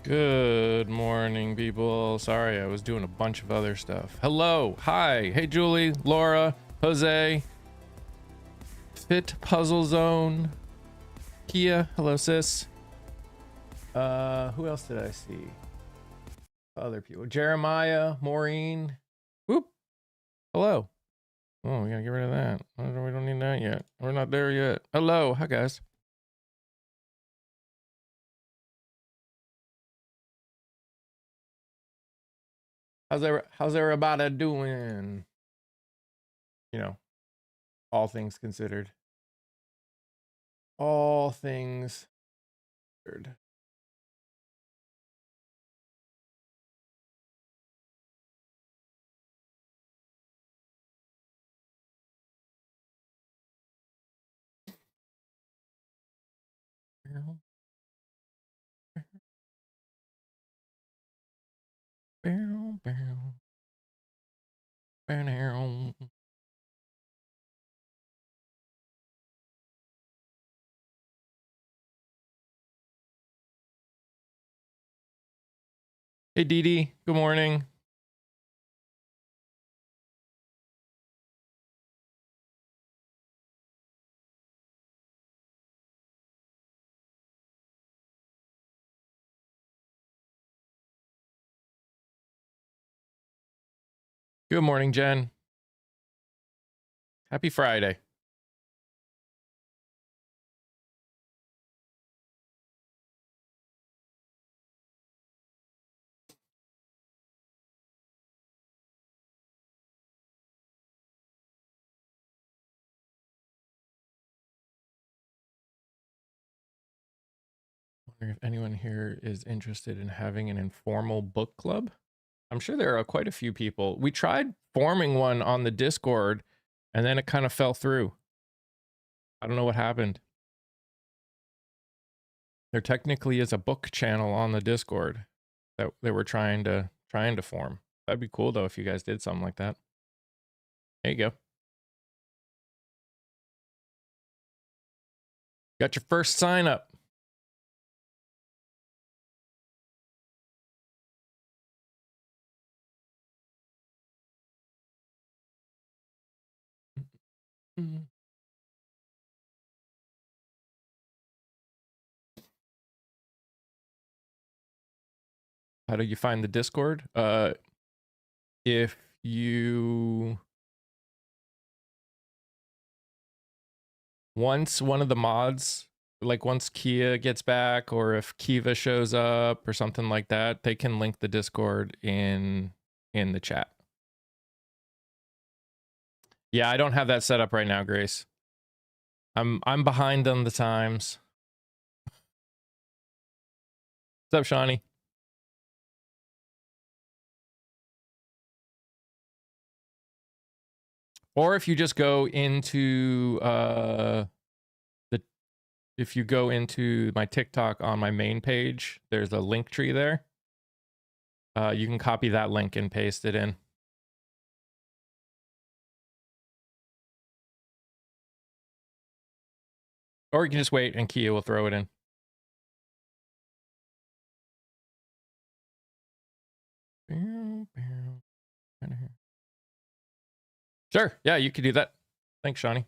Good morning, people. Sorry, I was doing a bunch of other stuff. Hello. Hi. Hey, Julie, Laura, Jose, Fit Puzzle Zone, Kia. Hello, sis. Who else did I see? Other people. Jeremiah, Maureen. Whoop. Hello. Oh, we gotta get rid of that. We don't need that yet. We're not there yet. Hello. Hi, guys. How's everybody doing? You know, all things considered. All things considered. Bow, bow, bow, bow. Hey, Dee Dee. Good morning. Good morning, Jen. Happy Friday. Wonder if anyone here is interested in having an informal book club. I'm sure there are quite a few people. We tried forming one on the Discord, and then it kind of fell through. I don't know what happened. There technically is a book channel on the Discord that they were trying to form. That'd be cool though if you guys did something like that. There you go. Got your first sign up. How do you find the Discord? If you once one of the mods, like once Kia gets back, or if Kiva shows up or something like that, they can link the Discord in the chat. Yeah, I don't have that set up right now, Grace. I'm behind on the times. What's up, Shawnee? Or if you just go into if you go into my TikTok on my main page, there's a link tree there. You can copy that link and paste it in. Or you can just wait and Kia will throw it in. Sure. Yeah, you could do that. Thanks, Shawnee.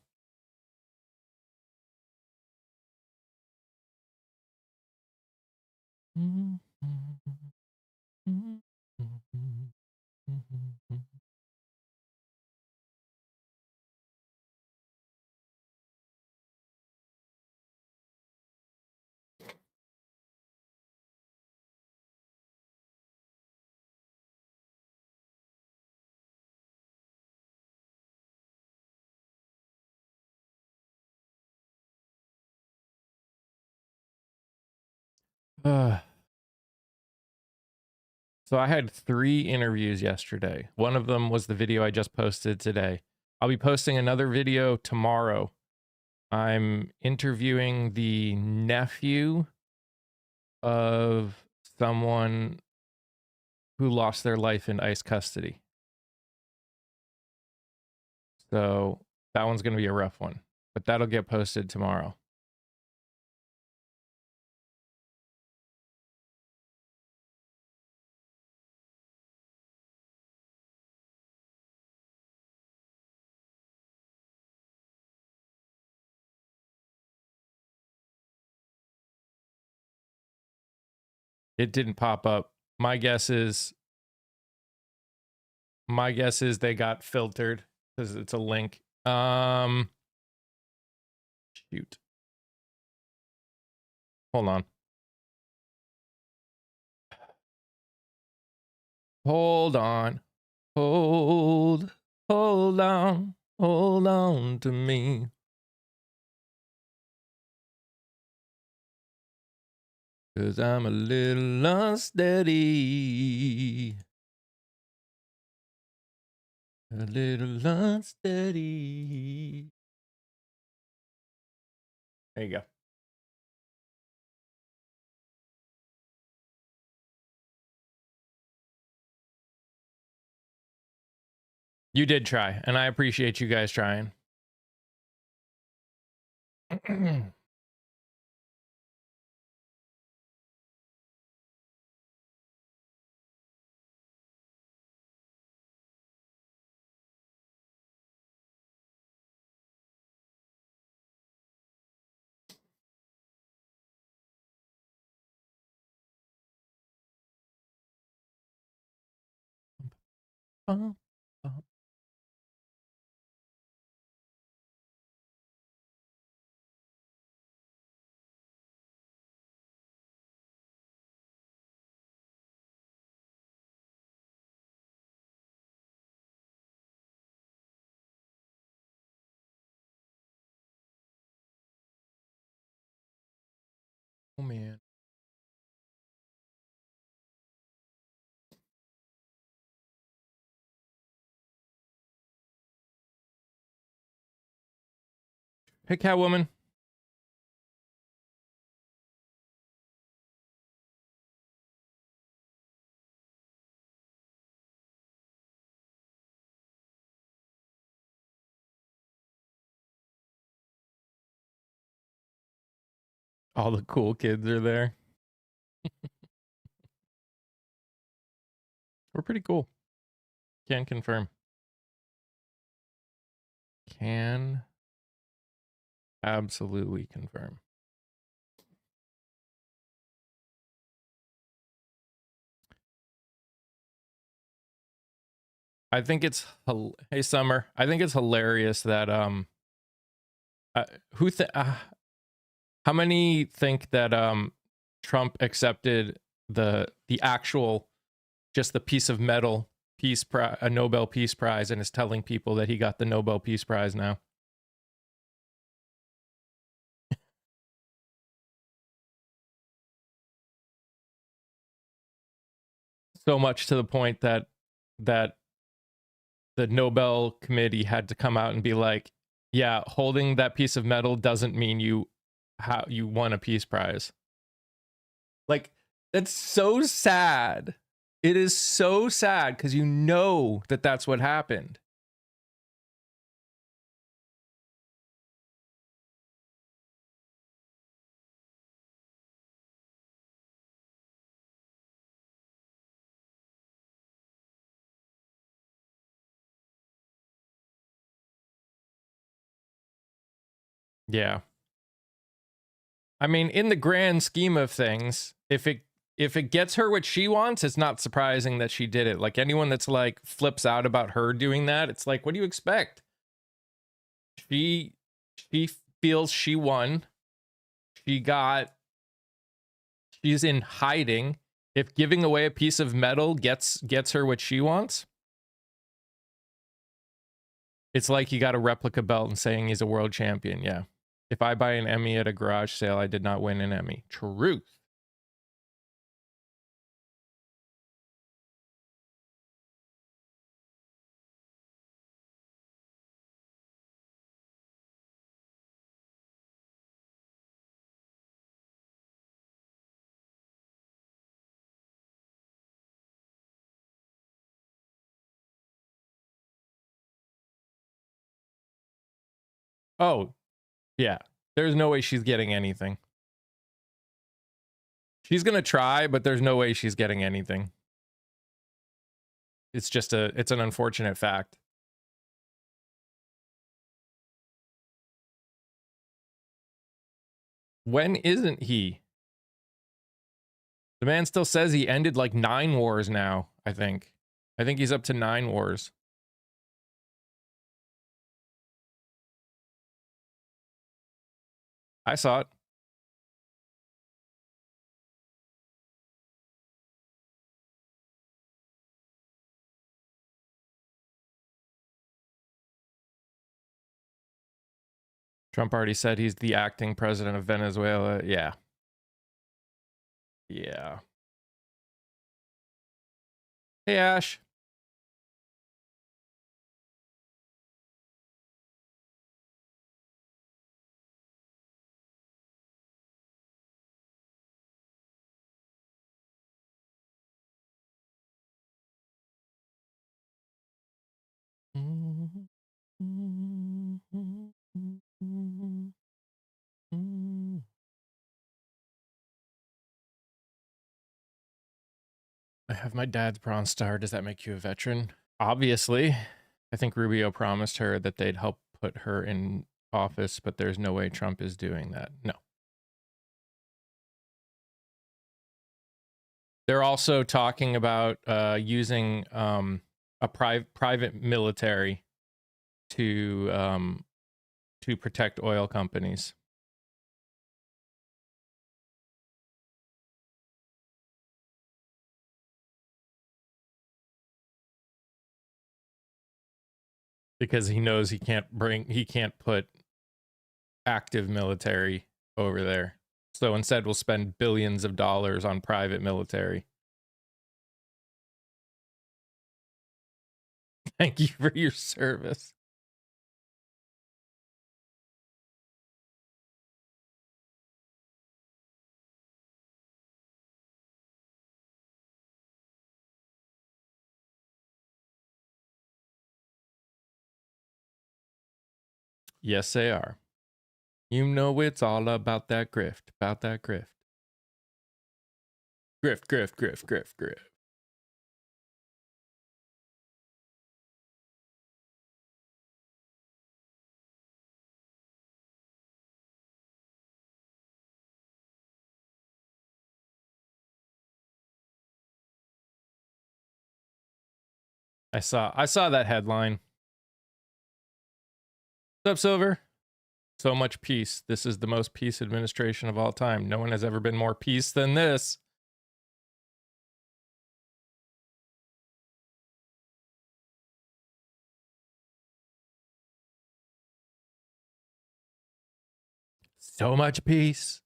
So I had 3 interviews yesterday. One of them was the video I just posted today. I'll be posting another video tomorrow. I'm interviewing the nephew of someone who lost their life in ICE custody. So that one's going to be a rough one, but that'll get posted tomorrow. It didn't pop up. My guess is they got filtered because it's a link. Shoot. Hold on. Hold on. Hold on. Hold on to me. Cause I'm a little unsteady. A little unsteady. There you go. You did try, and I appreciate you guys trying. Oh man. Hey, Catwoman. All the cool kids are there. We're pretty cool. Can confirm. Can absolutely confirm. I think it's hey Summer. I think it's hilarious that how many think that Trump accepted the actual just the piece of metal a Nobel Peace Prize and is telling people that he got the Nobel Peace Prize now? So much to the point that the Nobel committee had to come out and be like, yeah, holding that piece of metal doesn't mean you won a peace prize. Like, that's so sad. It is so sad because you know that that's what happened. Yeah. I mean, in the grand scheme of things, if it gets her what she wants, it's not surprising that she did it. Like anyone that's like flips out about her doing that, it's like, what do you expect? She feels she won. She's in hiding. If giving away a piece of metal gets her what she wants, it's like you got a replica belt and saying he's a world champion. Yeah. If I buy an Emmy at a garage sale, I did not win an Emmy. Truth. Oh, yeah. There's no way she's getting anything. She's going to try, but there's no way she's getting anything. It's just it's an unfortunate fact. When isn't he? The man still says he ended like 9 wars now, I think. I think he's up to 9 wars. I saw it. Trump already said he's the acting president of Venezuela. Yeah. Yeah. Hey, Ash. I have my dad's Bronze Star. Does that make you a veteran? Obviously. I think Rubio promised her that they'd help put her in office, but there's no way Trump is doing that. No. They're also talking about using a private military to protect oil companies. Because he knows he can't put active military over there. So instead we'll spend billions of dollars on private military. Thank you for your service. Yes, they are. You know it's all about that grift. About that grift. Grift, grift, grift, grift, grift. I saw that headline. What's up, Silver? So much peace. This is the most peace administration of all time. No one has ever been more peace than this. So much peace.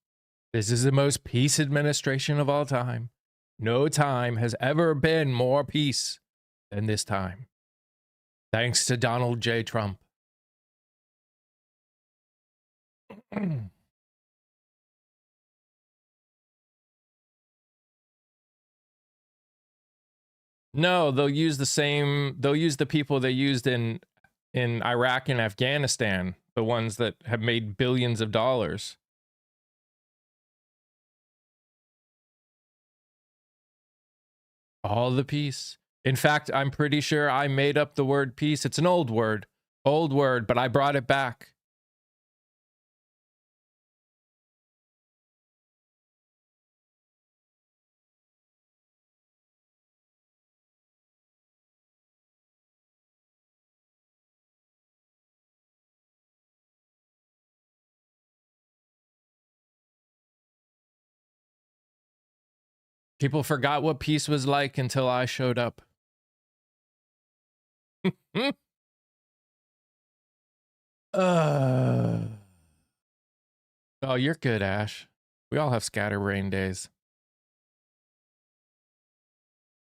This is the most peace administration of all time. No time has ever been more peace than this time. Thanks to Donald J. Trump. No, they'll use the people they used in Iraq and Afghanistan, the ones that have made billions of dollars. All the peace. In fact, I'm pretty sure I made up the word peace. It's an old word, but I brought it back. People forgot what peace was like until I showed up. Oh, you're good, Ash. We all have scatterbrain days.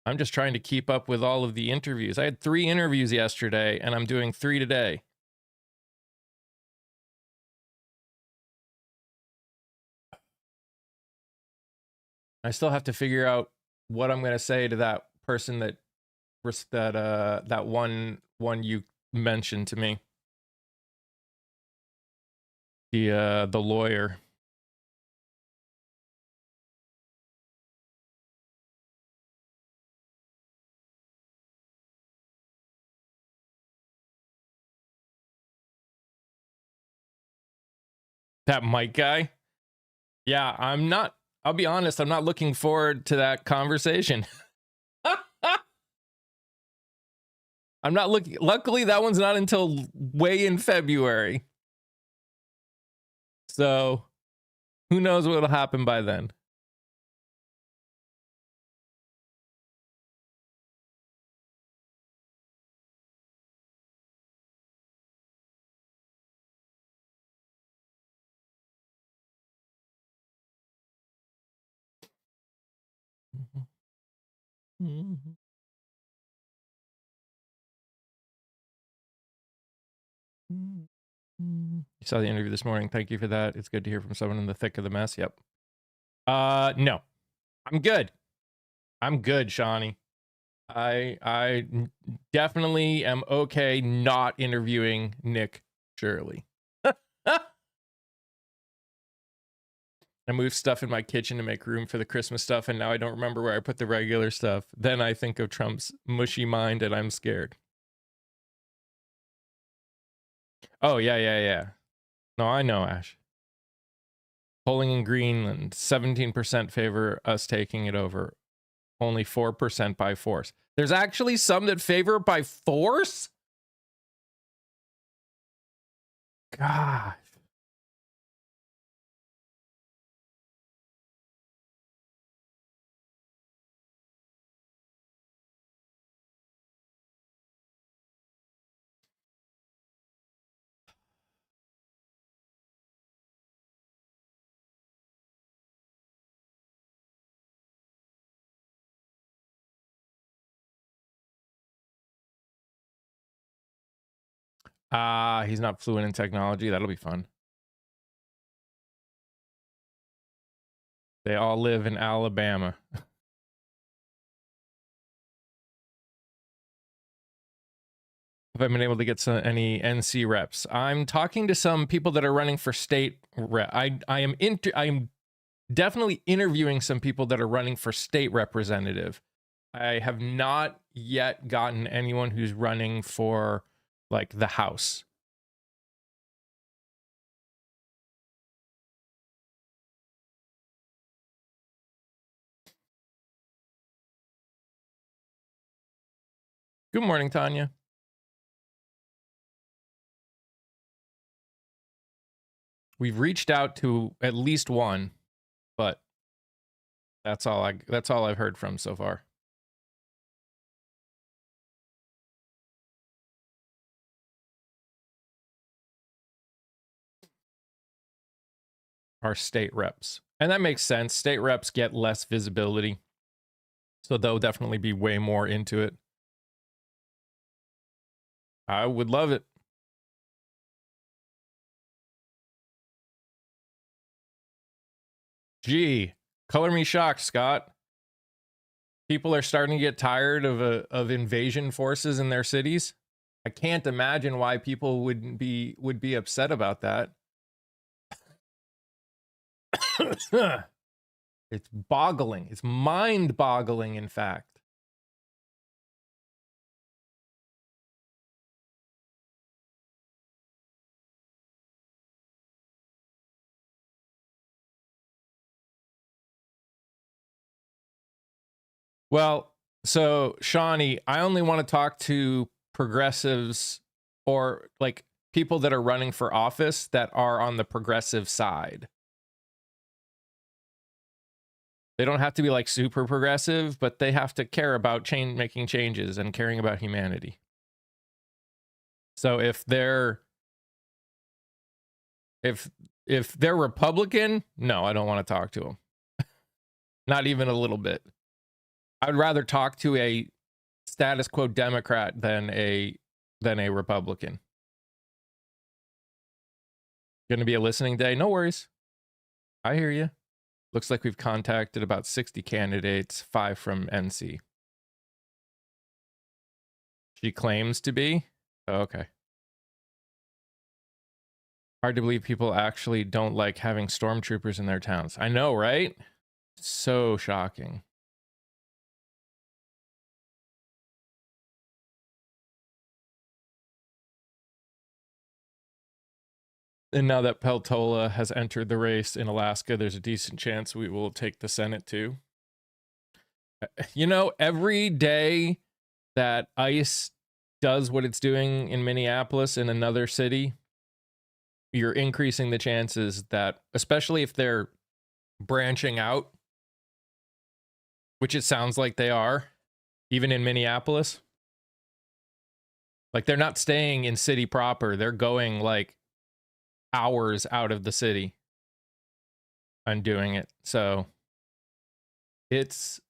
I'm just trying to keep up with all of the interviews. I had 3 interviews yesterday, and I'm doing 3 today. I still have to figure out what I'm going to say to that person that one you mentioned to me. The lawyer. That Mike guy? Yeah, I'm not I'll be honest, I'm not looking forward to that conversation. I'm not looking. Luckily, that one's not until way in February. So who knows what'll happen by then. You saw the interview this morning. Thank you for that. It's good to hear from someone in the thick of the mess. Yep. No. I'm good. I'm good, Shawnee. I definitely am okay not interviewing Nick Shirley. I moved stuff in my kitchen to make room for the Christmas stuff, and now I don't remember where I put the regular stuff. Then I think of Trump's mushy mind, and I'm scared. Oh, yeah. No, I know, Ash. Polling in Greenland, 17% favor us taking it over. Only 4% by force. There's actually some that favor it by force? God. He's not fluent in technology. That'll be fun. They all live in Alabama. Have I been able to get any NC reps? I'm talking to some people that are running for state rep. I am definitely interviewing some people that are running for state representative. I have not yet gotten anyone who's running for like the House. Good morning, Tanya. We've reached out to at least one, but that's all I've heard from so far. Our state reps. And that makes sense. State reps get less visibility. So they'll definitely be way more into it. I would love it. Gee, color me shocked, Scott. People are starting to get tired of invasion forces in their cities. I can't imagine why people would be upset about that. It's boggling. It's mind-boggling, in fact. Well, so Shawnee, I only want to talk to progressives or like people that are running for office that are on the progressive side. They don't have to be like super progressive, but they have to care about making changes and caring about humanity. So if they're Republican, no, I don't want to talk to them. Not even a little bit. I'd rather talk to a status quo Democrat than a Republican. Going to be a listening day? No worries. I hear you. Looks like we've contacted about 60 candidates, 5 from NC. She claims to be? Oh, okay. Hard to believe people actually don't like having stormtroopers in their towns. I know, right? So shocking. And now that Peltola has entered the race in Alaska, there's a decent chance we will take the Senate too. You know, every day that ICE does what it's doing in Minneapolis in another city, you're increasing the chances that, especially if they're branching out, which it sounds like they are, even in Minneapolis. Like, they're not staying in city proper. They're going like hours out of the city and doing it. So it's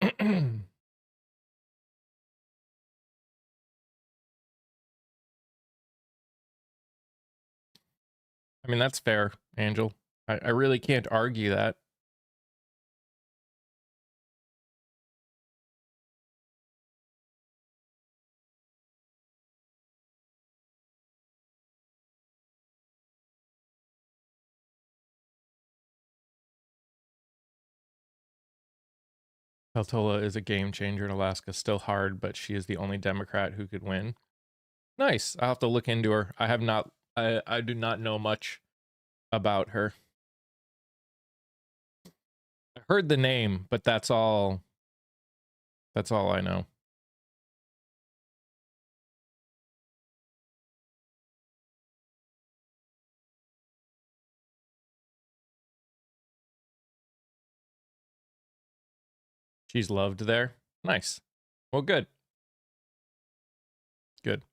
I mean, that's fair, Angel. I really can't argue that. Peltola is a game changer in Alaska. Still hard, but she is the only Democrat who could win. Nice. I'll have to look into her. I have not. I do not know much about her. I heard the name, but that's all. That's all I know. She's loved there. Nice. Well, good. Good.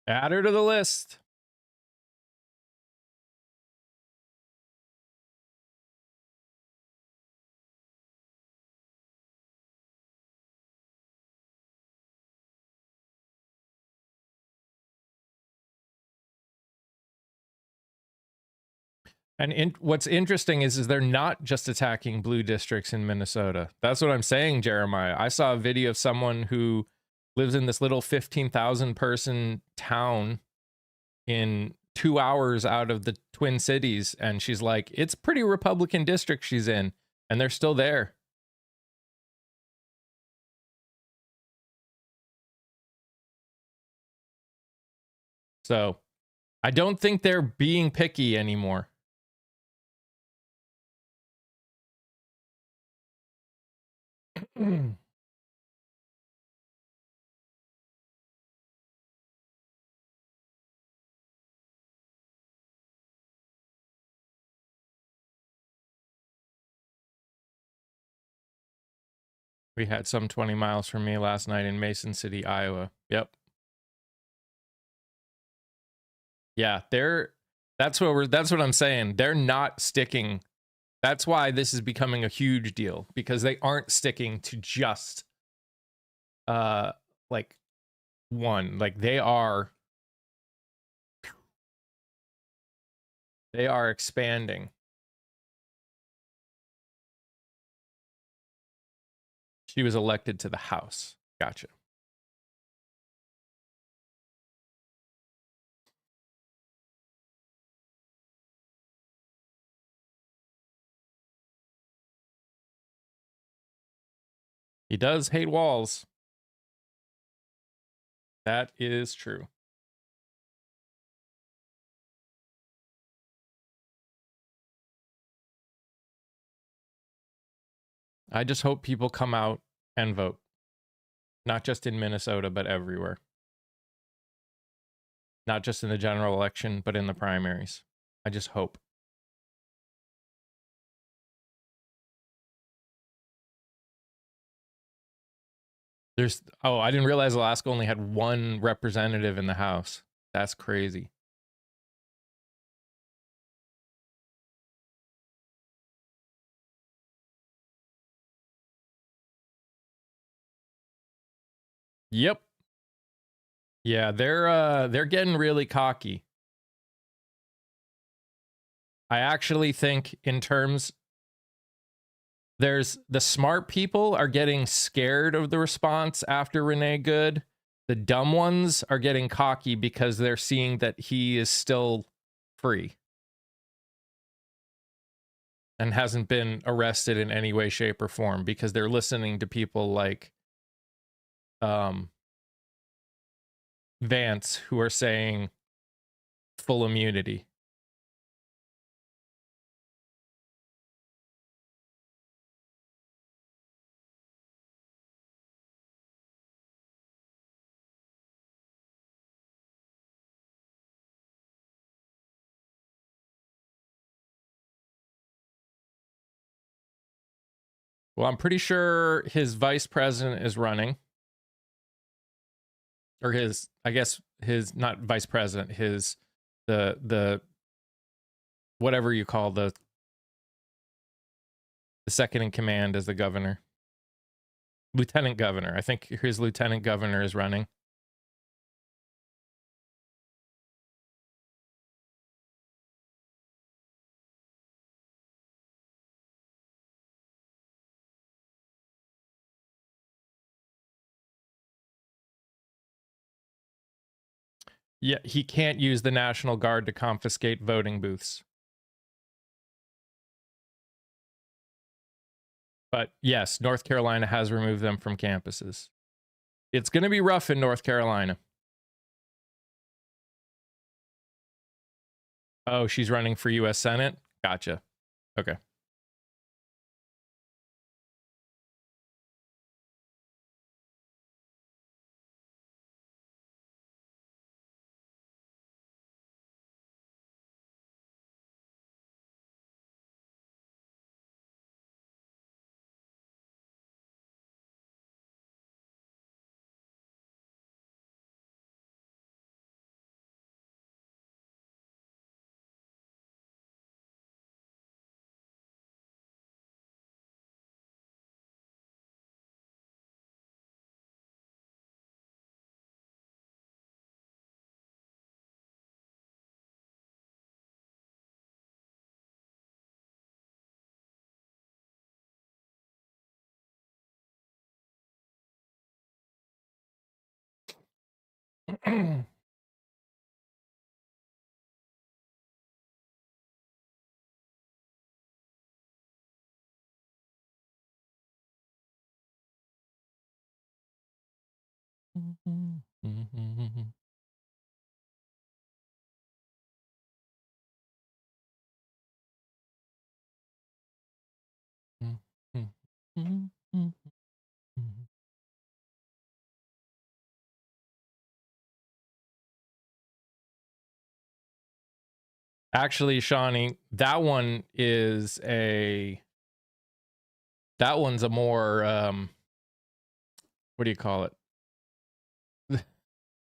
Add her to the list. And what's interesting is they're not just attacking blue districts in Minnesota. That's what I'm saying, Jeremiah. I saw a video of someone who lives in this little 15,000 person town in 2 hours out of the Twin Cities. And she's like, it's pretty Republican district she's in. And they're still there. So I don't think they're being picky anymore. We had some 20 miles from me last night in Mason City, Iowa. Yep. Yeah, that's what I'm saying. They're not sticking. That's why this is becoming a huge deal, because they aren't sticking to just like one. Like they are expanding. She was elected to the House. Gotcha. He does hate walls. That is true. I just hope people come out and vote. Not just in Minnesota, but everywhere. Not just in the general election, but in the primaries. I just hope. I didn't realize Alaska only had one representative in the House. That's crazy. Yep. Yeah, they're getting really cocky. I actually think in terms, there's the smart people are getting scared of the response after Renee Good. The dumb ones are getting cocky because they're seeing that he is still free and hasn't been arrested in any way, shape, or form because they're listening to people like Vance who are saying full immunity. Well, I'm pretty sure his vice president is running. Or his, I guess his, not vice president, his, the whatever you call the second in command as the governor. Lieutenant governor. I think his lieutenant governor is running. Yeah, he can't use the National Guard to confiscate voting booths. But yes, North Carolina has removed them from campuses. It's going to be rough in North Carolina. Oh, she's running for U.S. Senate? Gotcha. Okay. Actually, Shawnee, that one's a more what do you call it?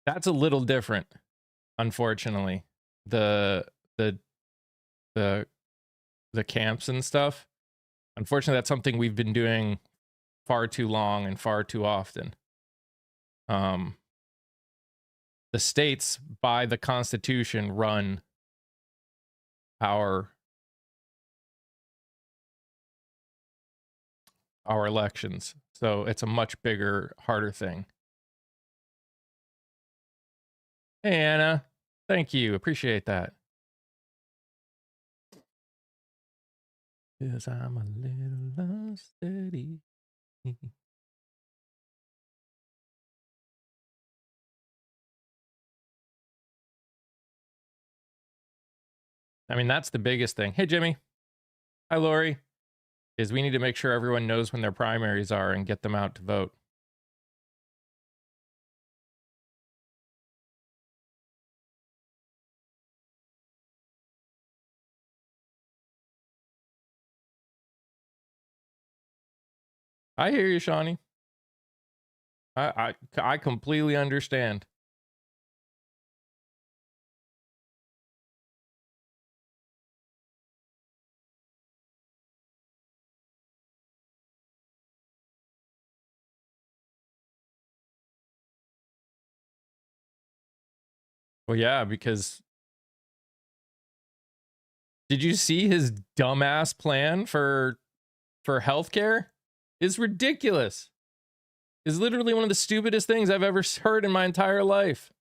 That's a little different, unfortunately. The camps and stuff. Unfortunately, that's something we've been doing far too long and far too often. The states, by the Constitution, run our elections. So it's a much bigger, harder thing. Hey, Anna. Thank you. Appreciate that. Because I'm a little unsteady. I mean, that's the biggest thing. Hey, Jimmy. Hi, Lori. Is we need to make sure everyone knows when their primaries are and get them out to vote. I hear you, Shawnee. I completely understand. Well, yeah, because did you see his dumbass plan for healthcare? It's ridiculous. It's literally one of the stupidest things I've ever heard in my entire life.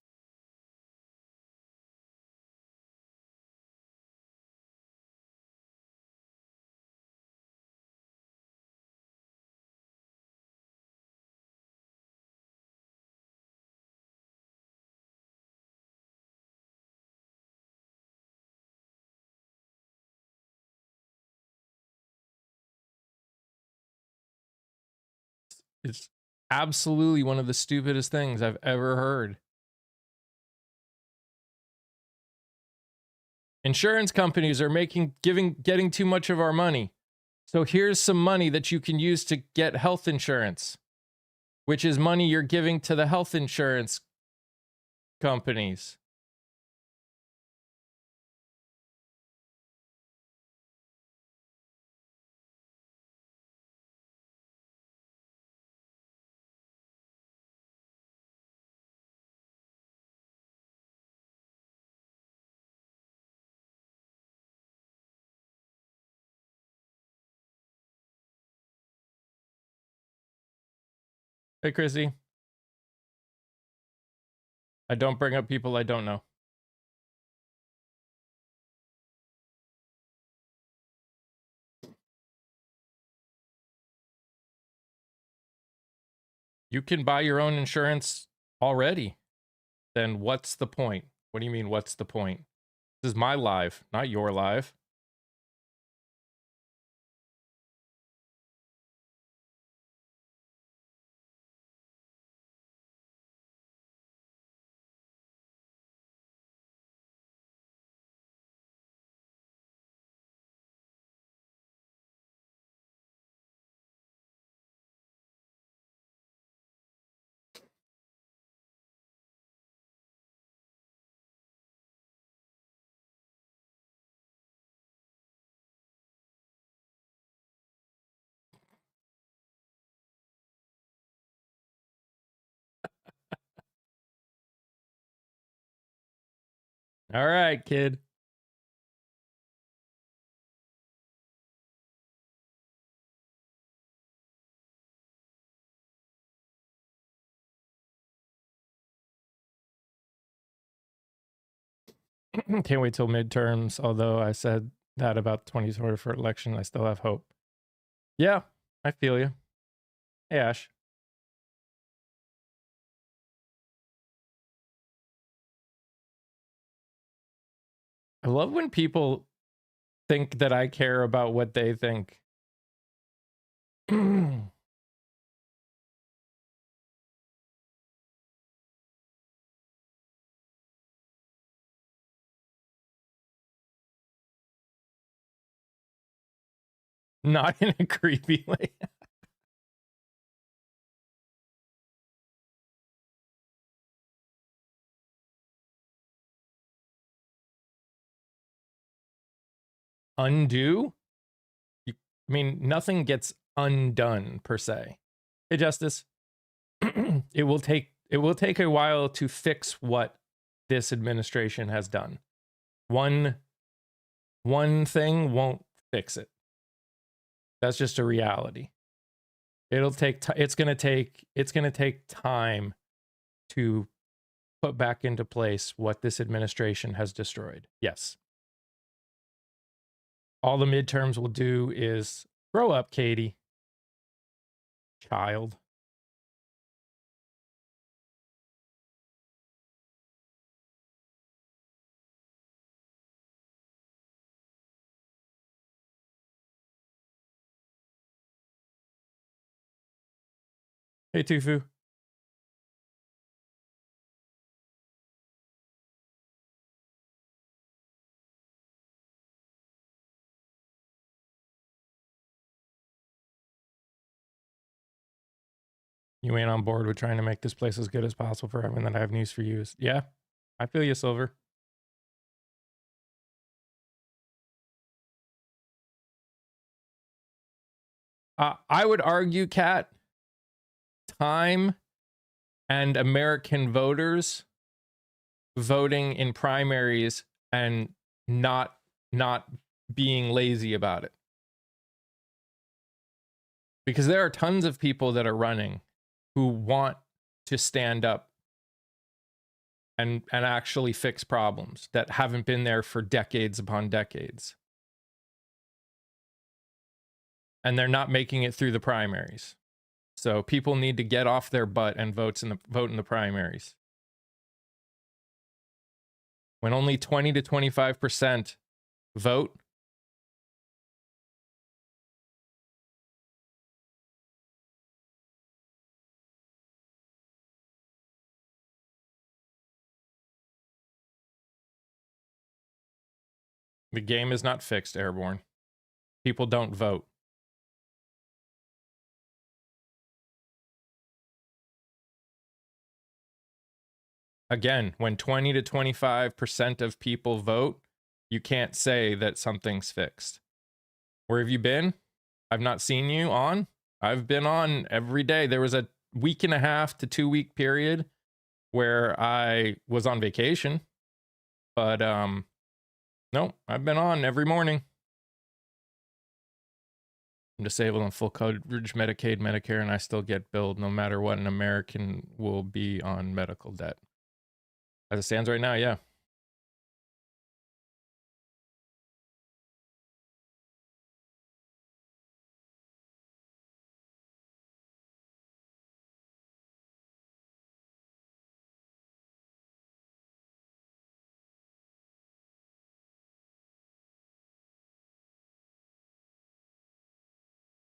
It's absolutely one of the stupidest things I've ever heard. Insurance companies are getting too much of our money. So here's some money that you can use to get health insurance, which is money you're giving to the health insurance companies. Hey, Chrissy. I don't bring up people I don't know. You can buy your own insurance already. Then what's the point? What do you mean, what's the point? This is my live, not your live. All right, kid. Can't wait till midterms, although I said that about 2024 election. I still have hope. Yeah, I feel you. Hey, Ash. I love when people think that I care about what they think. Not in a creepy way. Undo? I mean, nothing gets undone per se. Hey, Justice. it will take a while to fix what this administration has done. One thing won't fix it. That's just a reality. It's going to take time to put back into place what this administration has destroyed. Yes. All the midterms will do is grow up, Katie. Child. Hey, Tufu. You ain't on board with trying to make this place as good as possible for everyone. That I have news for you. Yeah, I feel you, Silver. I would argue, Kat, time and American voters voting in primaries and not being lazy about it. Because there are tons of people that are running who want to stand up and actually fix problems that haven't been there for decades upon decades. And they're not making it through the primaries. So people need to get off their butt and vote in the primaries. When only 20 to 25% vote, The game is not fixed, Airborne. People don't vote. Again, when 20 to 25% of people vote, you can't say that something's fixed. Where have you been? I've not seen you on. I've been on every day. There was a week and a half to 2 week period where I was on vacation, but no, I've been on every morning. I'm disabled on full coverage Medicaid, Medicare, and I still get billed no matter what. An American will be on medical debt. As it stands right now, yeah.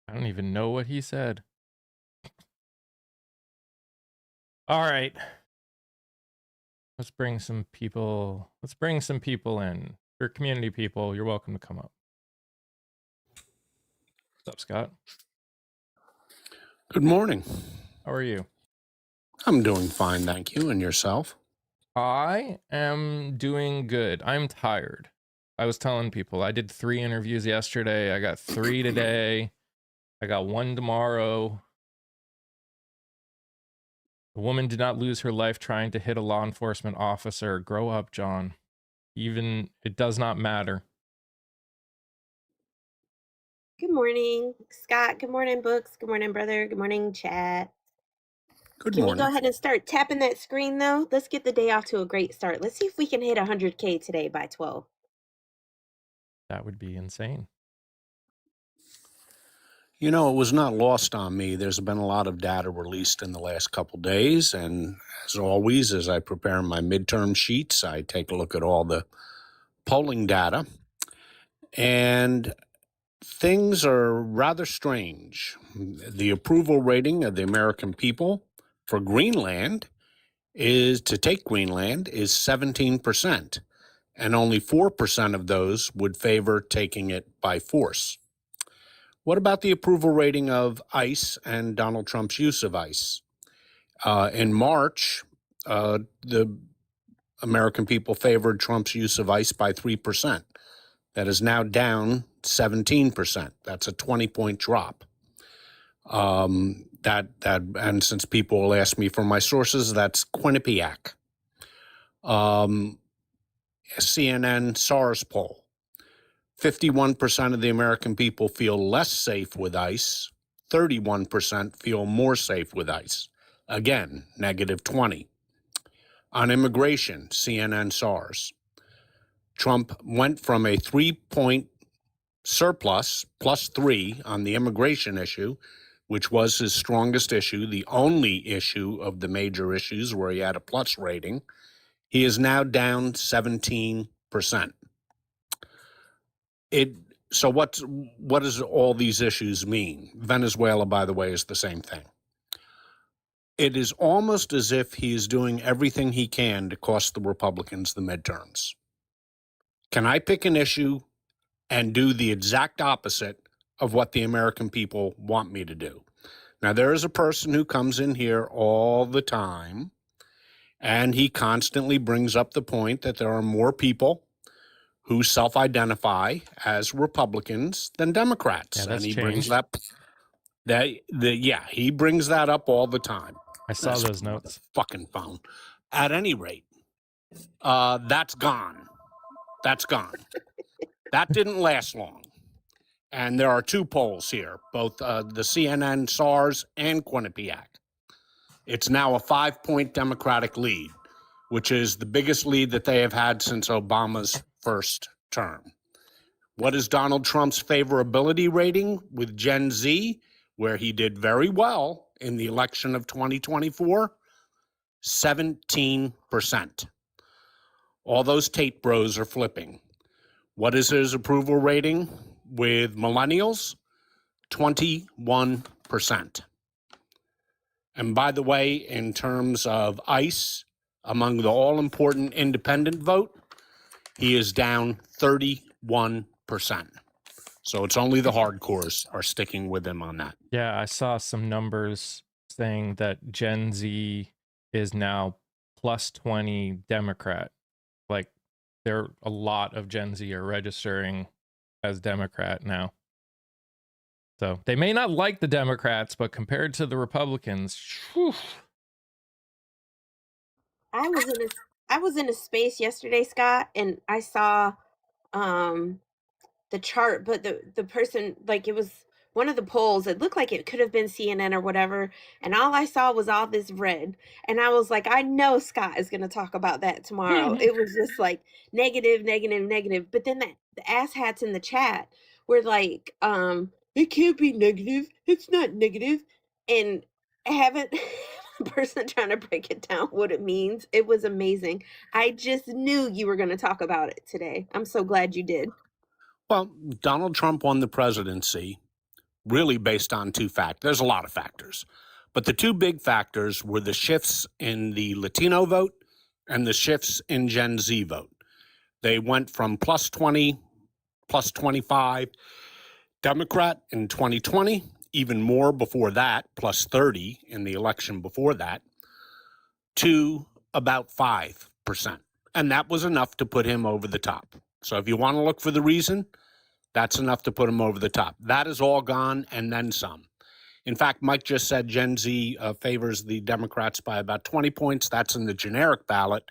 I don't even know what he said. All right. Let's bring some people in. Your community people, you're welcome to come up. What's up, Scott? Good morning. How are you? I'm doing fine, thank you. And yourself? I am doing good. I'm tired. I was telling people I did 3 interviews yesterday. I got 3 today. I got 1 tomorrow. The woman did not lose her life trying to hit a law enforcement officer. Grow up, John. Even it does not matter. Good morning, Scott. Good morning, Books. Good morning, brother. Good morning, chat. Good Can morning. we go ahead and start tapping that screen, though? Let's get the day off to a great start. Let's see if we can hit 100K today by 12. That would be insane. You know, it was not lost on me. There's been a lot of data released in the last couple days. And as always, as I prepare my midterm sheets, I take a look at all the polling data. And things are rather strange. The approval rating of the American people for Greenland is 17%. And only 4% of those would favor taking it by force. What about the approval rating of ICE and Donald Trump's use of ICE? In March, the American people favored Trump's use of ICE by 3%. That is now down 17%. That's a 20-point drop. And since people will ask me for my sources, that's Quinnipiac. CNN SARS poll. 51% of the American people feel less safe with ICE. 31% feel more safe with ICE. Again, -20. On immigration, CNN SARS. Trump went from a 3-point surplus, +3 on the immigration issue, which was his strongest issue, the only issue of the major issues where he had a plus rating. He is now down 17%. So what does all these issues mean? Venezuela, by the way, is the same thing. It is almost as if he is doing everything he can to cost the Republicans the midterms. Can I pick an issue and do the exact opposite of what the American people want me to do? Now, there is a person who comes in here all the time, and he constantly brings up the point that there are more people who self-identify as Republicans than Democrats. Yeah, that's and he changed. he brings that up all the time. I saw those notes. Fucking phone. At any rate, that's gone. That's gone. That didn't last long. And there are 2 polls here, both the CNN SARS and Quinnipiac. It's now a 5-point Democratic lead, which is the biggest lead that they have had since Obama's first term. What is Donald Trump's favorability rating with Gen Z, where he did very well in the election of 2024? 17%. All those Tate bros are flipping. What is his approval rating with millennials? 21%. And by the way, in terms of ICE, among the all-important independent vote, he is down 30 So it's only the hardcores are sticking with him on that. Yeah, I saw some numbers saying that Gen Z is now plus 20 Democrat. Like, there a lot of Gen Z are registering as Democrat now. So they may not like the Democrats, but compared to the Republicans, whew. I was in a space yesterday, Scott, and I saw um the chart, but the person, like, it was one of the polls. It looked like it could have been CNN or whatever, and all I saw was all this red, and I was like, I know Scott is going to talk about that tomorrow. It was just like negative, negative, negative. But then the asshats in the chat were like, it can't be negative. It's not negative, and I haven't. The person trying to break it down what it means. It was amazing. I just knew you were going to talk about it today. I'm so glad you did. Well, Donald Trump won the presidency really based on two factors. There's a lot of factors, but the two big factors were the shifts in the Latino vote and the shifts in Gen Z vote. They went from plus 20, plus 25 Democrat in 2020, even more before that, plus 30 in the election before that, to about 5%. And that was enough to put him over the top. So if you want to look for the reason, that's enough to put him over the top. That is all gone and then some. In fact, Mike just said Gen Z favors the Democrats by about 20 points. That's in the generic ballot.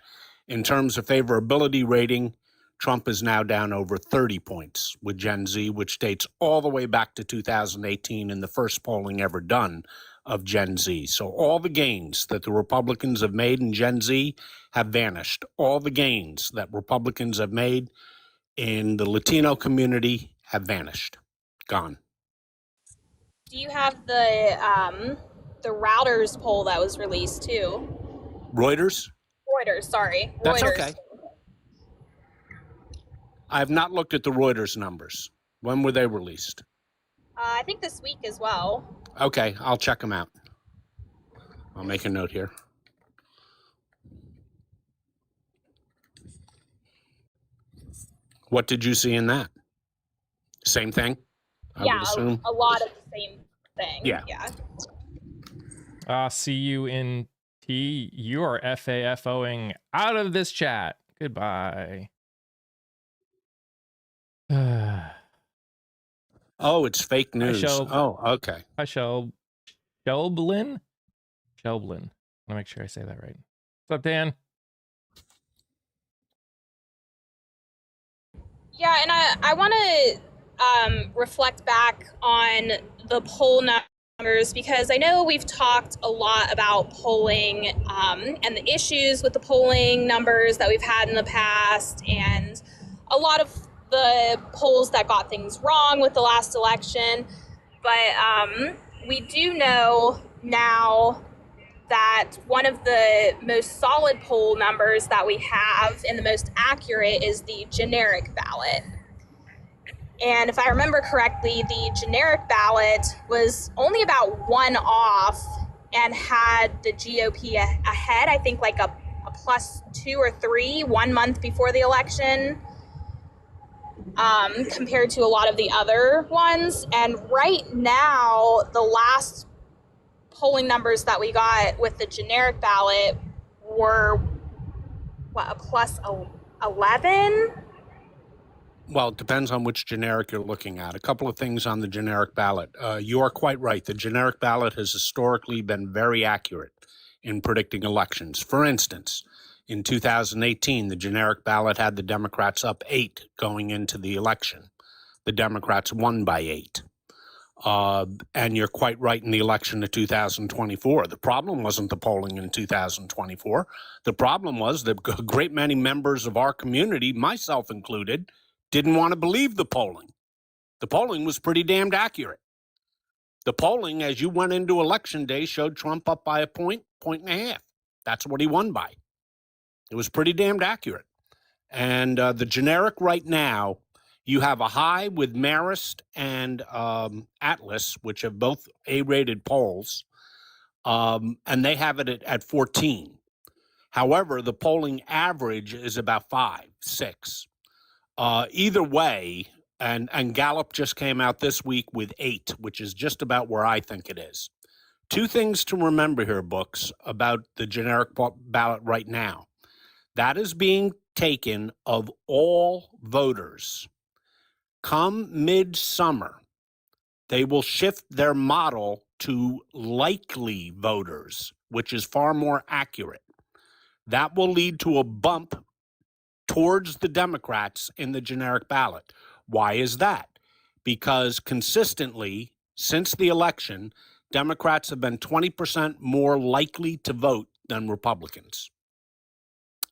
In terms of favorability rating, Trump is now down over 30 points with Gen Z, which dates all the way back to 2018 in the first polling ever done of Gen Z. So all the gains that the Republicans have made in Gen Z have vanished. All the gains that Republicans have made in the Latino community have vanished, gone. Do you have the Reuters poll that was released too? Reuters? Reuters, sorry. That's Reuters. okay. I have not looked at the Reuters numbers. When were they released? I think this week as well. Okay, I'll check them out. I'll make a note here. What did you see in that? Same thing? I would assume. A lot of the same thing. Yeah. See you in T. You are FAFOing out of this chat. Goodbye. Oh, it's fake news. Oh, okay. Hi, Shelblin. I want to make sure I say that right. What's up, Dan? Yeah, and I want to reflect back on the poll numbers, because I know we've talked a lot about polling and the issues with the polling numbers that we've had in the past, and a lot of the polls that got things wrong with the last election. But we do know now that one of the most solid poll numbers that we have and the most accurate is the generic ballot. And if I remember correctly, the generic ballot was only about one off and had the GOP ahead, I think like a plus 2 or 3 1 month before the election, compared to a lot of the other ones. And right now, the last polling numbers that we got with the generic ballot were, a plus 11? Well, it depends on which generic you're looking at. A couple of things on the generic ballot. You are quite right. The generic ballot has historically been very accurate in predicting elections. For instance, in 2018, the generic ballot had the Democrats up 8 going into the election. The Democrats won by 8. And you're quite right in the election of 2024. The problem wasn't the polling in 2024. The problem was that a great many members of our community, myself included, didn't want to believe the polling. The polling was pretty damned accurate. The polling, as you went into election day, showed Trump up by a point and a half. That's what he won by. It was pretty damned accurate. And the generic right now, you have a high with Marist and Atlas, which have both A-rated polls, and they have it at 14. However, the polling average is about 5, 6. Either way, and Gallup just came out this week with 8, which is just about where I think it is. 2 things to remember here, books, about the generic ballot right now. That is being taken of all voters. Come midsummer, they will shift their model to likely voters, which is far more accurate. That will lead to a bump towards the Democrats in the generic ballot. Why is that? Because consistently, since the election, Democrats have been 20% more likely to vote than Republicans.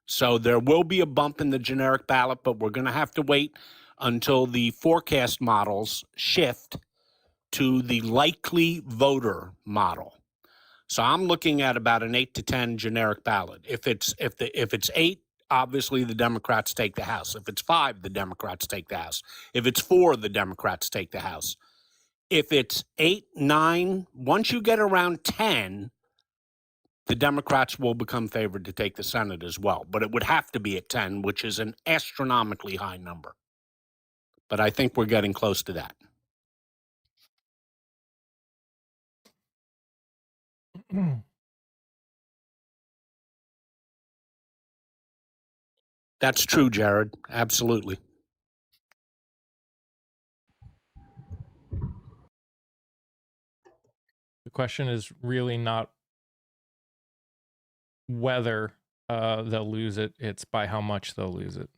So there will be a bump in the generic ballot, but we're going to have to wait until the forecast models shift to the likely voter model. So I'm looking at about an 8 to 10 generic ballot. If it's 8, obviously the Democrats take the House. If it's 5, the Democrats take the House. If it's 4, the Democrats take the House. If it's 8, 9, once you get around 10, the Democrats will become favored to take the Senate as well. But it would have to be at 10, which is an astronomically high number. But I think we're getting close to that. That's true, Jared. Absolutely. The question is really not whether they'll lose it, it's by how much they'll lose it.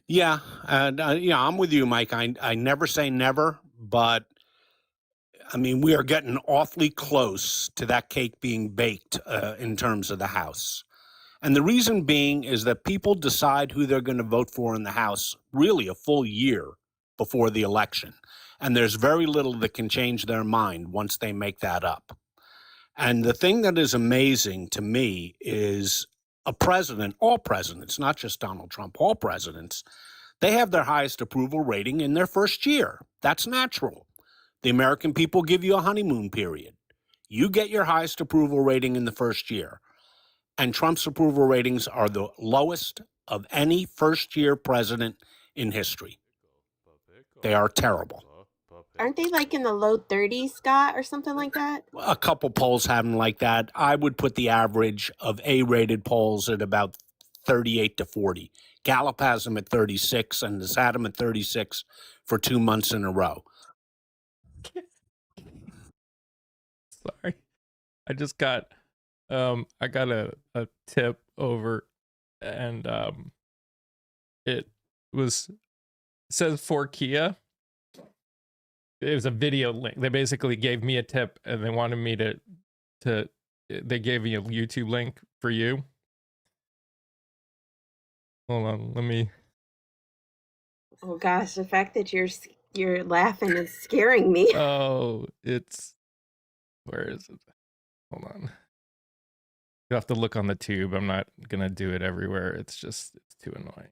Yeah, and I'm with you, Mike. I never say never, but I mean, we are getting awfully close to that cake being baked in terms of the House. And the reason being is that people decide who they're going to vote for in the House really a full year before the election. And there's very little that can change their mind once they make that up. And the thing that is amazing to me is a president, all presidents, not just Donald Trump, all presidents, they have their highest approval rating in their first year. That's natural. The American people give you a honeymoon period. You get your highest approval rating in the first year. And Trump's approval ratings are the lowest of any first-year president in history. They are terrible. Aren't they like in the low 30s, Scott, or something like that? A couple polls have them like that. I would put the average of A-rated polls at about 38 to 40. Gallup has them at 36 and has had them at 36 for 2 months in a row. Sorry. I just got I got a tip over, and it says for Kia. It was a video link. They basically gave me a tip, and they wanted me to they gave me a YouTube link for you. Hold on, let me. Oh gosh, the fact that you're laughing is scaring me. Oh, where is it? Hold on. You have to look on the tube. I'm not gonna do it everywhere. It's too annoying.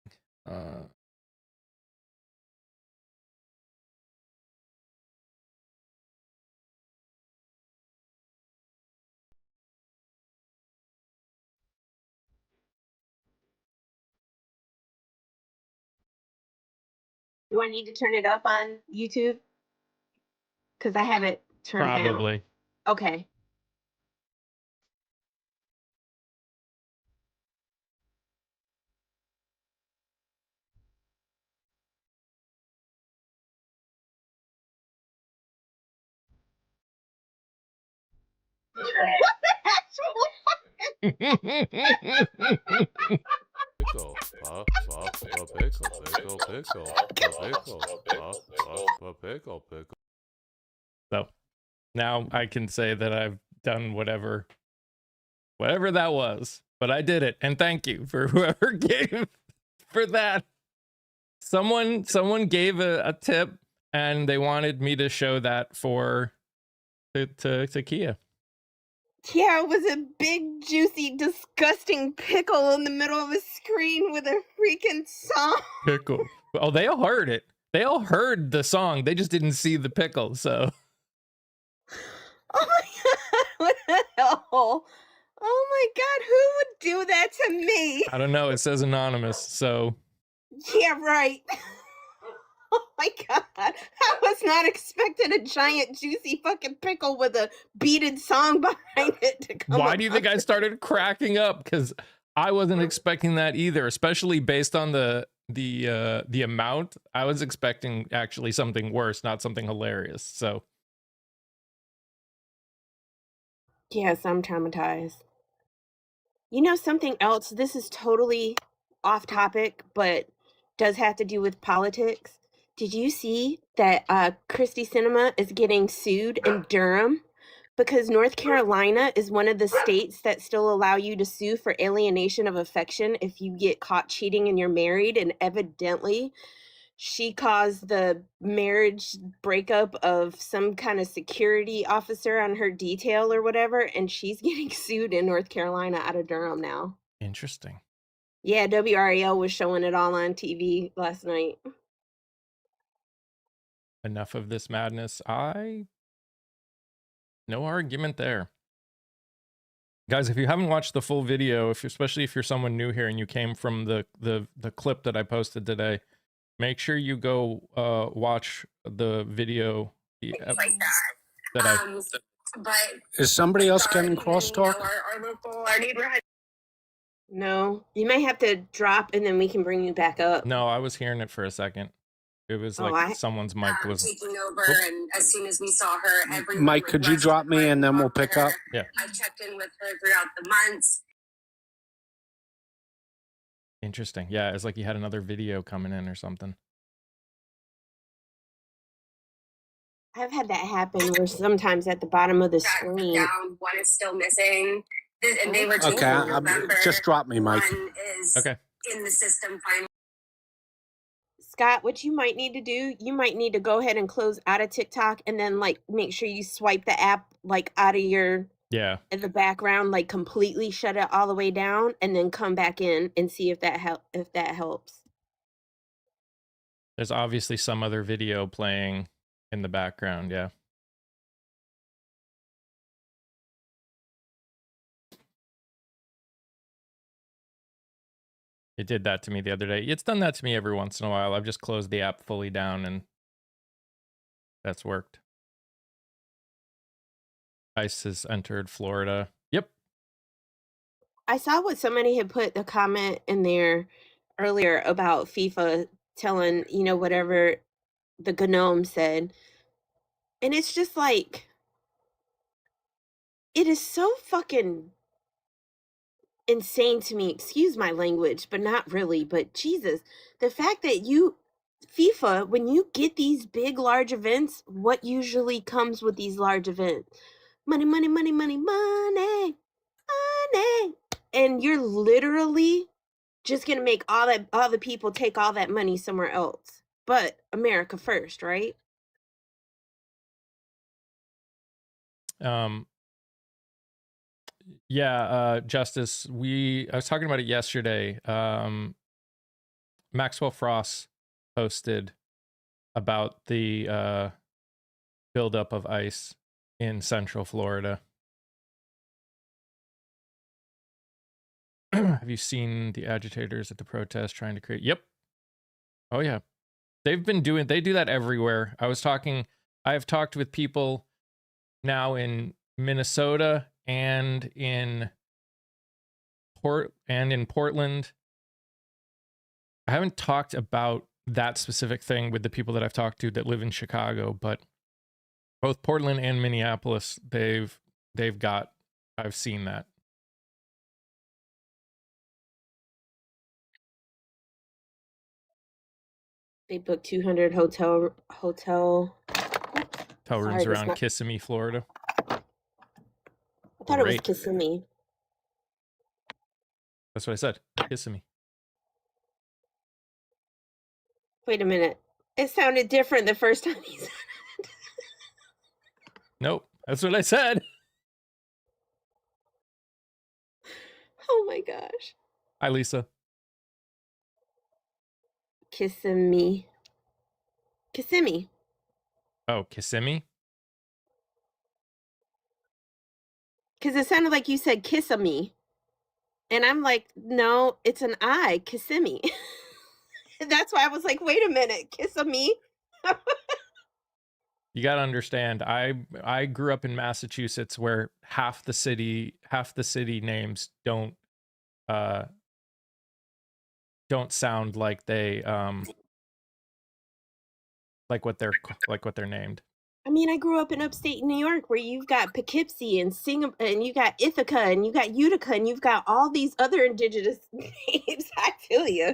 Do I need to turn it up on YouTube? Because I have it turned down. Probably. Okay. So now I can say that I've done whatever that was, but I did it, and thank you for whoever gave for that. Someone gave a tip, and they wanted me to show that to Kia. Yeah, it was a big, juicy, disgusting pickle in the middle of a screen with a freaking song. Pickle. Oh, they all heard it. They all heard the song. They just didn't see the pickle, so. Oh my god, what the hell? Oh my God, who would do that to me? I don't know. It says anonymous, so Yeah, right. Oh my God. I was not expecting a giant, juicy fucking pickle with a beaded song behind it to come why up. do you think I started cracking up? Because I wasn't expecting that either, especially based on the amount. I was expecting actually something worse, not something hilarious. So Yes, I'm traumatized. You know something else? This is totally off topic, but does have to do with politics. Did you see that Christie Cinema is getting sued in Durham because North Carolina is one of the states that still allow you to sue for alienation of affection if you get caught cheating and you're married, and evidently she caused the marriage breakup of some kind of security officer on her detail or whatever, and she's getting sued in North Carolina out of Durham now. interesting. Yeah, WRAL was showing it all on TV last night. Enough of this madness. No argument there. Guys, if you haven't watched the full video, especially if you're someone new here and you came from the clip that I posted today, make sure you go watch the video like that I but Is somebody else getting you know, crosstalk? our neighborhood. No, you might have to drop and then we can bring you back up. No, I was hearing it for a second. It was Oh, like someone's mic was taking over, and as soon as we saw her, everyone Mike, could you rushed drop me and then we'll right pick to her. up? Yeah. I checked in with her throughout the months. Interesting. Yeah, it's like you had another video coming in or something. I've had that happen where sometimes at the bottom of the Got screen. down, one is still missing. And they were taking Okay, November. just drop me, Mike. One is Okay. in the system finally. Scott, what you might need to do, you might need to go ahead and close out of TikTok and then like make sure you swipe the app like out of your Yeah. in the background, like completely shut it all the way down and then come back in and see if that helps. There's obviously some other video playing in the background, yeah. It did that to me the other day. It's done that to me every once in a while. I've just closed the app fully down and that's worked. ICE has entered Florida. Yep. I saw what somebody had put the comment in there earlier about FIFA telling, you know, whatever the gnome said. And it's just like, it is so fucking insane to me. Excuse my language, but not really. But Jesus, the fact that FIFA, when you get these big, large events, what usually comes with these large events? Money, money, money, money, money, money. And you're literally just gonna make all the people take all that money somewhere else. But America first, right? Yeah, Justice, I was talking about it yesterday. Maxwell Frost posted about the buildup of ice in Central Florida. Have you seen the agitators at the protest trying to create? Yep. Oh yeah. They do that everywhere. I have talked with people now in Minnesota and in Portland. I haven't talked about that specific thing with the people that I've talked to that live in Chicago, but both Portland and Minneapolis, I've seen that. They booked 200 hotel rooms around Kissimmee, Florida. I thought it was Kissimmee. That's what I said. Kissimmee. Wait a minute. It sounded different the first time he said it. Nope. That's what I said. Oh my gosh. Hi, Lisa. Kissimmee. Kissimmee. Oh, Kissimmee? Because it sounded like you said Kissimmee. And I'm like, no, it's an I, Kissimmee. That's why I was like, wait a minute, Kissimmee. You got to understand, I grew up in Massachusetts where half the city names don't sound like they like what they're named. I mean, I grew up in upstate New York where you've got Poughkeepsie and and you got Ithaca and you got Utica and you've got all these other indigenous names. I feel you.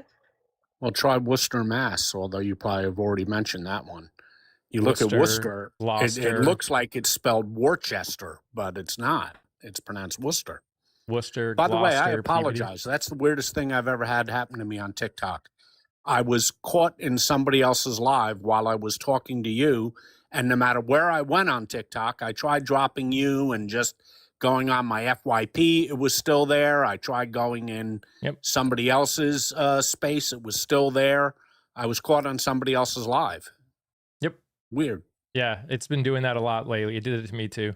Well, try Worcester, Mass, although you probably have already mentioned that one. You look at Worcester, it looks like it's spelled Worcester, but it's not. It's pronounced Worcester. Worcester, By the way, I Gloucester, apologize. Peabody. That's the weirdest thing I've ever had happen to me on TikTok. I was caught in somebody else's live while I was talking to you, and no matter where I went on TikTok, I tried dropping you and just going on my FYP, it was still there. I tried going in somebody else's space, it was still there. I was caught on somebody else's live. Yep. Weird. Yeah, it's been doing that a lot lately. It did it to me too.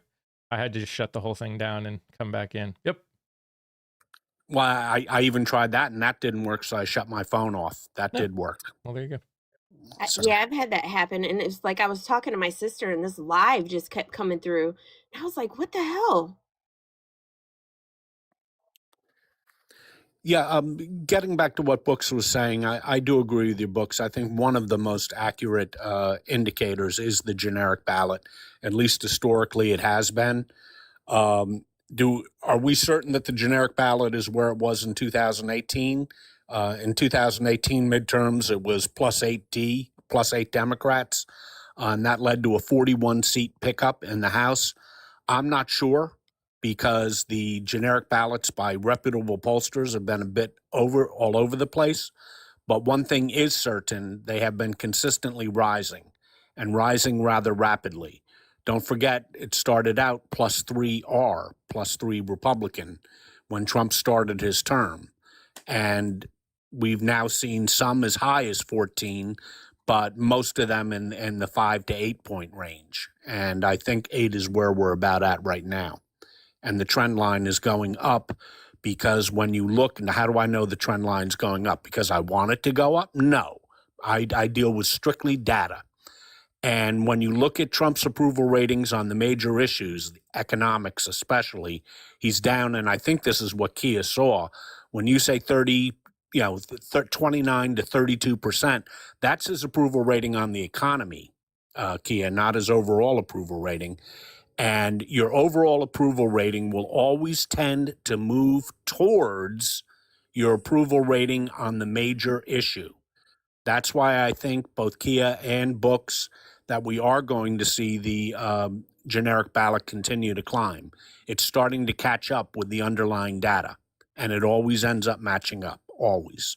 I had to just shut the whole thing down and come back in. Yep. Well, I even tried that, and that didn't work, so I shut my phone off. That did work. Well, there you go. So. Yeah, I've had that happen, and it's like I was talking to my sister, and this live just kept coming through. And I was like, "What the hell?" Yeah, getting back to what Books was saying, I do agree with you, Books. I think one of the most accurate indicators is the generic ballot. At least historically, it has been. Are we certain that the generic ballot is where it was in 2018? In 2018 midterms, it was plus 8 Democrats, and that led to a 41-seat pickup in the House. I'm not sure, because the generic ballots by reputable pollsters have been a bit all over the place. But one thing is certain, they have been consistently rising, and rising rather rapidly. Don't forget, it started out plus 3 Republican, when Trump started his term. And we've now seen some as high as 14, but most of them in the 5 to 8 point range. And I think 8 is where we're about at right now. And the trend line is going up, because when you look, and how do I know the trend line is going up? Because I want it to go up? No. I deal with strictly data. And when you look at Trump's approval ratings on the major issues, economics especially, he's down, and I think this is what Kia saw. When you say 29 to 32%, that's his approval rating on the economy, Kia, not his overall approval rating. And your overall approval rating will always tend to move towards your approval rating on the major issue. That's why I think both Kia and Books that we are going to see the generic ballot continue to climb. It's starting to catch up with the underlying data, and it always ends up matching up, always.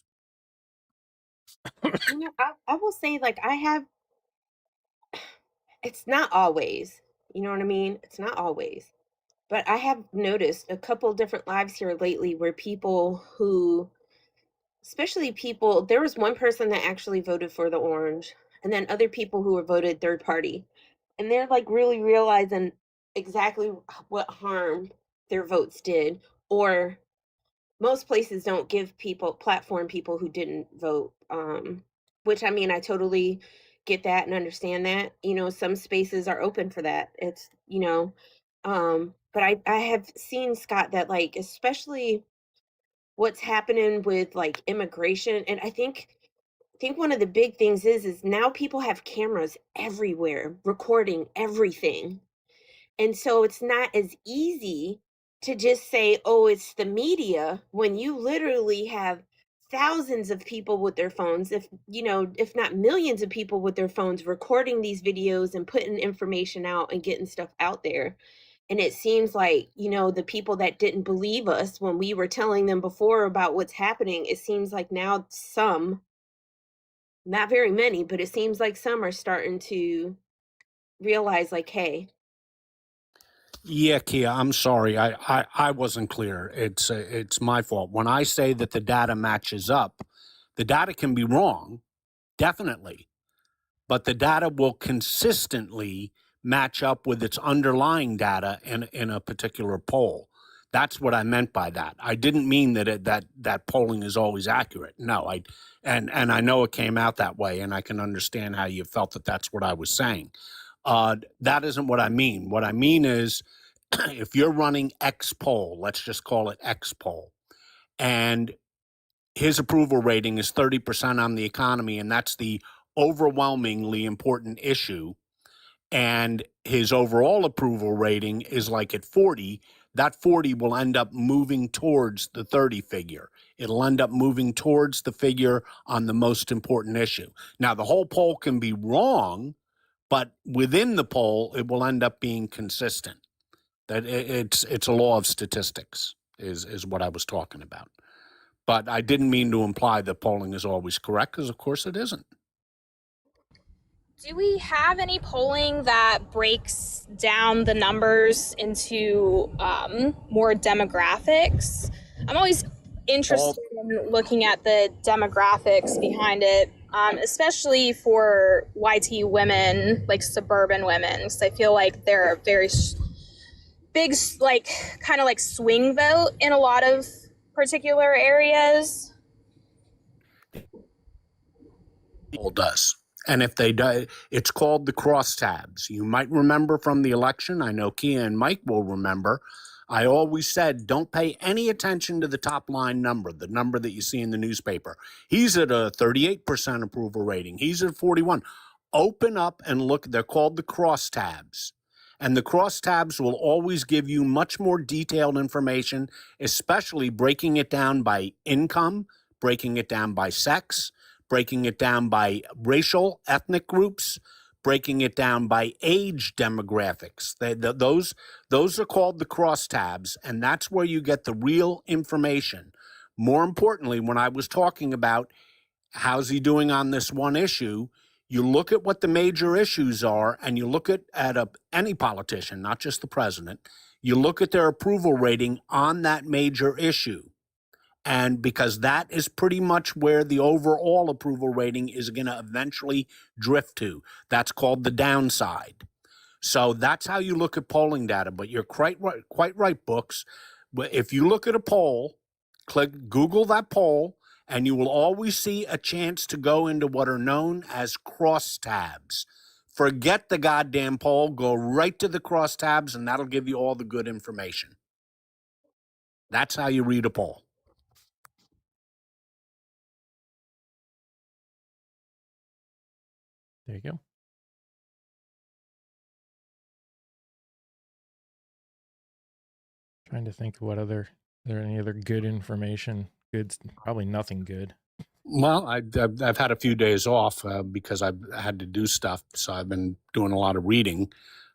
I will say, like, it's not always, you know what I mean? It's not always. But I have noticed a couple different lives here lately where people who, there was one person that actually voted for the orange, and then other people who were voted third party. And they're like really realizing exactly what harm their votes did. Or most places don't give platform people who didn't vote. Which, I mean, I totally get that and understand that. Some spaces are open for that. It's, but I have seen, Scott, that, like, especially what's happening with, like, immigration, and I think one of the big things is now people have cameras everywhere recording everything. And so it's not as easy to just say, "Oh, it's the media," when you literally have thousands of people with their phones, if not millions of people with their phones recording these videos and putting information out and getting stuff out there. And it seems like, the people that didn't believe us when we were telling them before about what's happening, it seems like now some, not very many, but it seems like some are starting to realize, like, hey. Yeah, Kia, I'm sorry. I wasn't clear. It's my fault. When I say that the data matches up, the data can be wrong, definitely. But the data will consistently match up with its underlying data in a particular poll. That's what I meant by that. I didn't mean that polling is always accurate. No, and I know it came out that way, and I can understand how you felt that that's what I was saying. That isn't what I mean. What I mean is, if you're running X poll, let's just call it X poll, and his approval rating is 30% on the economy, and that's the overwhelmingly important issue, and his overall approval rating is like at 40, that 40 will end up moving towards the 30 figure. It'll end up moving towards the figure on the most important issue. Now, the whole poll can be wrong, but within the poll, it will end up being consistent. That it's a law of statistics is what I was talking about. But I didn't mean to imply that polling is always correct, because of course it isn't. Do we have any polling that breaks down the numbers into more demographics? I'm always interested in looking at the demographics behind it, especially for YT women, like suburban women, because I feel like they're a very big, like, kind of like swing vote in a lot of particular areas. All does. And if they do, it's called the crosstabs. You might remember from the election, I know Kia and Mike will remember, I always said, don't pay any attention to the top line number, the number that you see in the newspaper. He's at a 38% approval rating. He's at 41. Open up and look. They're called the crosstabs. And the crosstabs will always give you much more detailed information, especially breaking it down by income, breaking it down by sex, breaking it down by racial, ethnic groups, breaking it down by age demographics. Those are called the crosstabs, and that's where you get the real information. More importantly, when I was talking about how's he doing on this one issue, you look at what the major issues are, and you look at any politician, not just the president, you look at their approval rating on that major issue. And because that is pretty much where the overall approval rating is going to eventually drift to. That's called the downside. So that's how you look at polling data. But you're quite right, Books. If you look at a poll, Google that poll, and you will always see a chance to go into what are known as crosstabs. Forget the goddamn poll. Go right to the crosstabs, and that'll give you all the good information. That's how you read a poll. There you go. Trying to think what other, is there any other good information? Good, probably nothing good. Well, I've had a few days off because I've had to do stuff. So I've been doing a lot of reading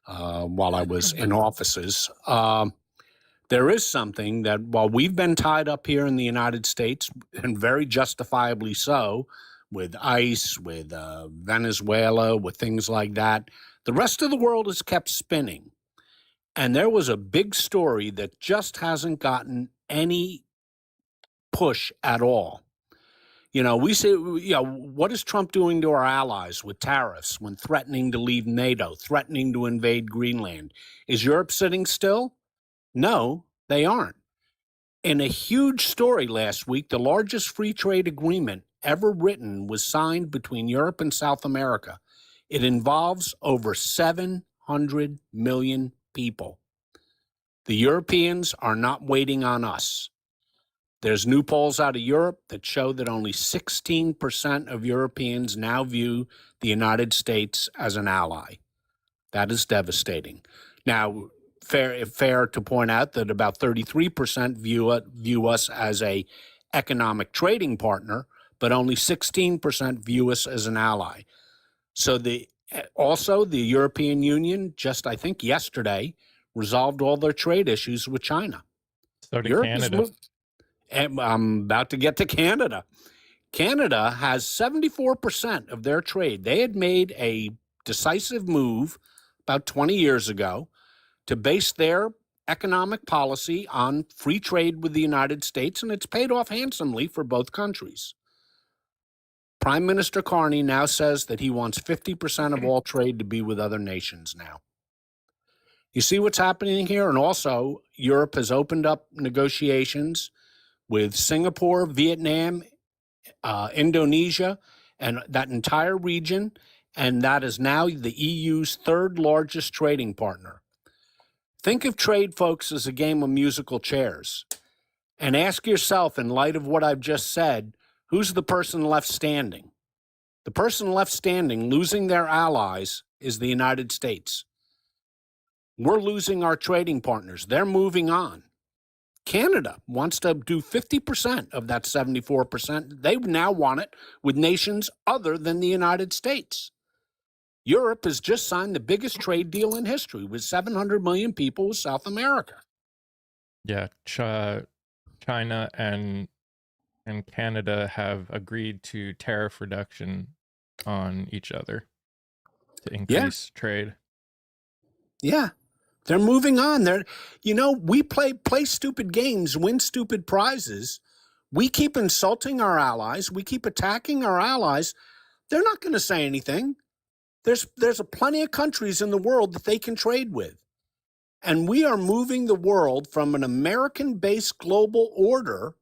while I was in offices. There is something that while we've been tied up here in the United States, and very justifiably so, with ICE, with Venezuela, with things like that, the rest of the world is kept spinning. And there was a big story that just hasn't gotten any push at all. You know, we say, what is Trump doing to our allies with tariffs when threatening to leave NATO, threatening to invade Greenland? Is Europe sitting still? No, they aren't. In a huge story last week, the largest free trade agreement ever written was signed between Europe and South America. It involves over 700 million people. The Europeans are not waiting on us. There's new polls out of Europe that show that only 16% of Europeans now view the United States as an ally. That is devastating. Now, fair to point out that about 33% view us as a economic trading partner, but only 16% view us as an ally. So also the European Union, just I think yesterday, resolved all their trade issues with China. So did Canada. And I'm about to get to Canada. Canada has 74% of their trade. They had made a decisive move about 20 years ago to base their economic policy on free trade with the United States, and it's paid off handsomely for both countries. Prime Minister Carney now says that he wants 50% of all trade to be with other nations now. You see what's happening here? And also, Europe has opened up negotiations with Singapore, Vietnam, Indonesia, and that entire region. And that is now the EU's third largest trading partner. Think of trade, folks, as a game of musical chairs. And ask yourself, in light of what I've just said, who's the person left standing? The person left standing, losing their allies, is the United States. We're losing our trading partners. They're moving on. Canada wants to do 50% of that 74%. They now want it with nations other than the United States. Europe has just signed the biggest trade deal in history with 700 million people with South America. Yeah, China and Canada have agreed to tariff reduction on each other to increase trade. Yeah. They're moving on. We play stupid games, win stupid prizes. We keep insulting our allies. We keep attacking our allies. They're not going to say anything. There's a plenty of countries in the world that they can trade with. And we are moving the world from an American-based global order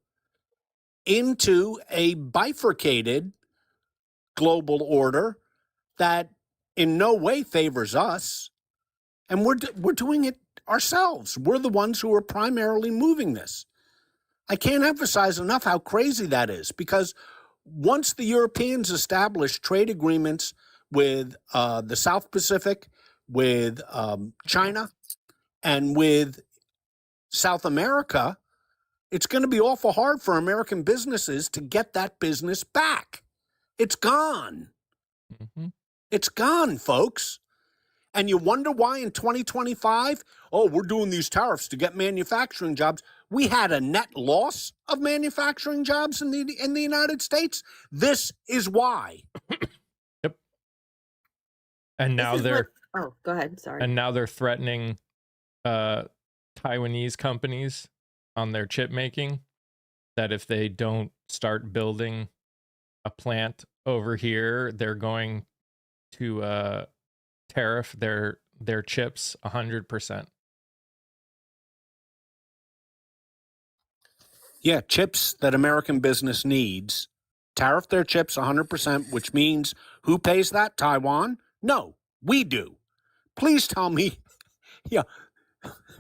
into a bifurcated global order that in no way favors us. And we're doing it ourselves. We're the ones who are primarily moving this. I can't emphasize enough how crazy that is, because once the Europeans established trade agreements with the South Pacific, with China, and with South America, it's going to be awful hard for American businesses to get that business back. It's gone. Mm-hmm. It's gone, folks. And you wonder why in 2025, we're doing these tariffs to get manufacturing jobs. We had a net loss of manufacturing jobs in the United States. This is why. Yep. And now go ahead. Sorry. And now they're threatening Taiwanese companies on their chip making, that if they don't start building a plant over here, they're going to tariff their chips 100%. Yeah, chips that American business needs, tariff their chips 100%, which means who pays that? Taiwan? No, we do. Please tell me,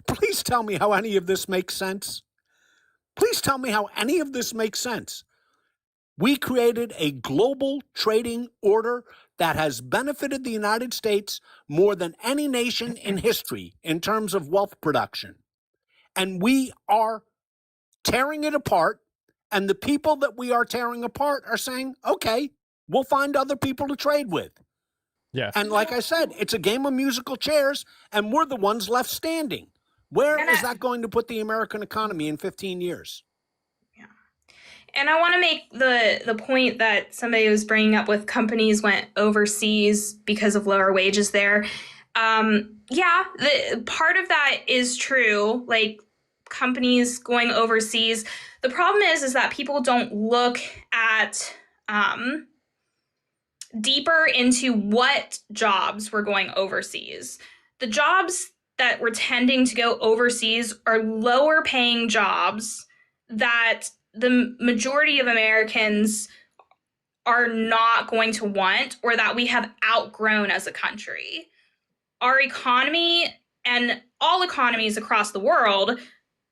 please tell me how any of this makes sense. Please tell me how any of this makes sense. We created a global trading order that has benefited the United States more than any nation in history in terms of wealth production. And we are tearing it apart. And the people that we are tearing apart are saying, okay, we'll find other people to trade with. Yeah. And like I said, it's a game of musical chairs, and we're the ones left standing. Where is that going to put the American economy in 15 years? And I want to make the point that somebody was bringing up with companies went overseas because of lower wages there. The part of that is true, like companies going overseas. The problem is that people don't look at deeper into what jobs were going overseas. The jobs that were tending to go overseas are lower paying jobs that the majority of Americans are not going to want, or that we have outgrown as a country. Our economy and all economies across the world,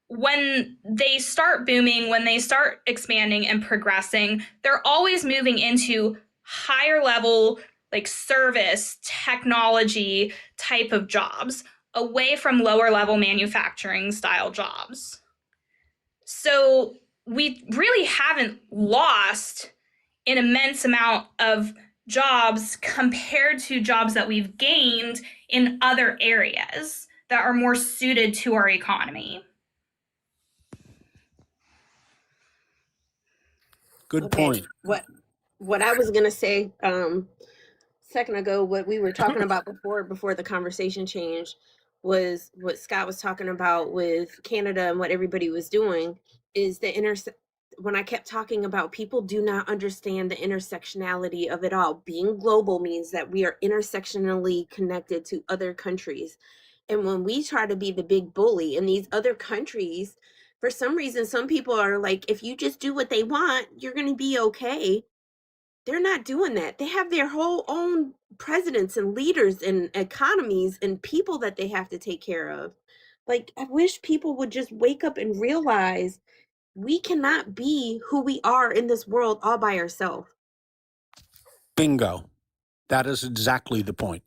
when they start booming, when they start expanding and progressing, they're always moving into higher level, like service, technology type of jobs, away from lower level manufacturing style jobs. So we really haven't lost an immense amount of jobs compared to jobs that we've gained in other areas that are more suited to our economy. Good point. What I was going to say second ago, what we were talking about before the conversation changed, was what Scott was talking about with Canada and what everybody was doing is when I kept talking about people do not understand the intersectionality of it all. Being global means that we are intersectionally connected to other countries. And when we try to be the big bully in these other countries, for some reason, some people are like, if you just do what they want, you're going to be okay. They're not doing that. They have their whole own presidents and leaders and economies and people that they have to take care of. Like, I wish people would just wake up and realize we cannot be who we are in this world all by ourselves. Bingo. That is exactly the point.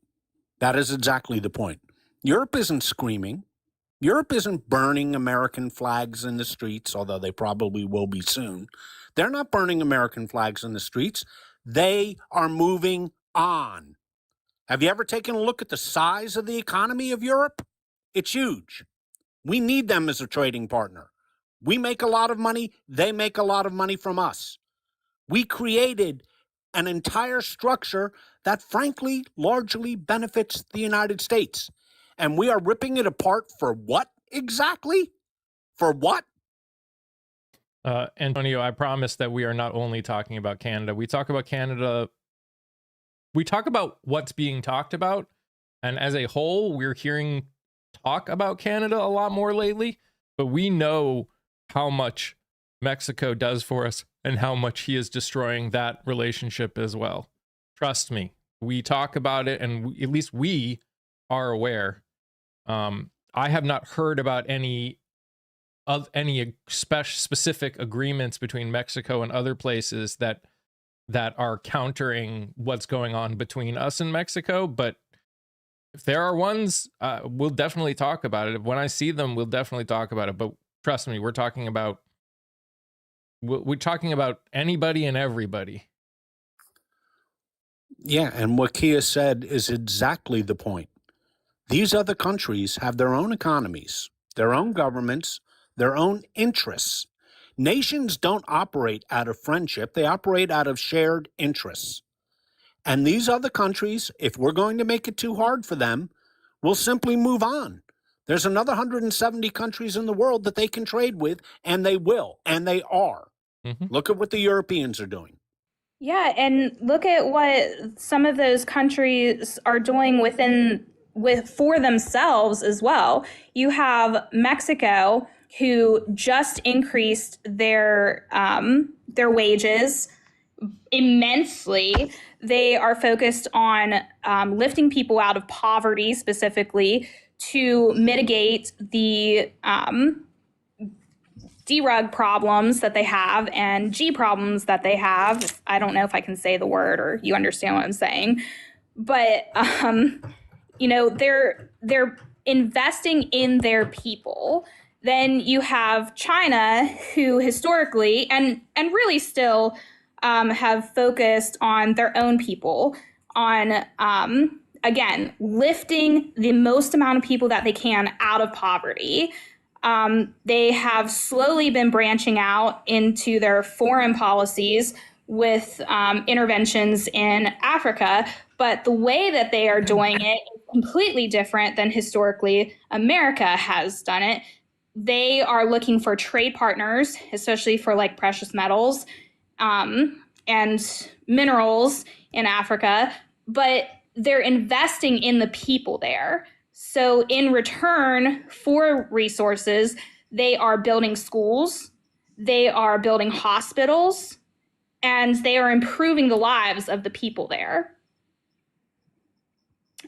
That is exactly the point. Europe isn't screaming. Europe isn't burning American flags in the streets, although they probably will be soon. They're not burning American flags in the streets. They are moving on. Have you ever taken a look at the size of the economy of Europe? It's huge. We need them as a trading partner. We make a lot of money. They make a lot of money from us. We created an entire structure that, frankly, largely benefits the United States. And we are ripping it apart for what exactly? For what? Antonio, I promise that we are not only talking about Canada. We talk about Canada. We talk about what's being talked about. And as a whole, we're hearing talk about Canada a lot more lately. But we know how much Mexico does for us and how much he is destroying that relationship as well. Trust me, we talk about it, and at least we are aware. I have not heard about any specific agreements between Mexico and other places that are countering what's going on between us and Mexico. But if there are ones, we'll definitely talk about it. When I see them, we'll definitely talk about it. But trust me, we're talking about anybody and everybody. Yeah, and what Kia said is exactly the point. These other countries have their own economies, their own governments, their own interests. Nations don't operate out of friendship. They operate out of shared interests. And these other countries, if we're going to make it too hard for them, will simply move on. There's another 170 countries in the world that they can trade with, and they will, and they are. Mm-hmm. Look at what the Europeans are doing. Yeah, and look at what some of those countries are doing for themselves as well. You have Mexico, who just increased their wages immensely. They are focused on lifting people out of poverty specifically to mitigate the D-rug problems that they have and G problems that they have. I don't know if I can say the word or you understand what I'm saying, but they're investing in their people. Then you have China, who historically and really still have focused on their own people, on again lifting the most amount of people that they can out of poverty. They have slowly been branching out into their foreign policies with interventions in Africa, but the way that they are doing it is completely different than historically America has done it. They are looking for trade partners, especially for like precious metals and minerals in Africa, but they're investing in the people there. So in return for resources, they are building schools, they are building hospitals, and they are improving the lives of the people there.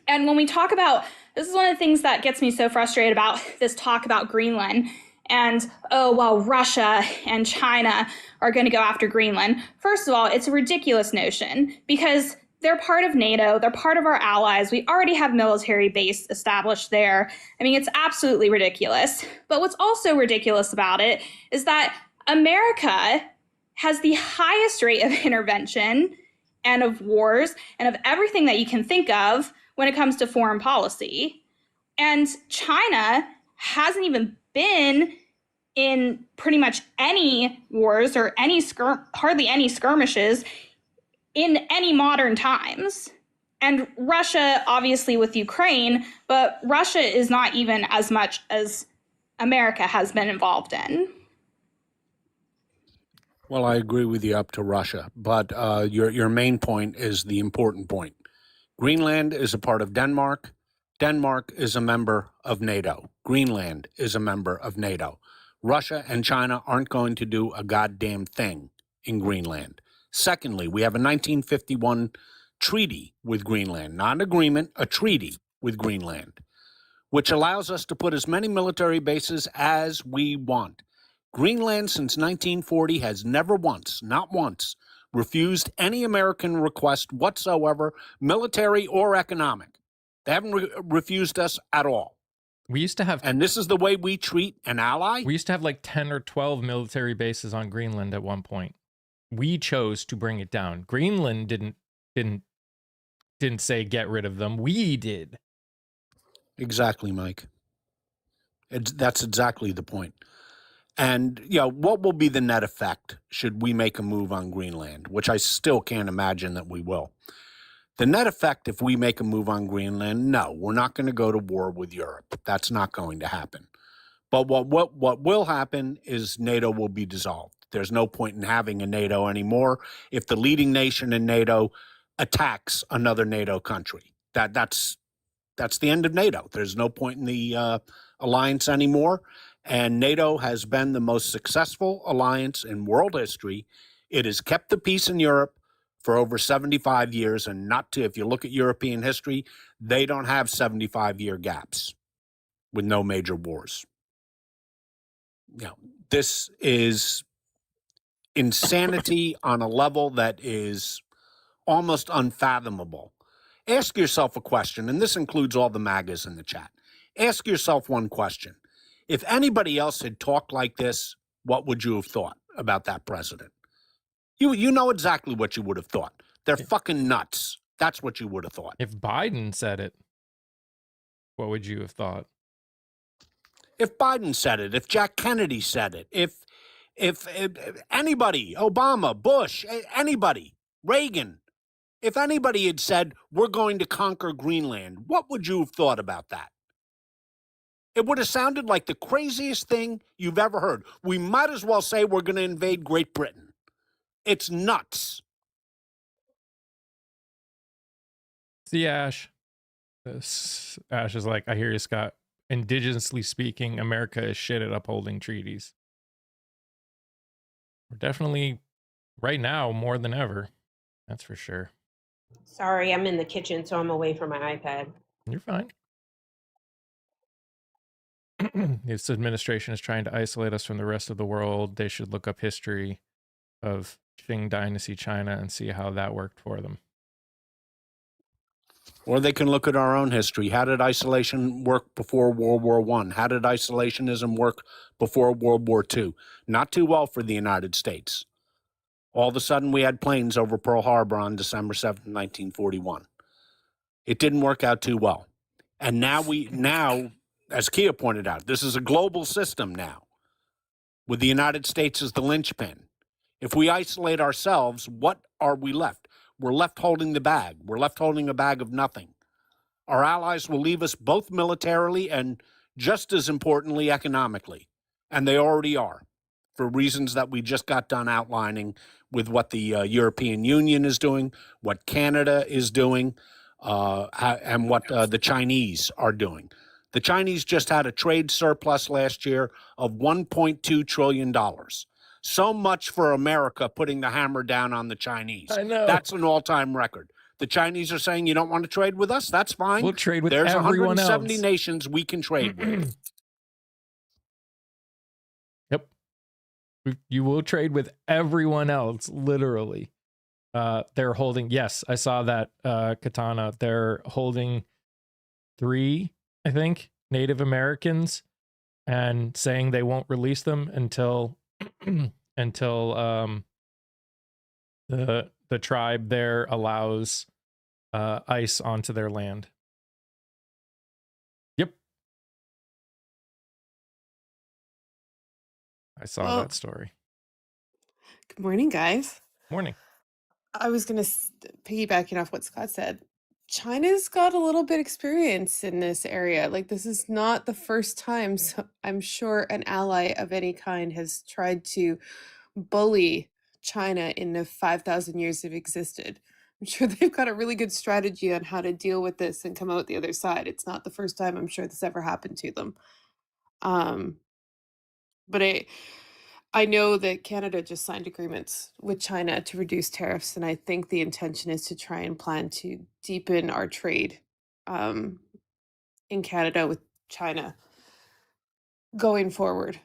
And when we talk about, this is one of the things that gets me so frustrated about this talk about Greenland. And, Russia and China are going to go after Greenland. First of all, it's a ridiculous notion because they're part of NATO. They're part of our allies. We already have military base established there. I mean, it's absolutely ridiculous. But what's also ridiculous about it is that America has the highest rate of intervention and of wars and of everything that you can think of when it comes to foreign policy. And China hasn't even been in pretty much any wars or hardly any skirmishes in any modern times. And Russia, obviously, with Ukraine, but Russia is not even as much as America has been involved in. Well, I agree with you up to Russia, but your main point is the important point. Greenland is a part of Denmark, Denmark is a member of NATO. Greenland is a member of NATO. Russia and China aren't going to do a goddamn thing in Greenland. Secondly, we have a 1951 treaty with Greenland, not an agreement, a treaty with Greenland, which allows us to put as many military bases as we want. Greenland since 1940 has never once, not once, refused any American request whatsoever, military or economic. They haven't refused us at all. We used to have, And this is the way we treat an ally? we used to have like 10 or 12 military bases on Greenland at one point. We chose to bring it down. Greenland didn't say get rid of them. We did. Exactly, Mike. That's exactly the point. And, you know, what will be the net effect should we make a move on Greenland, which I still can't imagine that we will. The net effect, if we make a move on Greenland, no, we're not going to go to war with Europe. That's not going to happen. But what will happen is NATO will be dissolved. There's no point in having a NATO anymore if the leading nation in NATO attacks another NATO country. That's the end of NATO. There's no point in the alliance anymore. And NATO has been the most successful alliance in world history. It has kept the peace in Europe for over 75 years. And not to, if you look at European history, they don't have 75-year gaps with no major wars. You know, this is insanity on a level that is almost unfathomable. Ask yourself a question, and this includes all the MAGAs in the chat. Ask yourself one question. If anybody else had talked like this, what would you have thought about that president? You know exactly what you would have thought. They're fucking nuts. That's what you would have thought. If Biden said it, what would you have thought? If Biden said it, if Jack Kennedy said it, if anybody, Obama, Bush, anybody, Reagan, if anybody had said, we're going to conquer Greenland, what would you have thought about that? It would have sounded like the craziest thing you've ever heard. We might as well say we're going to invade Great Britain. It's nuts. See, Ash. Ash is like, I hear you, Scott. Indigenously speaking, America is shit at upholding treaties. We're definitely, right now, more than ever. That's for sure. Sorry, I'm in the kitchen, so I'm away from my iPad. You're fine. This administration is trying to isolate us from the rest of the world. They should look up history of Qing Dynasty China and see how that worked for them. Or they can look at our own history. How did isolation work before World War I? How did isolationism work before World War II? Not too well for the United States. All of a sudden, we had planes over Pearl Harbor on December 7th, 1941. It didn't work out too well. And now, as Kia pointed out, this is a global system now, with the United States as the linchpin. If we isolate ourselves, what are we left? We're left holding the bag. We're left holding a bag of nothing. Our allies will leave us both militarily and, just as importantly, economically. And they already are, for reasons that we just got done outlining with what the European Union is doing, what Canada is doing, and what the Chinese are doing. The Chinese just had a trade surplus last year of $1.2 trillion. So much for America putting the hammer down on the Chinese. I know. That's an all-time record. The Chinese are saying, you don't want to trade with us? That's fine. We'll trade with There's everyone 170 else. nations we can trade with. Yep. You will trade with everyone else, literally. They're holding, yes, I saw that, Katana. They're holding 3, I think, Native Americans and saying they won't release them until the tribe there allows ice onto their land. Yep. I saw that story. Good morning, guys. Morning. I was going to piggybacking off what Scott said. China's got a little bit experience in this area. Like, this is not the first time, so I'm sure an ally of any kind has tried to bully China in the 5,000 years they've existed. I'm sure they've got a really good strategy on how to deal with this and come out the other side. It's not the first time I'm sure this ever happened to them. Um, but I know that Canada just signed agreements with China to reduce tariffs, and I think the intention is to try and plan to deepen our trade in Canada with China going forward.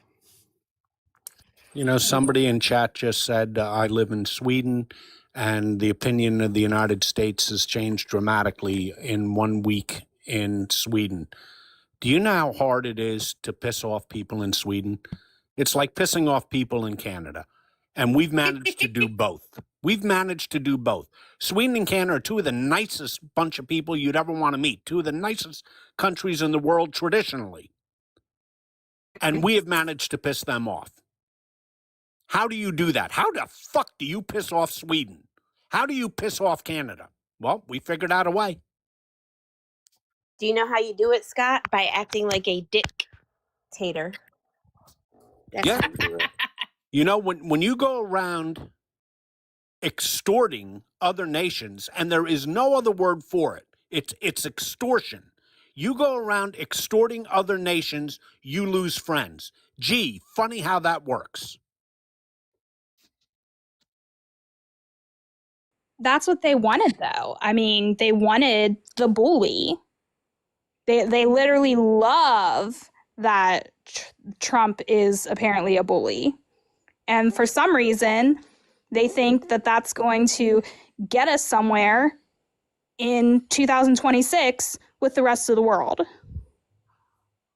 You know, somebody in chat just said, I live in Sweden, and the opinion of the United States has changed dramatically in 1 week in Sweden. Do you know how hard it is to piss off people in Sweden? It's like pissing off people in Canada. And we've managed to do both. We've managed to do both. Sweden and Canada are two of the nicest bunch of people you'd ever want to meet, two of the nicest countries in the world traditionally. And we have managed to piss them off. How do you do that? How the fuck do you piss off Sweden? How do you piss off Canada? Well, we figured out a way. Do you know how you do it, Scott? By acting like a dictator. That's Yeah. how you do it. You know, when you go around extorting other nations, and there is no other word for it, it's extortion. You go around extorting other nations, you lose friends. Gee, funny how that works. That's what they wanted, though. I mean, they wanted the bully. They literally love that Trump is apparently a bully. And for some reason, they think that that's going to get us somewhere in 2026 with the rest of the world.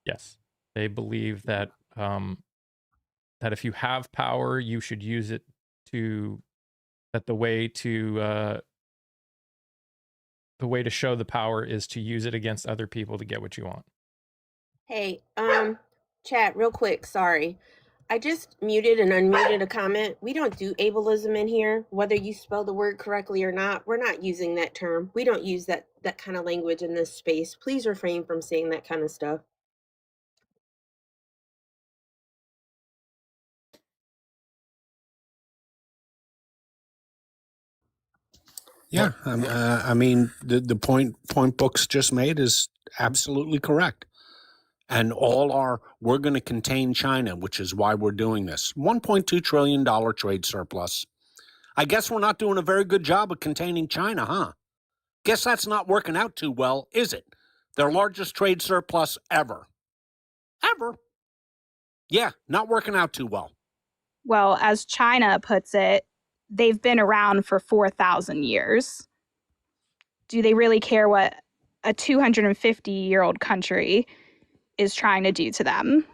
Yes, they believe that that if you have power, you should use it to. That the way to show the power is to use it against other people to get what you want. Hey, chat, real quick, sorry. I just muted and unmuted a comment. We don't do ableism in here, whether you spell the word correctly or not. We're not using that term. We don't use that kind of language in this space. Please refrain from saying that kind of stuff. Yeah, I mean, the point Book's just made is absolutely correct. And we're going to contain China, which is why we're doing this. $1.2 trillion trade surplus. I guess we're not doing a very good job of containing China, huh? Guess that's not working out too well, is it? Their largest trade surplus ever. Ever. Yeah, not working out too well. Well, as China puts it, they've been around for 4,000 years. Do they really care what a 250-year-old country is trying to do to them?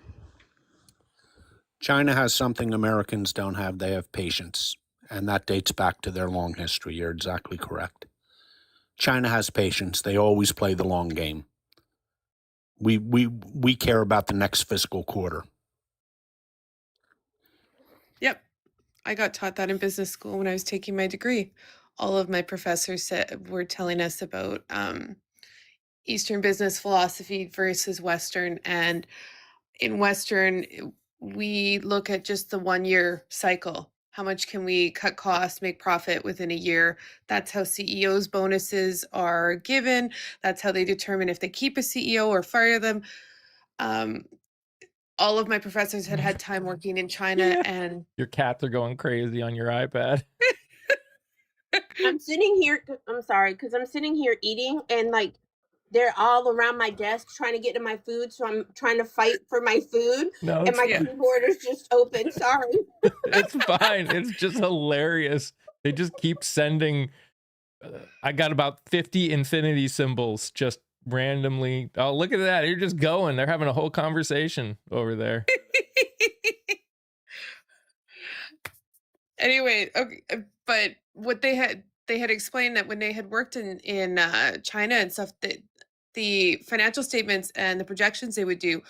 China has something Americans don't have. They have patience. And that dates back to their long history. You're exactly correct. China has patience. They always play the long game. We care about the next fiscal quarter. Yep. I got taught that in business school when I was taking my degree. All of my professors were telling us about Eastern business philosophy versus Western. And in Western, we look at just the 1 year cycle. How much can we cut costs, make profit within a year? That's how CEOs' bonuses are given. That's how they determine if they keep a CEO or fire them. All of my professors had time working in China, Yeah. and Your cats are going crazy on your iPad. I'm sitting here, I'm sorry, because I'm sitting here eating and like they're all around my desk trying to get to my food. So I'm trying to fight for my food. No, And my keyboard is just open. Sorry. it's fine. It's just hilarious. They just keep sending. I got about 50 infinity symbols just randomly. Oh, look at that. You're just going. They're having a whole conversation over there. Anyway, okay, but what they had explained that when they had worked in China and stuff, that the financial statements and the projections they would do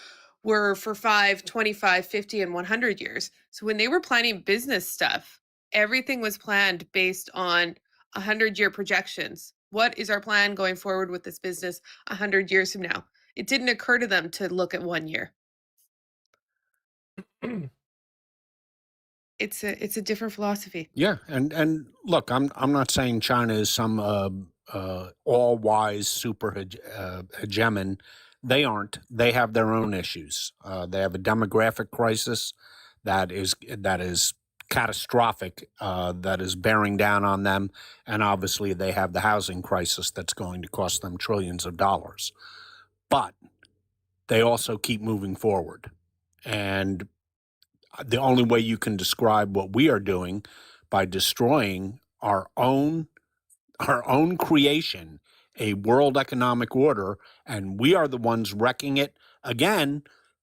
were for 5, 25, 50, and 100 years. So when they were planning business stuff, everything was planned based on 100-year projections. What is our plan going forward with this business 100 years from now? It didn't occur to them to look at 1 year. it's a different philosophy. Yeah, and look, I'm not saying China is some all wise super hegemon. They aren't. They have their own issues. They have a demographic crisis that is catastrophic. That is bearing down on them, and obviously they have the housing crisis that's going to cost them trillions of dollars. But they also keep moving forward, and the only way you can describe what we are doing by destroying our own creation, a world economic order, and we are the ones wrecking it again.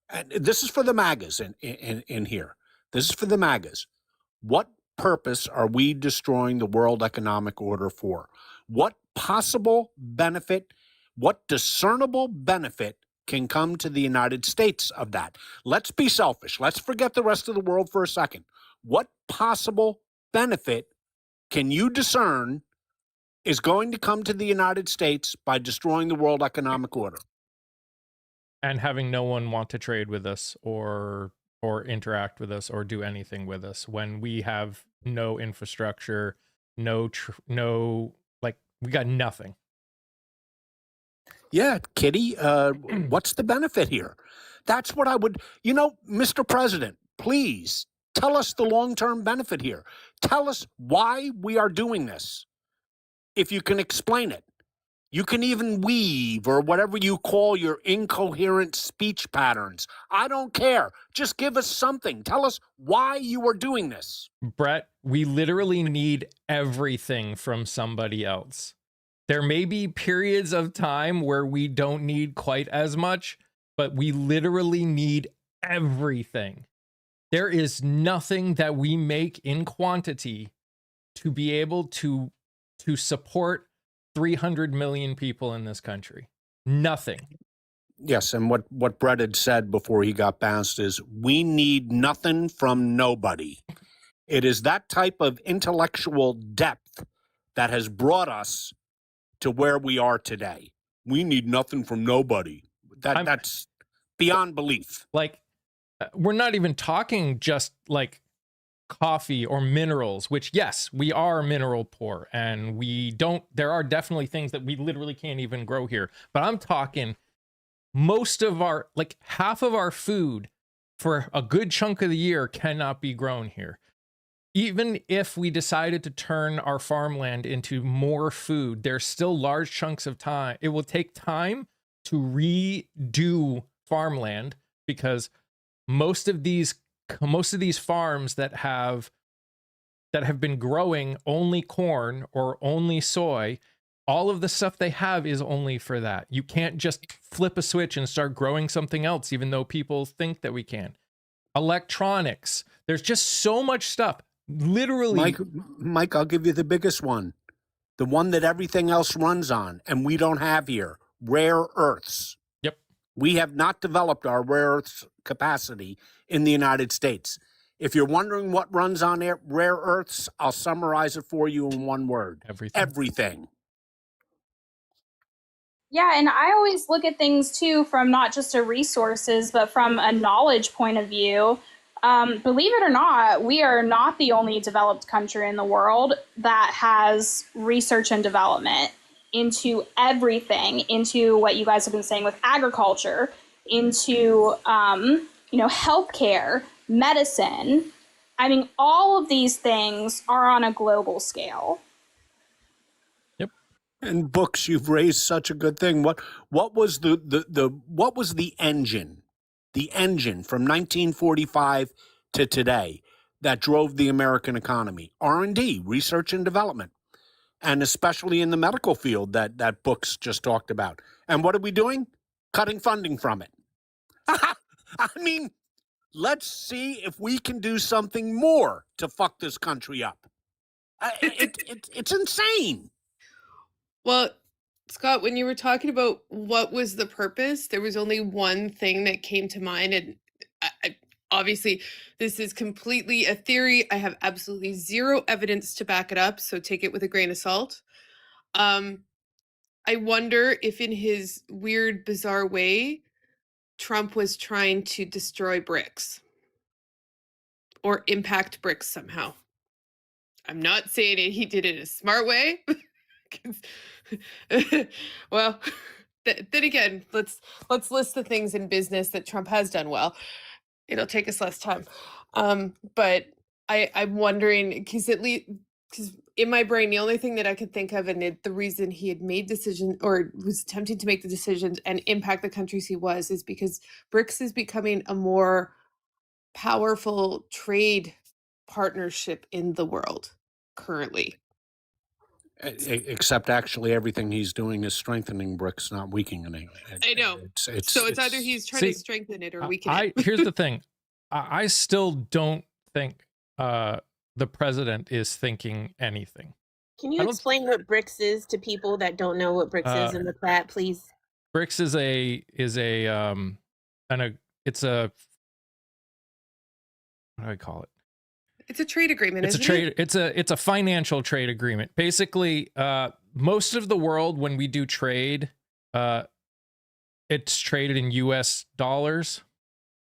And this is for the MAGAs in here. This is for the MAGAs. What purpose are we destroying the world economic order for? What possible benefit, what discernible benefit can come to the United States of that? Let's be selfish. Let's forget the rest of the world for a second. What possible benefit can you discern is going to come to the United States by destroying the world economic order? And having no one want to trade with us or interact with us or do anything with us when we have no infrastructure, no like we got nothing. Yeah, Kitty, what's the benefit here? That's what I would, Mr. President, please tell us the long-term benefit here. Tell us why we are doing this. If you can explain it. You can even weave or whatever you call your incoherent speech patterns. I don't care. Just give us something. Tell us why you are doing this. Brett, we literally need everything from somebody else. There may be periods of time where we don't need quite as much, but we literally need everything. There is nothing that we make in quantity to be able to support 300 million people in this country. Nothing. Yes, and what Brett had said before he got bounced is, we need nothing from nobody. It is that type of intellectual depth that has brought us to where we are today. We need nothing from nobody. That's beyond belief. Like, we're not even talking just like coffee or minerals, which, yes, we are mineral poor and there are definitely things that we literally can't even grow here. But I'm talking most of half of our food for a good chunk of the year cannot be grown here. Even if we decided to turn our farmland into more food, there's still large chunks of time. It will take time to redo farmland because most of these farms that have been growing only corn or only soy, all of the stuff they have is only for that. You can't just flip a switch and start growing something else, even though people think that we can. Electronics, there's just so much stuff. Literally, Mike, I'll give you the biggest one. The one that everything else runs on and we don't have here, rare earths. Yep. We have not developed our rare earths capacity in the United States. If you're wondering what runs on rare earths, I'll summarize it for you in one word. Everything. Yeah, and I always look at things too from not just a resources, but from a knowledge point of view. Believe it or not, we are not the only developed country in the world that has research and development into everything, into what you guys have been saying with agriculture, into healthcare, medicine. I mean, all of these things are on a global scale. Yep. And books, you've raised such a good thing. What was what was the engine? The engine from 1945 to today that drove the American economy? R&D, research and development, and especially in the medical field that books just talked about. And what are we doing? Cutting funding from it. I mean, let's see if we can do something more to fuck this country up. It's insane. Well, Scott, when you were talking about what was the purpose, there was only one thing that came to mind. And obviously, this is completely a theory. I have absolutely zero evidence to back it up, so take it with a grain of salt. I wonder if in his weird, bizarre way, Trump was trying to destroy BRICS. or impact BRICS somehow. I'm not saying he did it in a smart way. Well, then again, let's list the things in business that Trump has done well. It'll take us less time. But I'm wondering, because in my brain, the only thing that I could think of, and the reason he had made decisions or was attempting to make the decisions and impact the countries he was, is because BRICS is becoming a more powerful trade partnership in the world currently. Except actually everything he's doing is strengthening BRICS, not weakening it. I know. So it's either he's trying to strengthen it or weaken it. Here's the thing. I still don't think the president is thinking anything. Can you explain what BRICS is to people that don't know what BRICS is in the chat, please? BRICS is it's a, what do I call it? It's a trade agreement. It's a trade. It's a financial trade agreement. Basically, most of the world, when we do trade, it's traded in U.S. dollars.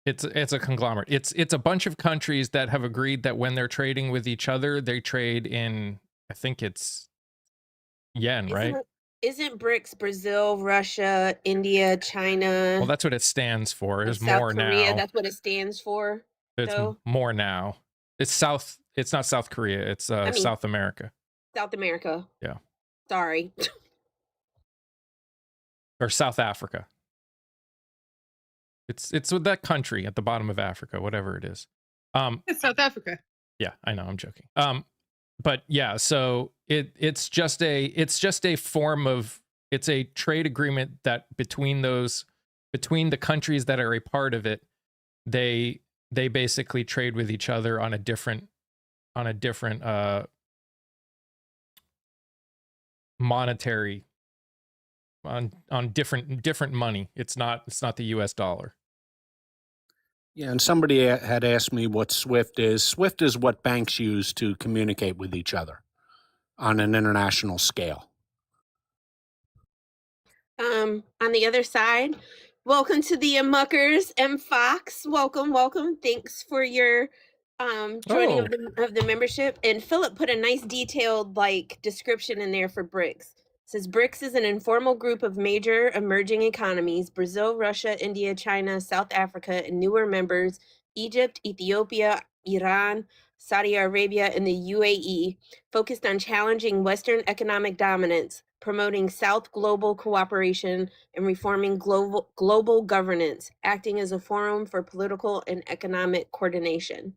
It's a conglomerate. It's a bunch of countries that have agreed that when they're trading with each other, they trade in, I think it's yen, right? Isn't BRICS Brazil, Russia, India, China? Well, that's what it stands for. There's South more Korea, now. that's what it stands for. It's more now. It's not South Korea. It's South America. South America. Yeah. Sorry. Or South Africa. It's with that country at the bottom of Africa, whatever it is. It's South Africa. Yeah, I know, I'm joking. But yeah, so it's just a form of, it's a trade agreement that between the countries that are a part of it, they basically trade with each other on a different monetary, on different money. It's not the US dollar. Yeah, and somebody had asked me what SWIFT is. SWIFT is what banks use to communicate with each other on an international scale. On the other side, welcome to the Muckers. M Fox, welcome. Thanks for your joining of the membership. And Philip put a nice detailed description in there for BRICS. It says BRICS is an informal group of major emerging economies: Brazil, Russia, India, China, South Africa, and newer members, Egypt, Ethiopia, Iran, Saudi Arabia, and the UAE, focused on challenging Western economic dominance, promoting South global cooperation, and reforming global governance, acting as a forum for political and economic coordination.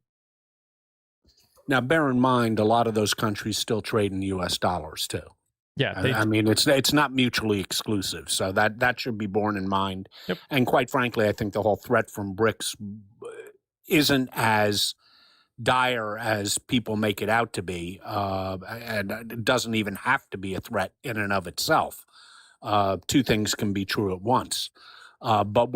Now, bear in mind, a lot of those countries still trade in U.S. dollars too. Yeah, I mean, it's not mutually exclusive, so that should be borne in mind. Yep. And quite frankly, I think the whole threat from BRICS isn't as dire as people make it out to be, and it doesn't even have to be a threat in and of itself. Two things can be true at once. But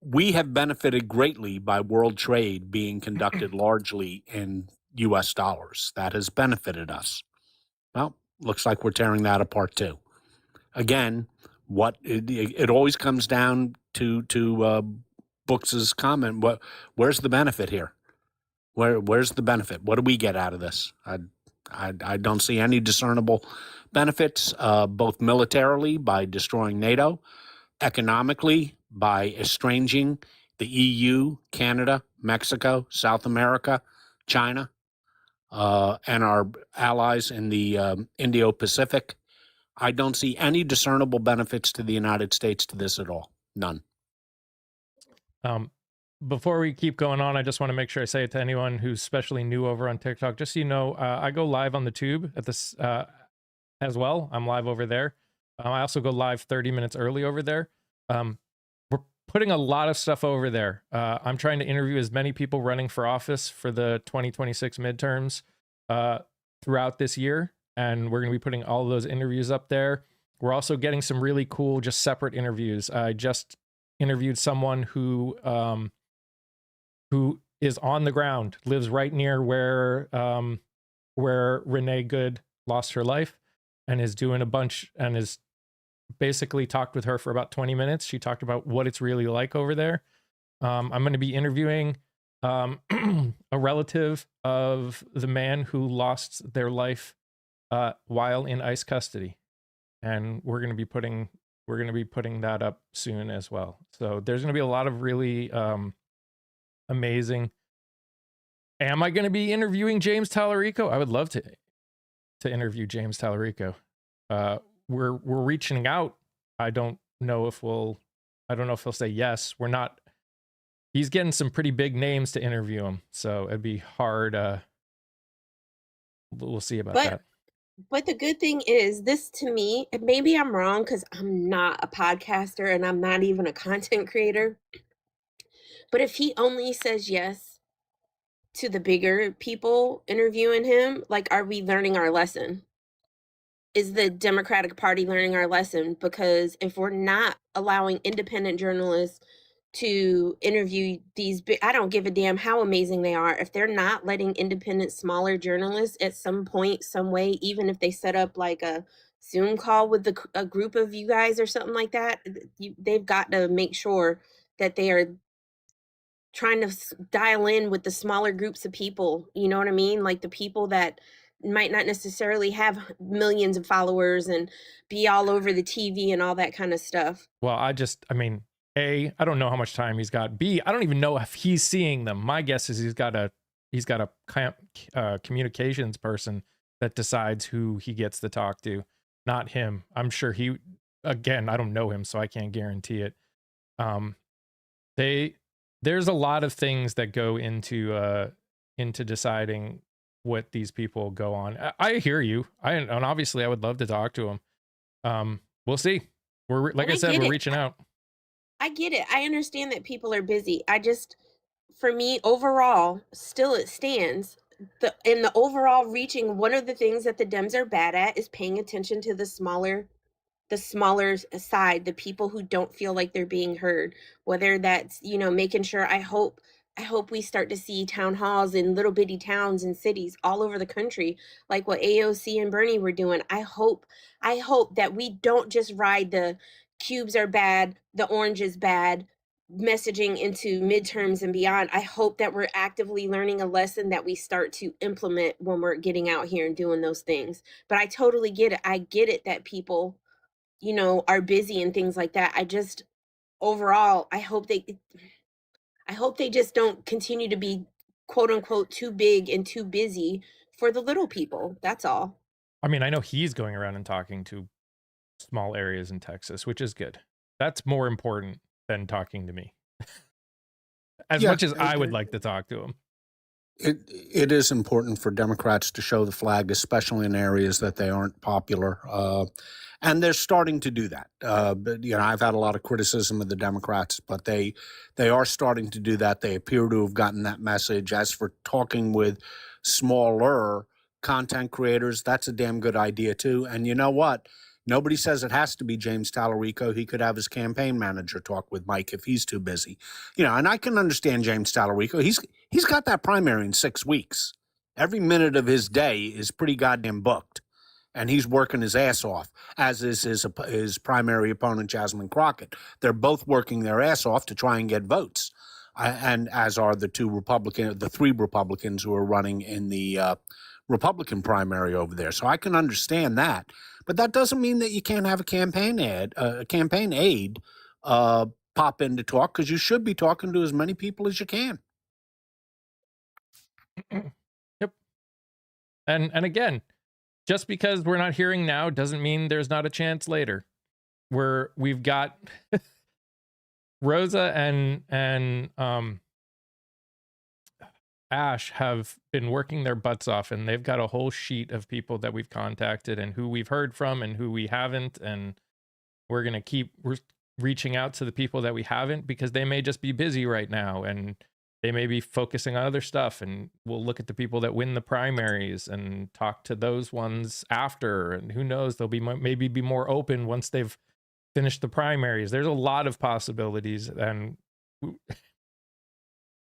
we have benefited greatly by world trade being conducted largely in U.S. dollars. That has benefited us. Well, looks like we're tearing that apart too. Again, it always comes down to Books' comment. Where's the benefit here? Where's the benefit? What do we get out of this? I don't see any discernible benefits, both militarily by destroying NATO, economically by estranging the EU, Canada, Mexico, South America, China, and our allies in the Indo-Pacific. I don't see any discernible benefits to the United States to this at all. None. Before we keep going on, I just want to make sure I say it to anyone who's especially new over on TikTok. Just so you know, I go live on the tube at this as well. I'm live over there. I also go live 30 minutes early over there. We're putting a lot of stuff over there. I'm trying to interview as many people running for office for the 2026 midterms throughout this year, and we're going to be putting all of those interviews up there. We're also getting some really cool, just separate interviews. I just interviewed someone who is on the ground, lives right near where Renee Good lost her life, and is doing a bunch, and is basically talked with her for about 20 minutes. She talked about what it's really like over there. I'm going to be interviewing a relative of the man who lost their life while in ICE custody, and we're going to be putting that up soon as well. So there's going to be a lot of really amazing. Am I going to be interviewing James Tallarico? I would love to interview James Tallarico. We're reaching out. I don't know if he'll say yes. We're not. He's getting some pretty big names to interview him, so it'd be hard. We'll see about that. But the good thing is, this to me, and maybe I'm wrong because I'm not a podcaster and I'm not even a content creator. But if he only says yes to the bigger people interviewing him, like, are we learning our lesson? Is the Democratic Party learning our lesson? Because if we're not allowing independent journalists to interview these big, I don't give a damn how amazing they are. If they're not letting independent, smaller journalists at some point, some way, even if they set up like a Zoom call with a group of you guys or something like that, they've got to make sure that they are trying to dial in with the smaller groups of people. You know what I mean? Like the people that might not necessarily have millions of followers and be all over the TV and all that kind of stuff. Well, I mean, A, I don't know how much time he's got. B, I don't even know if he's seeing them. My guess is he's got a communications person that decides who he gets to talk to, not him. I'm sure again, I don't know him, so I can't guarantee it. There's a lot of things that go into deciding what these people go on. I hear you. And obviously I would love to talk to him. We'll see. We're we're reaching out. I get it. I understand that people are busy. For me, overall, still it stands. In the overall reaching, one of the things that the Dems are bad at is paying attention to the smaller side, the people who don't feel like they're being heard, whether that's, making sure. I hope we start to see town halls in little bitty towns and cities all over the country, like what AOC and Bernie were doing. I hope that we don't just ride the cubes are bad, the orange is bad messaging into midterms and beyond. I hope that we're actively learning a lesson that we start to implement when we're getting out here and doing those things. But I totally get it. I get it that people are busy and things like that. Overall, I hope they just don't continue to be quote unquote too big and too busy for the little people. That's all. I mean, I know he's going around and talking to small areas in Texas, which is good. That's more important than talking to me. As much as I would like to talk to him. It is important for Democrats to show the flag, especially in areas that they aren't popular. And they're starting to do that. But, I've had a lot of criticism of the Democrats, but they are starting to do that. They appear to have gotten that message. As for talking with smaller content creators, that's a damn good idea too. And you know what? Nobody says it has to be James Tallarico. He could have his campaign manager talk with Mike if he's too busy. And I can understand James Tallarico. He's got that primary in 6 weeks. Every minute of his day is pretty goddamn booked. And he's working his ass off, as is his primary opponent, Jasmine Crockett. They're both working their ass off to try and get votes. And as are the three Republicans who are running in the Republican primary over there. So I can understand that. But that doesn't mean that you can't have a campaign aide pop in to talk, because you should be talking to as many people as you can. Yep. And again, just because we're not hearing now doesn't mean there's not a chance later. We've got Rosa and Ash have been working their butts off, and they've got a whole sheet of people that we've contacted and who we've heard from and who we haven't. And we're going to keep reaching out to the people that we haven't, because they may just be busy right now and they may be focusing on other stuff. And we'll look at the people that win the primaries and talk to those ones after. And who knows, they'll maybe be more open once they've finished the primaries. There's a lot of possibilities. And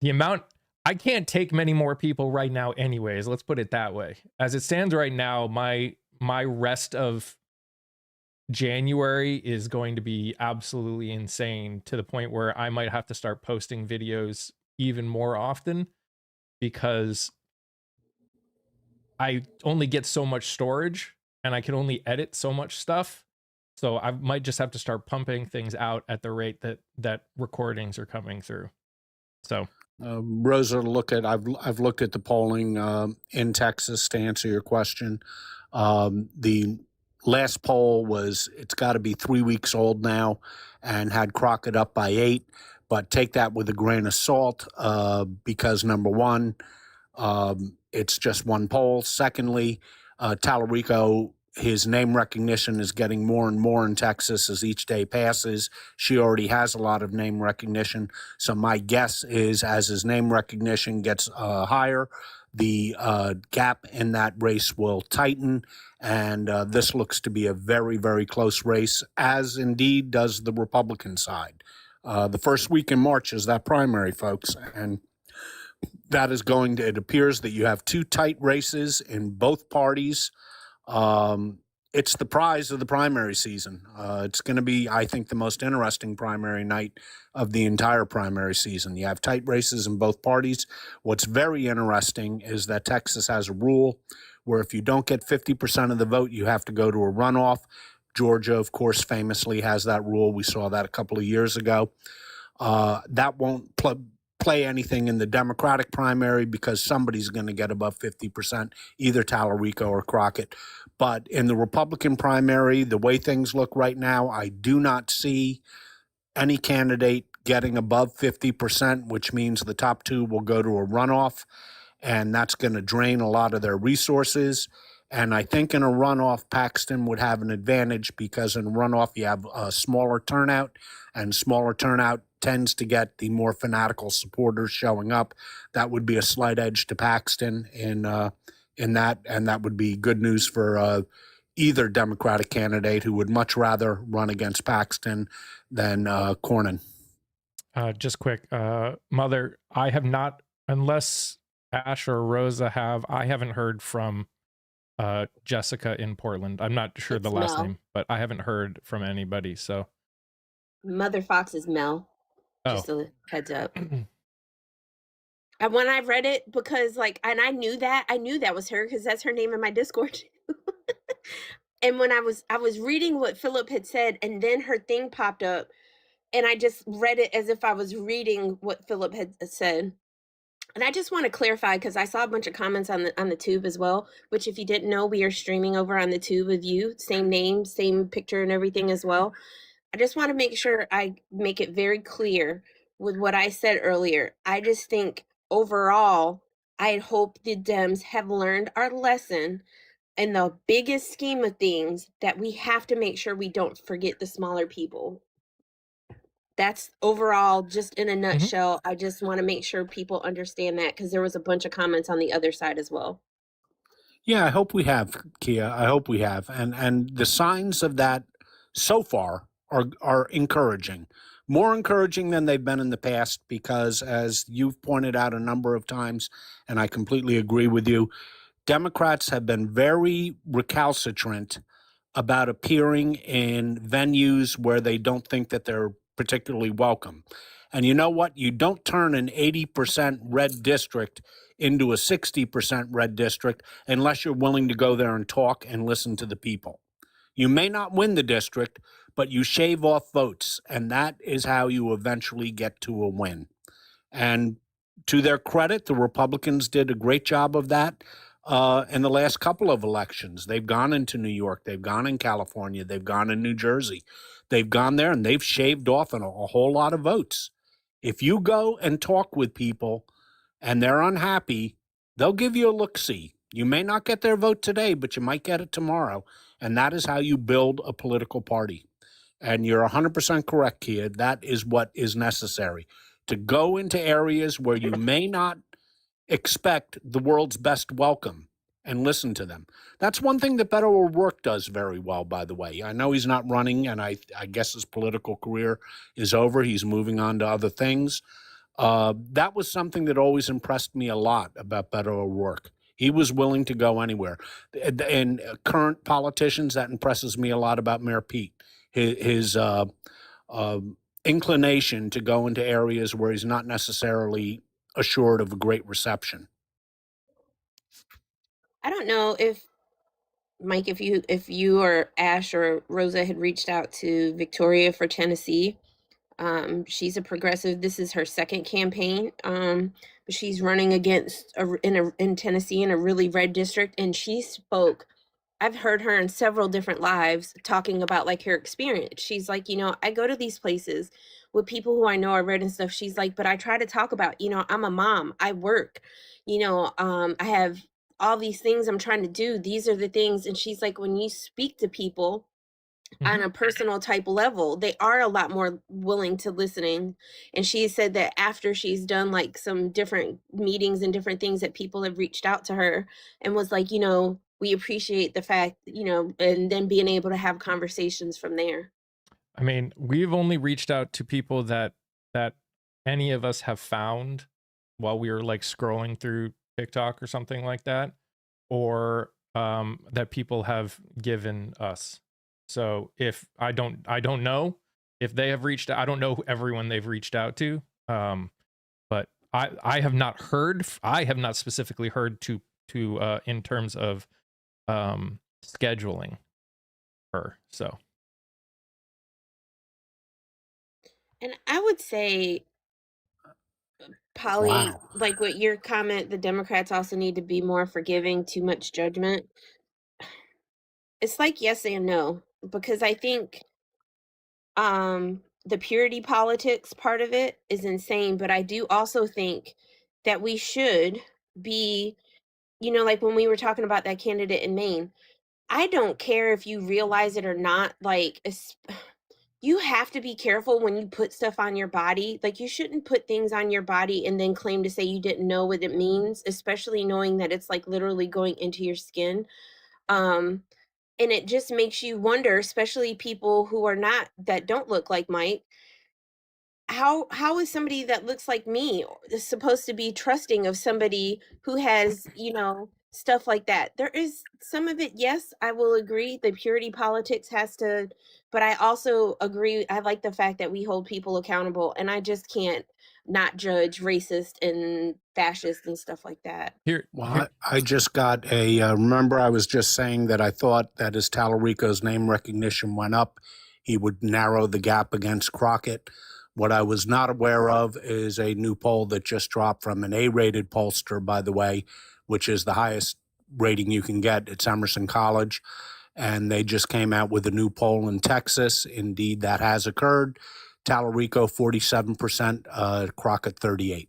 the amount, I can't take many more people right now anyways. Let's put it that way. As it stands right now, my rest of January is going to be absolutely insane, to the point where I might have to start posting videos even more often because I only get so much storage and I can only edit so much stuff. So I might just have to start pumping things out at the rate that recordings are coming through. So Rosa, I've looked at the polling in Texas to answer your question. The last poll it's got to be 3 weeks old now, and had Crockett up by 8. But take that with a grain of salt because number one, it's just one poll. Secondly, Tallarico, his name recognition is getting more and more in Texas as each day passes. She already has a lot of name recognition. So my guess is as his name recognition gets higher, the gap in that race will tighten. And this looks to be a very, very close race, as indeed does the Republican side. The first week in March is that primary, folks. And that is it appears that you have two tight races in both parties. It's the prize of the primary season. It's going to be, I think, the most interesting primary night of the entire primary season. You have tight races in both parties. What's very interesting is that Texas has a rule where if you don't get 50% of the vote, you have to go to a runoff. Georgia, of course, famously has that rule. We saw that a couple of years ago. That won't play anything in the Democratic primary because somebody's going to get above 50%, either Tallarico or Crockett. But in the Republican primary, the way things look right now, I do not see any candidate getting above 50%, which means the top two will go to a runoff, and that's going to drain a lot of their resources. And I think in a runoff, Paxton would have an advantage because in a runoff, you have a smaller turnout, and smaller turnout tends to get the more fanatical supporters showing up. That would be a slight edge to Paxton in that, and that would be good news for either Democratic candidate who would much rather run against Paxton than Cornyn. Just quick, Mother, I have not, unless Ash or Rosa have, I haven't heard from Jessica in Portland. I'm not sure the last name, but I haven't heard from anybody. So Mother Fox is Mel. Just a heads up. And when I read it, because and I knew that was her because that's her name in my Discord. And when I was reading what Philip had said, and then her thing popped up, and I just read it as if I was reading what Philip had said. And I just want to clarify because I saw a bunch of comments on the tube as well, which if you didn't know, we are streaming over on the tube with you, same name, same picture and everything as well. I just want to make sure I make it very clear with what I said earlier. I just think overall, I hope the Dems have learned our lesson in the biggest scheme of things that we have to make sure we don't forget the smaller people. That's overall, just in a nutshell. I just want to make sure people understand that because there was a bunch of comments on the other side as well. Yeah, I hope we have, Kia. I hope we have. And the signs of that so far are encouraging. More encouraging than they've been in the past because, as you've pointed out a number of times, and I completely agree with you, Democrats have been very recalcitrant about appearing in venues where they don't think that they're particularly welcome. And you know what? You don't turn an 80% red district into a 60% red district unless you're willing to go there and talk and listen to the people. You may not win the district, but you shave off votes, and that is how you eventually get to a win. And to their credit, the Republicans did a great job of that in the last couple of elections. They've gone into New York, they've gone in California, they've gone in New Jersey. They've gone there and they've shaved off a whole lot of votes. If you go and talk with people and they're unhappy, they'll give you a look-see. You may not get their vote today, but you might get it tomorrow. And that is how you build a political party. And you're 100% correct, Kia. That is what is necessary. To go into areas where you may not expect the world's best welcome and listen to them. That's one thing that Beto O'Rourke does very well, by the way. I know he's not running, and I guess his political career is over. He's moving on to other things. That was something that always impressed me a lot about Beto O'Rourke. He was willing to go anywhere. And current politicians, that impresses me a lot about Mayor Pete. His inclination to go into areas where he's not necessarily assured of a great reception. I don't know if Mike, if you or Ash or Rosa had reached out to Victoria for Tennessee. She's a progressive. This is her second campaign. But she's running against in Tennessee in a really red district, and she spoke. I've heard her in several different lives talking about like her experience. She's like, I go to these places with people who I know are red and stuff. She's like, but I try to talk about, I'm a mom. I work, I have all these things I'm trying to do. These are the things. And she's like, when you speak to people on a personal type level, they are a lot more willing to listening. And she said that after she's done like some different meetings and different things, that people have reached out to her and was like, we appreciate the fact, and then being able to have conversations from there. I mean, we've only reached out to people that any of us have found while we were like scrolling through TikTok or something like that, or that people have given us. So if I don't know if they have reached out. I don't know everyone they've reached out to. But I have not heard. I have not specifically heard to in terms of scheduling her. So. And I would say, Polly, Wow. like what your comment, the Democrats also need to be more forgiving, too much judgment. It's like yes and no, because I think the purity politics part of it is insane, but I do also think that we should be, like when we were talking about that candidate in Maine, I don't care if you realize it or not, like you have to be careful when you put stuff on your body. Like you shouldn't put things on your body and then claim to say you didn't know what it means, especially knowing that it's like literally going into your skin. And it just makes you wonder, especially people who are not, that don't look like Mike, how is somebody that looks like me supposed to be trusting of somebody who has, stuff like that? There is some of it, yes, I will agree, the purity politics has to, but I also agree, I like the fact that we hold people accountable, and I just can't not judge racist and fascist and stuff like that. Well, I just got remember I was just saying that I thought that as Tallarico's name recognition went up, he would narrow the gap against Crockett. What I was not aware of is a new poll that just dropped from an A-rated pollster, by the way, which is the highest rating you can get. It's Emerson College. And they just came out with a new poll in Texas. Indeed, that has occurred. Tallarico, 47%, Crockett, 38%.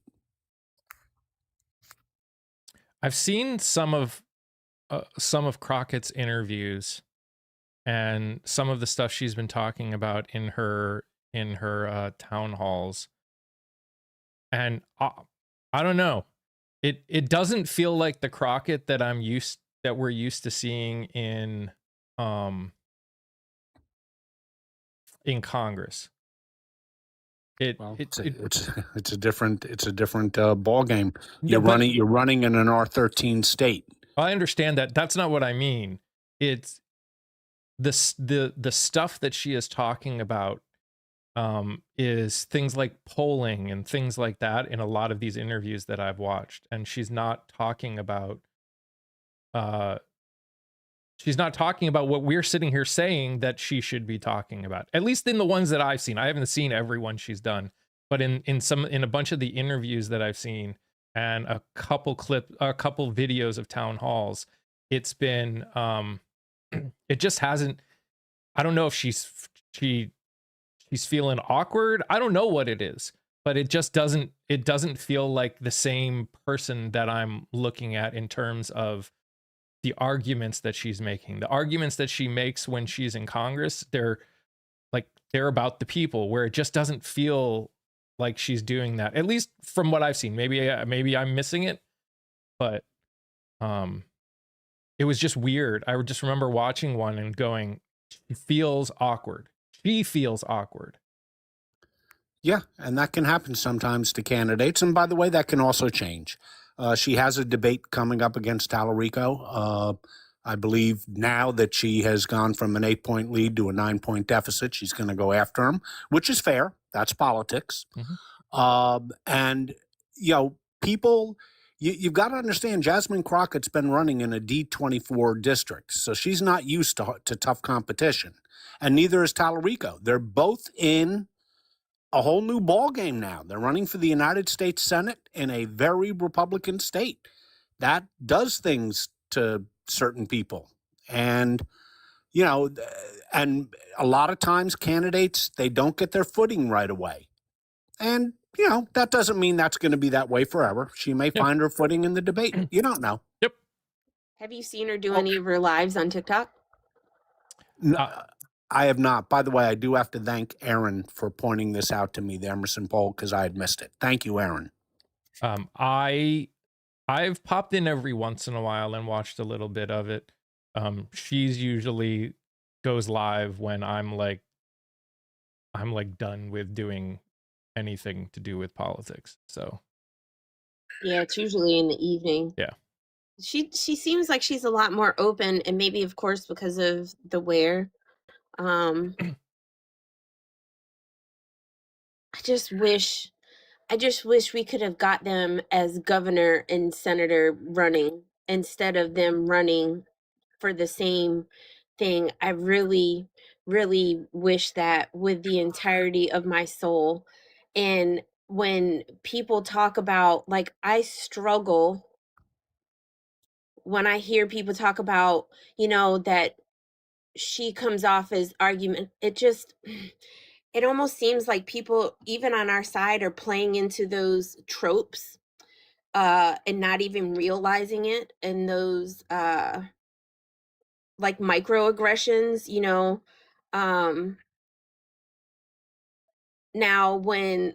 I've seen some of Crockett's interviews and some of the stuff she's been talking about in her town halls, and I don't know. It doesn't feel like the Crockett that we're used to seeing in Congress. It's a different ball game. You're running in an R13 state. I understand that. That's not what I mean. It's the stuff that she is talking about is things like polling and things like that in a lot of these interviews that I've watched, and she's not talking about what we're sitting here saying that she should be talking about, at least in the ones that I've seen. I haven't seen every one she's done, but in a bunch of the interviews that I've seen and a couple videos of town halls, it's been it just hasn't. I don't know if she's feeling awkward. I don't know what it is, but it doesn't feel like the same person that I'm looking at in terms of the arguments that she's making. The arguments that she makes when she's in Congress, they're about the people, where it just doesn't feel like she's doing that, at least from what I've seen. Maybe I'm missing it, but it was just weird. I just remember watching one and going, she feels awkward. Yeah, and that can happen sometimes to candidates. And by the way, that can also change. She has a debate coming up against Tallarico. I believe now that she has gone from an 8-point lead to a 9-point deficit, she's going to go after him, which is fair. That's politics. Mm-hmm. And, people, you've got to understand, Jasmine Crockett's been running in a D24 district, so she's not used to tough competition, and neither is Tallarico. They're both in a whole new ball game now. They're running for the United States Senate in a very Republican state. That does things to certain people, and and a lot of times candidates, they don't get their footing right away. And, that doesn't mean that's going to be that way forever. She may find her footing in the debate. You don't know. Yep. Have you seen her do any of her lives on TikTok? No, I have not. By the way, I do have to thank Aaron for pointing this out to me, the Emerson poll, because I had missed it. Thank you, Aaron. I've popped in every once in a while and watched a little bit of it. She's usually goes live when I'm like done with doing anything to do with politics. So yeah, it's usually in the evening. Yeah. She seems like she's a lot more open, and maybe of course because of the wear. I just wish we could have got them as governor and senator running instead of them running for the same thing. I really, really wish that with the entirety of my soul. And when people talk about, like, I struggle when I hear people talk about, that she comes off as argument. It almost seems like people, even on our side, are playing into those tropes and not even realizing it, and those like microaggressions, now when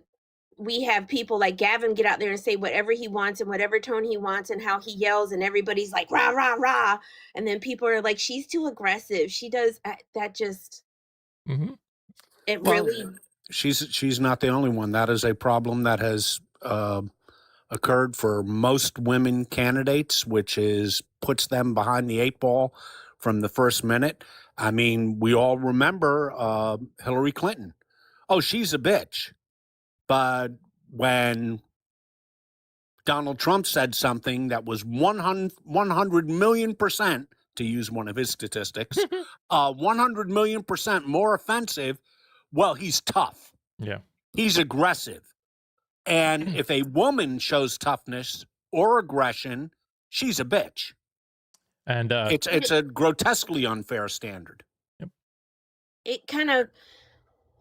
we have people like Gavin get out there and say whatever he wants in whatever tone he wants and how he yells, and everybody's like rah rah rah, and then people are like, she's too aggressive, she does that. Just it really, she's not the only one. That is a problem that has occurred for most women candidates, which puts them behind the eight ball from the first minute. I mean, we all remember Hillary Clinton. Oh, she's a bitch. But when Donald Trump said something that was 100 million%, to use one of his statistics, 100 million% more offensive, well, he's tough. Yeah. He's aggressive. And if a woman shows toughness or aggression, she's a bitch. And it's a grotesquely unfair standard. Yep. It kind of,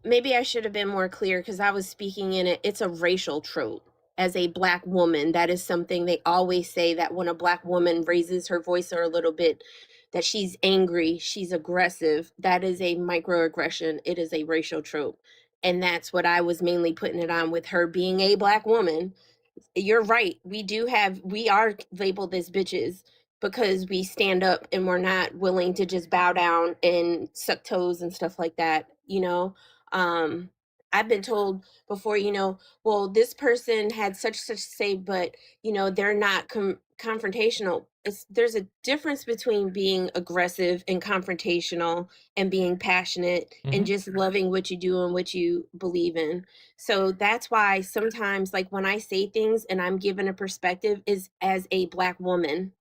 maybe I should have been more clear because I was speaking in it. It's a racial trope. As a Black woman, that is something they always say, that when a Black woman raises her voice or a little bit, that she's angry, she's aggressive. That is a microaggression. It is a racial trope. And that's what I was mainly putting it on with her being a Black woman. You're right. We are labeled as bitches because we stand up and we're not willing to just bow down and suck toes and stuff like that. I've been told before, well, this person had such say, but they're not confrontational. There's a difference between being aggressive and confrontational and being passionate and just loving what you do and what you believe in. So that's why sometimes, like, when I say things and I'm given a perspective is as a Black woman,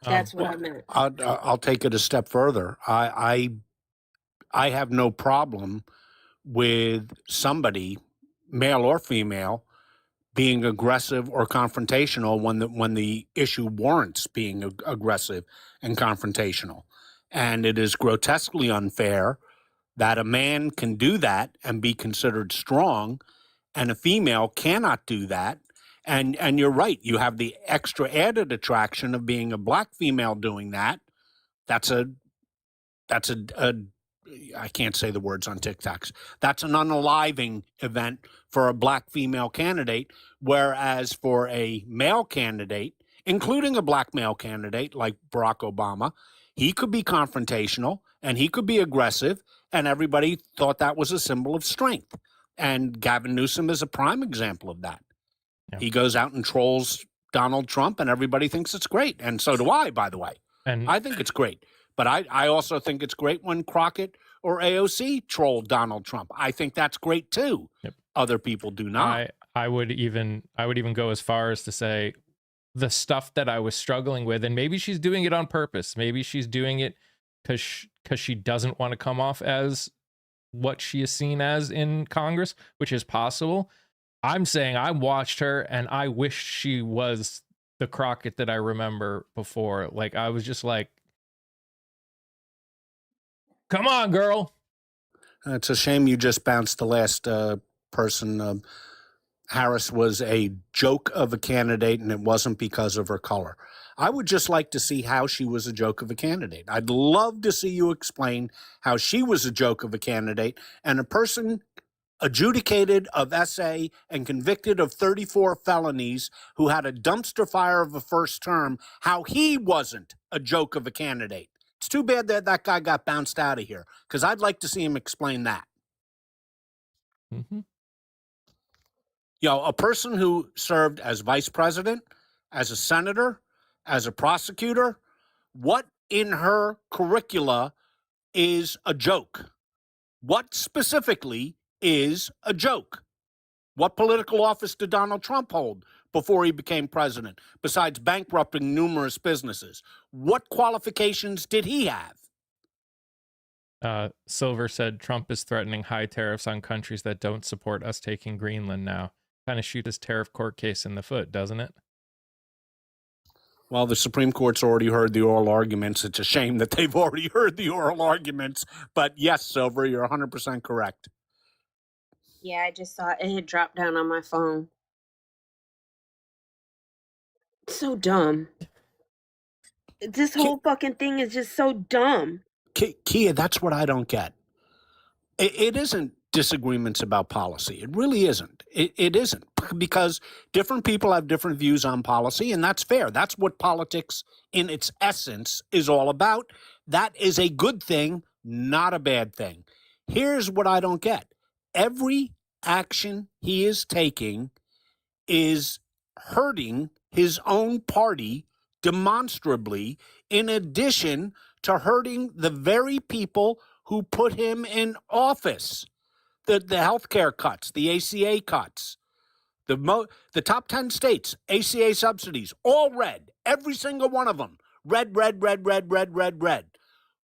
that's what I meant. I'll take it a step further. I have no problem with somebody, male or female, being aggressive or confrontational when the issue warrants being aggressive and confrontational. And it is grotesquely unfair that a man can do that and be considered strong, and a female cannot do that. And you're right, you have the extra added attraction of being a Black female doing that. That's a I can't say the words on TikToks. That's an unaliving event for a Black female candidate, whereas for a male candidate, including a Black male candidate like Barack Obama, he could be confrontational and he could be aggressive, and everybody thought that was a symbol of strength. And Gavin Newsom is a prime example of that. Yeah. He goes out and trolls Donald Trump, and everybody thinks it's great. And so do I, by the way. And I think it's great. But I also think it's great when Crockett or AOC trolled Donald Trump. I think that's great too. Yep. Other people do not. I would even go as far as to say the stuff that I was struggling with, and maybe she's doing it on purpose. Maybe she's doing it because she doesn't want to come off as what she is seen as in Congress, which is possible. I'm saying I watched her and I wish she was the Crockett that I remember before. Like, I was just like, come on, girl. It's a shame you just bounced the last person. Harris was a joke of a candidate, and it wasn't because of her color. I would just like to see how she was a joke of a candidate. I'd love to see you explain how she was a joke of a candidate, and a person adjudicated of SA and convicted of 34 felonies who had a dumpster fire of a first term, how he wasn't a joke of a candidate. It's too bad that that guy got bounced out of here, because I'd like to see him explain that. Mm-hmm. You know, a person who served as vice president, as a senator, as a prosecutor, what in her curricula is a joke? What specifically is a joke? What political office did Donald Trump hold before he became president, besides bankrupting numerous businesses? What qualifications did he have? Silver said Trump is threatening high tariffs on countries that don't support us taking Greenland now. Kind of shoot his tariff court case in the foot, doesn't it? Well, the Supreme Court's already heard the oral arguments. It's a shame that they've already heard the oral arguments. But yes, Silver, you're 100% correct. Yeah, I just saw it had dropped down on my phone. So dumb. This whole fucking thing is just so dumb. Kia, that's what I don't get. It isn't disagreements about policy. It really isn't. It isn't, because different people have different views on policy, and that's fair. That's what politics in its essence is all about. That is a good thing, not a bad thing. Here's what I don't get. Every action he is taking is hurting his own party demonstrably, in addition to hurting the very people who put him in office. The healthcare cuts, the ACA cuts, the top 10 states, ACA subsidies, all red. Every single one of them. Red, red, red, red, red, red, red.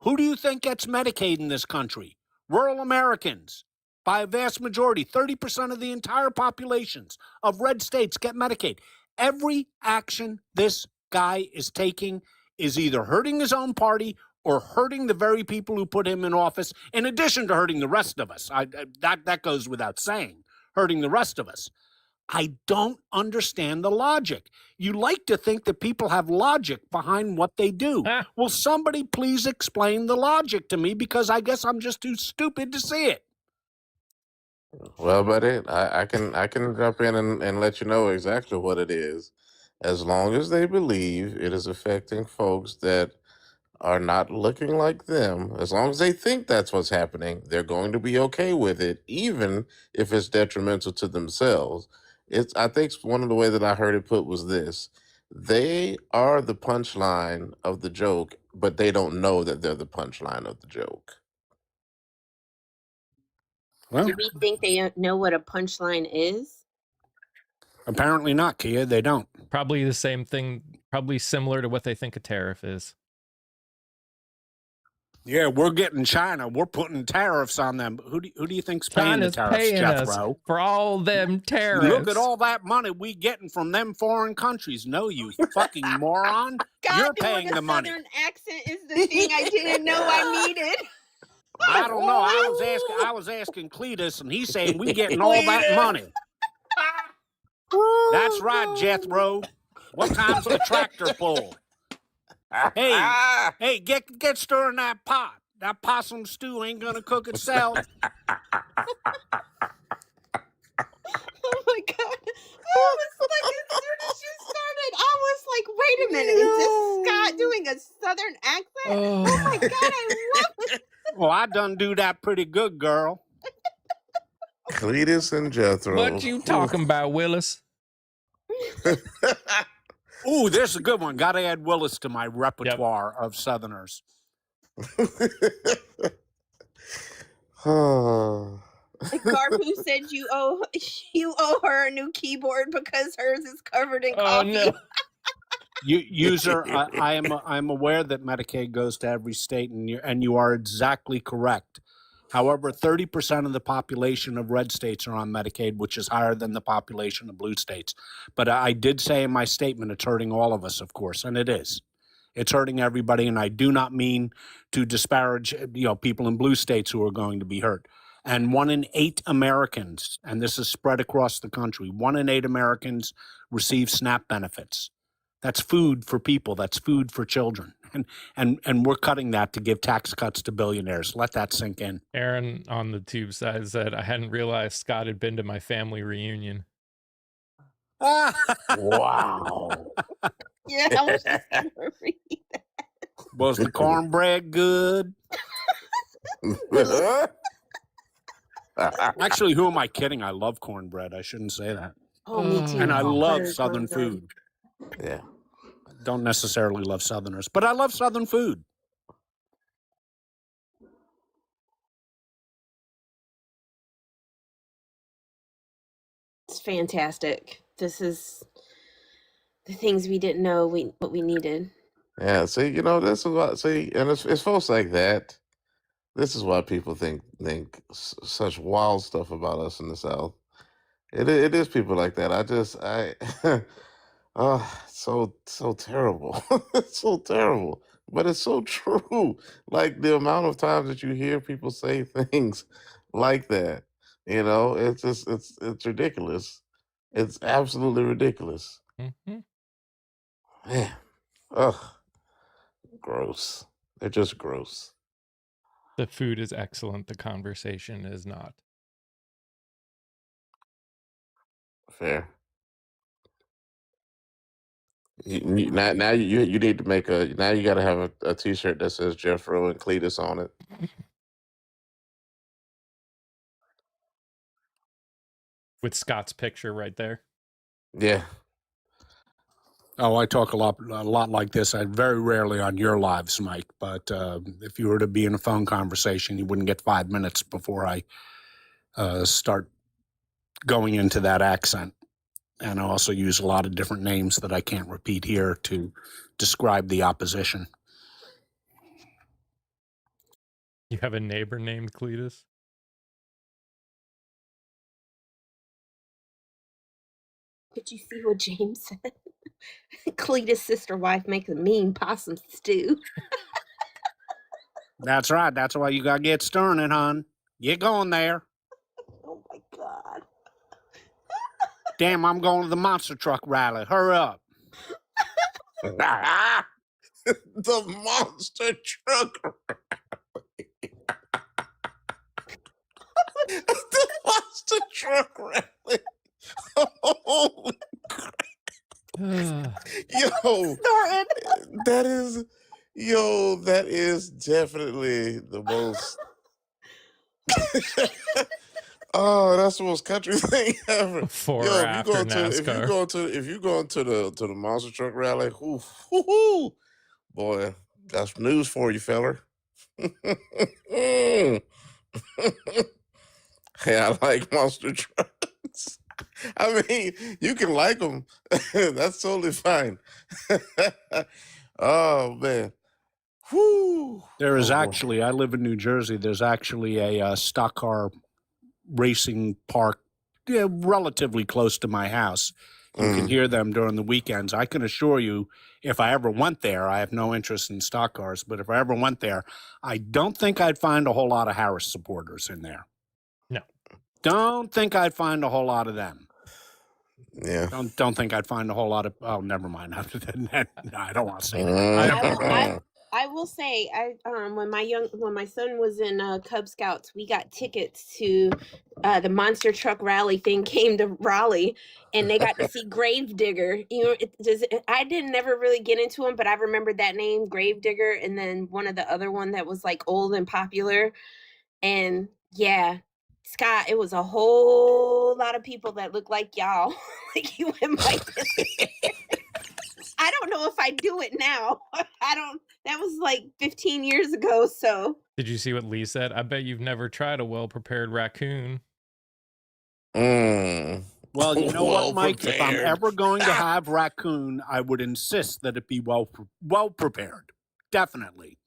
Who do you think gets Medicaid in this country? Rural Americans. By a vast majority, 30% of the entire populations of red states get Medicaid. Every action this guy is taking is either hurting his own party or hurting the very people who put him in office, in addition to hurting the rest of us. That goes without saying, hurting the rest of us. I don't understand the logic. You like to think that people have logic behind what they do. Will somebody please explain the logic to me, because I guess I'm just too stupid to see it. Well, buddy, I can jump in and let you know exactly what it is. As long as they believe it is affecting folks that are not looking like them, as long as they think that's what's happening, they're going to be okay with it, even if it's detrimental to themselves. I think one of the way that I heard it put was this: they are the punchline of the joke, but they don't know that they're the punchline of the joke. Well, Do we think they know what a punchline is? apparently not, Kia. They don't. Probably the same thing, probably similar to what they think a tariff is. Yeah, we're getting China. We're putting tariffs on them. Who do you think's paying China's the tariffs, paying Jethro? us for all them tariffs. Look at all that money we getting from them foreign countries. No, you fucking moron. God, You're doing paying a the money. Southern accent is the thing I didn't know I needed. I don't know. I was asking Cletus, and he's saying we getting all that money. That's right, Jethro. What time's the tractor pull? Hey, get stirring that pot. That possum stew ain't gonna cook itself. Oh my God. I was like, as soon as you started, I was like, wait a minute, is this Scott doing a Southern accent? Oh my God, I love it. Well, I done do that pretty good, girl. Cletus and Jethro. What you talking about, Willis? Ooh, there's a good one. Got to add Willis to my repertoire of Southerners. Oh. Garpu said you owe her a new new keyboard because hers is covered in Oh coffee. no. User, I'm aware that Medicaid goes to every state, and you are exactly correct. However, 30% of the population of red states are on Medicaid, which is higher than the population of blue states. But I did say in my statement, it's hurting all of us, of course, and it is. It's hurting everybody, and I do not mean to disparage, people in blue states who are going to be hurt. And 1 in 8 Americans, and this is spread across the country, 1 in 8 Americans receive SNAP benefits. That's food for people. That's food for children. And we're cutting that to give tax cuts to billionaires. Let that sink in. Aaron on the tube side said, I hadn't realized Scott had been to my family reunion. Wow. Yeah, I wish I could read that. Was the cornbread good? Actually, who am I kidding? I love cornbread. I shouldn't say that. Oh, me too. And I Oh, love butter Southern cornbread. food. Yeah. Don't necessarily love Southerners, but I love Southern food. It's fantastic. This is the things we didn't know what we needed. Yeah. See, this is what. See, and it's folks like that. This is why people think such wild stuff about us in the South. It is people like that. Oh, so terrible. It's so terrible, but it's so true. Like the amount of times that you hear people say things like that, it's just it's ridiculous. It's absolutely ridiculous. Mm-hmm. Man, ugh, gross. They're just gross. The food is excellent. The conversation is not. Fair. Now you need to make now you got to have a T-shirt that says Jeffro and Cletus on it. With Scott's picture right there. Yeah. Oh, I talk a lot like this. I very rarely on your lives, Mike. But if you were to be in a phone conversation, you wouldn't get 5 minutes before I start going into that accent. And I also use a lot of different names that I can't repeat here to describe the opposition. You have a neighbor named Cletus? Did you see what James said? Cletus' sister wife makes a mean possum stew. That's right. That's why you got to get stirring it, hon. Get going there. Oh, my God. Damn, I'm going to the monster truck rally. Hurry up. The monster truck rally. The monster truck rally. Holy crap. Yo, that is definitely the most. Oh, that's the most country thing ever. Before or after NASCAR. If you go to the monster truck rally, boy, got some news for you, feller. Hey, I like monster trucks. I mean, you can like them. That's totally fine. Oh man. Whew. There is actually, I live in New Jersey. There's actually a stock car racing park relatively close to my house. You can hear them during the weekends. I can assure you, if I ever went there, I have no interest in stock cars, but if I ever went there, I don't think I'd find a whole lot of Harris supporters in there. No. Don't think I'd find a whole lot of them. Yeah. Don't think I'd find a whole lot of. Oh, never mind. No, I don't want to say that. I will say, when my son was in Cub Scouts, we got tickets to the monster truck rally thing. Came to Raleigh, and they got to see Gravedigger. I didn't never really get into him, but I remembered that name, Gravedigger, and then one of the other one that was like old and popular, and yeah. Scott, it was a whole lot of people that look like y'all. Like you and Mike. I don't know if I do it now. That was like 15 years ago, so. Did you see what Lee said? I bet you've never tried a well-prepared raccoon. Well, you know Well what, Mike? If I'm prepared. ever going to have raccoon, I would insist that it be well prepared. Definitely.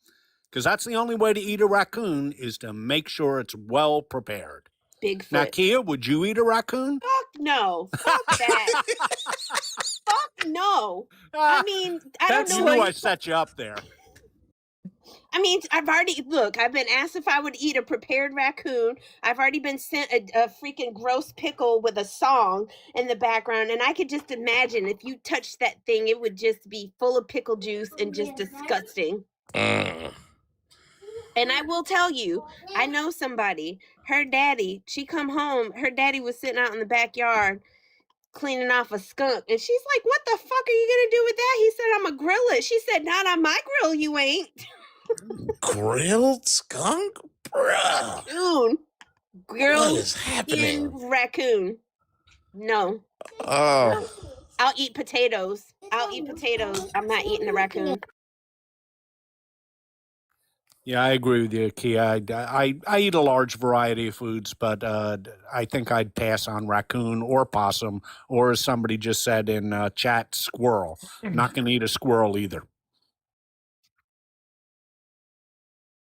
Because that's the only way to eat a raccoon is to make sure it's well prepared. Bigfoot. Now, Kia, would you eat a raccoon? Fuck no. Fuck that. Fuck no. I mean, I don't That's know. You knew what I set you up there. I mean, I've been asked if I would eat a prepared raccoon. I've already been sent a freaking gross pickle with a song in the background. And I could just imagine if you touched that thing, it would just be full of pickle juice and just disgusting. Mm. And I will tell you, I know somebody, her daddy, she come home, her daddy was sitting out in the backyard cleaning off a skunk. And she's like, what the fuck are you going to do with that? He said, I'm going to grill it. She said, not on my grill, you ain't. Grilled skunk? Bruh. Raccoon. Grilled What is happening? raccoon. No. Oh. I'll eat potatoes. I'm not eating the raccoon. Yeah, I agree with you, Kia. I eat a large variety of foods, but I think I'd pass on raccoon or possum, or as somebody just said in chat, squirrel. Not going to eat a squirrel either.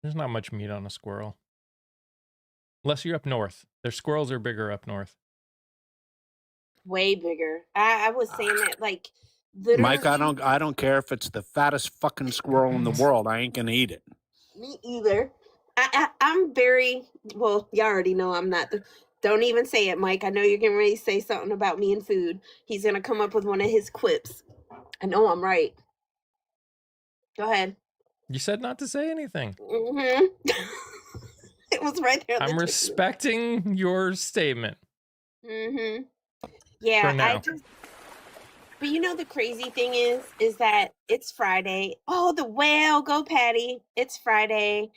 There's not much meat on a squirrel. Unless you're up north. Their squirrels are bigger up north. Way bigger. I was saying that like literally. Mike, I don't care if it's the fattest fucking squirrel in the world. I ain't going to eat it. Me either. I'm very well. You already know I'm not. Don't even say it, Mike. I know you're getting ready to say something about me and food. He's gonna come up with one of his quips. I know I'm right. Go ahead. You said not to say anything. Mm-hmm. It was right there. I'm respecting your statement. Mm-hmm. Yeah, For now. I just. But you know the crazy thing is that it's Friday. Oh, the whale, go Patty. It's Friday.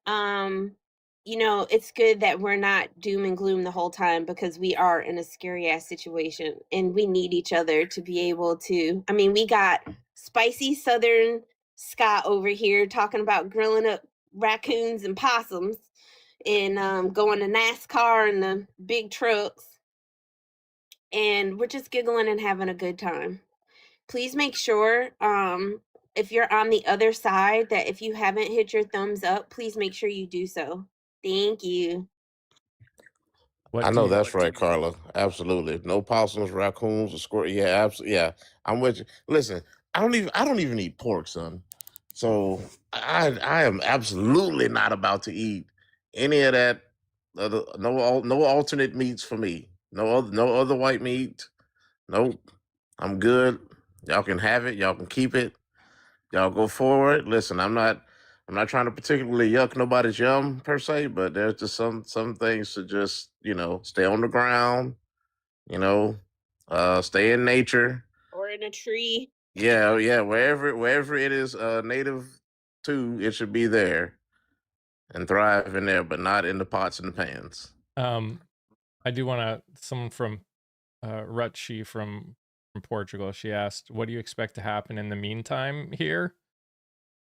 You know, it's good that we're not doom and gloom the whole time because we are in a scary ass situation and we need each other to be able to. I mean, we got spicy Southern Scott over here talking about grilling up raccoons and possums and going to NASCAR in the big trucks. And we're just giggling and having a good time. Please make sure if you're on the other side that if you haven't hit your thumbs up, please make sure you do so. Thank you. I know that's right, Carla. Absolutely. No possums, raccoons, or squirrel. Yeah, absolutely. Yeah, I'm with you. Listen, I don't even eat pork, son. So I am absolutely not about to eat any of that. No alternate meats for me. No other white meat. Nope. I'm good. Y'all can have it. Y'all can keep it. Y'all go forward. Listen, I'm not trying to particularly yuck nobody's yum per se, but there's just some things to just, stay on the ground, stay in nature. Or in a tree. Yeah, wherever it is native to, it should be there and thrive in there, but not in the pots and the pans. I do want to, someone from Rutshi from Portugal, she asked, what do you expect to happen in the meantime here?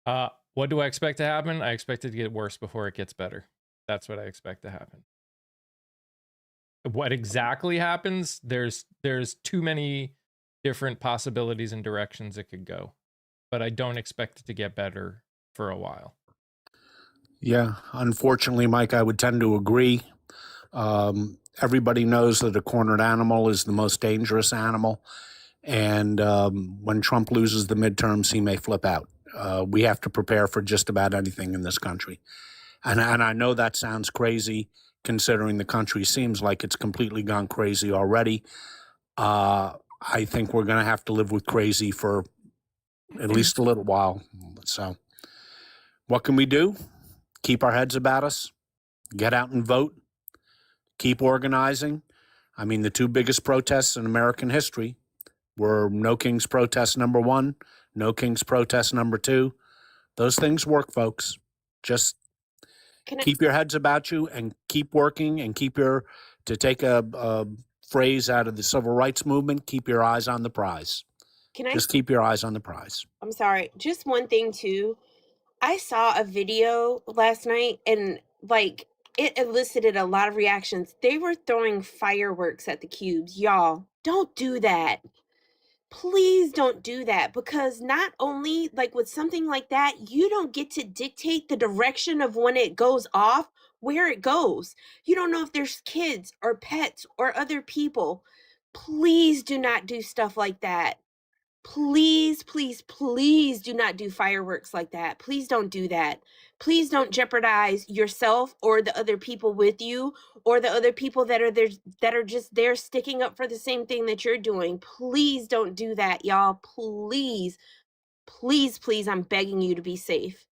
What do I expect to happen? I expect it to get worse before it gets better. That's what I expect to happen. What exactly happens? There's too many different possibilities and directions it could go, but I don't expect it to get better for a while. Yeah, unfortunately, Mike, I would tend to agree. Everybody knows that a cornered animal is the most dangerous animal. And when Trump loses the midterms, he may flip out. We have to prepare for just about anything in this country. And I know that sounds crazy, considering the country seems like it's completely gone crazy already. I think we're going to have to live with crazy for at least a little while. So what can we do? Keep our heads about us, get out and vote, keep organizing. I mean, the two biggest protests in American history were No Kings Protest #1, No Kings Protest #2. Those things work, folks. Just keep your heads about you and keep working and to take a phrase out of the civil rights movement, keep your eyes on the prize. Just keep your eyes on the prize. I'm sorry. Just one thing too. I saw a video last night and like it elicited a lot of reactions. They were throwing fireworks at the cubes. Y'all, don't do that. Please don't do that, because not only like with something like that, you don't get to dictate the direction of when it goes off, where it goes. You don't know if there's kids or pets or other people. Please do not do stuff like that. Please, please, please do not do fireworks like that. Please don't do that. Please don't jeopardize yourself or the other people with you, or the other people that are there, that are just there sticking up for the same thing that you're doing. Please don't do that, y'all. Please, please, please, I'm begging you to be safe.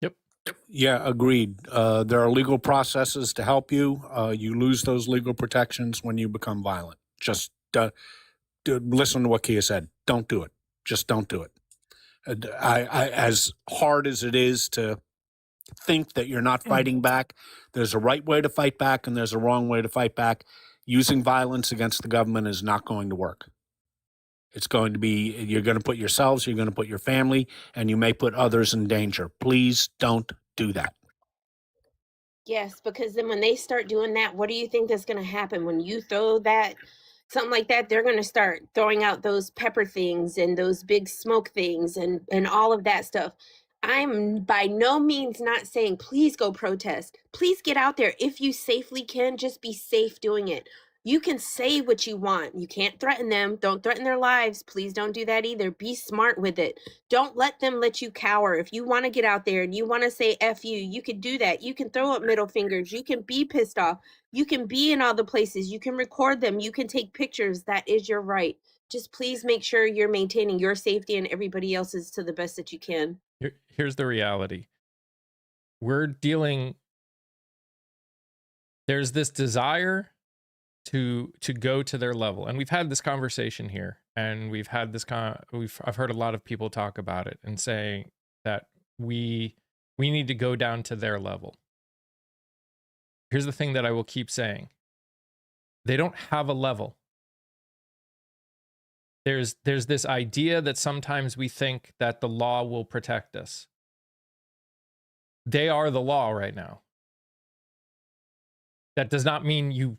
Yep. Yeah, agreed. There are legal processes to help you. You lose those legal protections when you become violent. Just listen to what Kia said. Don't do it. Just don't do it. As hard as it is to think that you're not fighting back, there's a right way to fight back and there's a wrong way to fight back. Using violence against the government is not going to work. It's going to be, you're going to put yourselves, you're going to put your family, and you may put others in danger. Please don't do that. Yes, because then when they start doing that, what do you think that's going to happen when you throw that, something like that? They're going to start throwing out those pepper things and those big smoke things and all of that stuff. I'm by no means not saying please go protest. Please get out there if you safely can. Just be safe doing it. You can say what you want. You can't threaten them. Don't threaten their lives. Please don't do that either. Be smart with it. Don't let them let you cower. If you want to get out there and you want to say F you can do that. You can throw up middle fingers. You can be pissed off. You can be in all the places. You can record them. You can take pictures. That is your right. Just please make sure you're maintaining your safety and everybody else's to the best that you can. Here's the reality. We're dealing, there's this desire to go to their level, and we've had this conversation here, and we've had this I've heard a lot of people talk about it and saying that we need to go down to their level. Here's the thing that I will keep saying. They don't have a level. There's this idea that sometimes we think that the law will protect us. They are the law right now. That does not mean you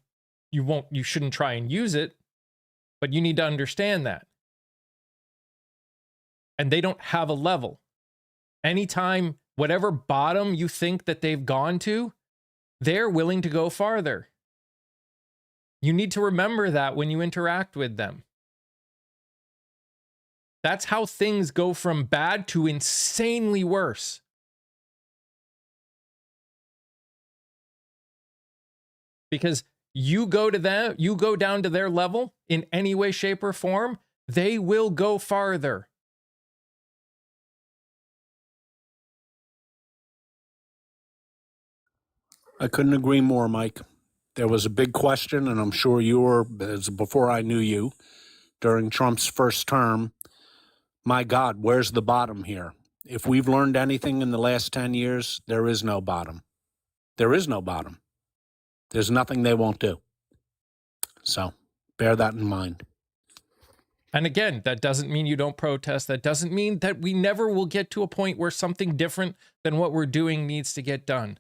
shouldn't try and use it, but you need to understand that. And they don't have a level. Anytime, whatever bottom you think that they've gone to, they're willing to go farther. You need to remember that when you interact with them. That's how things go from bad to insanely worse. Because you go to them, you go down to their level in any way, shape, or form, they will go farther. I couldn't agree more, Mike. There was a big question, and I'm sure you were, before I knew you, during Trump's first term. My God, where's the bottom here? If we've learned anything in the last 10 years, there is no bottom. There is no bottom. There's nothing they won't do. So bear that in mind. And again, that doesn't mean you don't protest. That doesn't mean that we never will get to a point where something different than what we're doing needs to get done.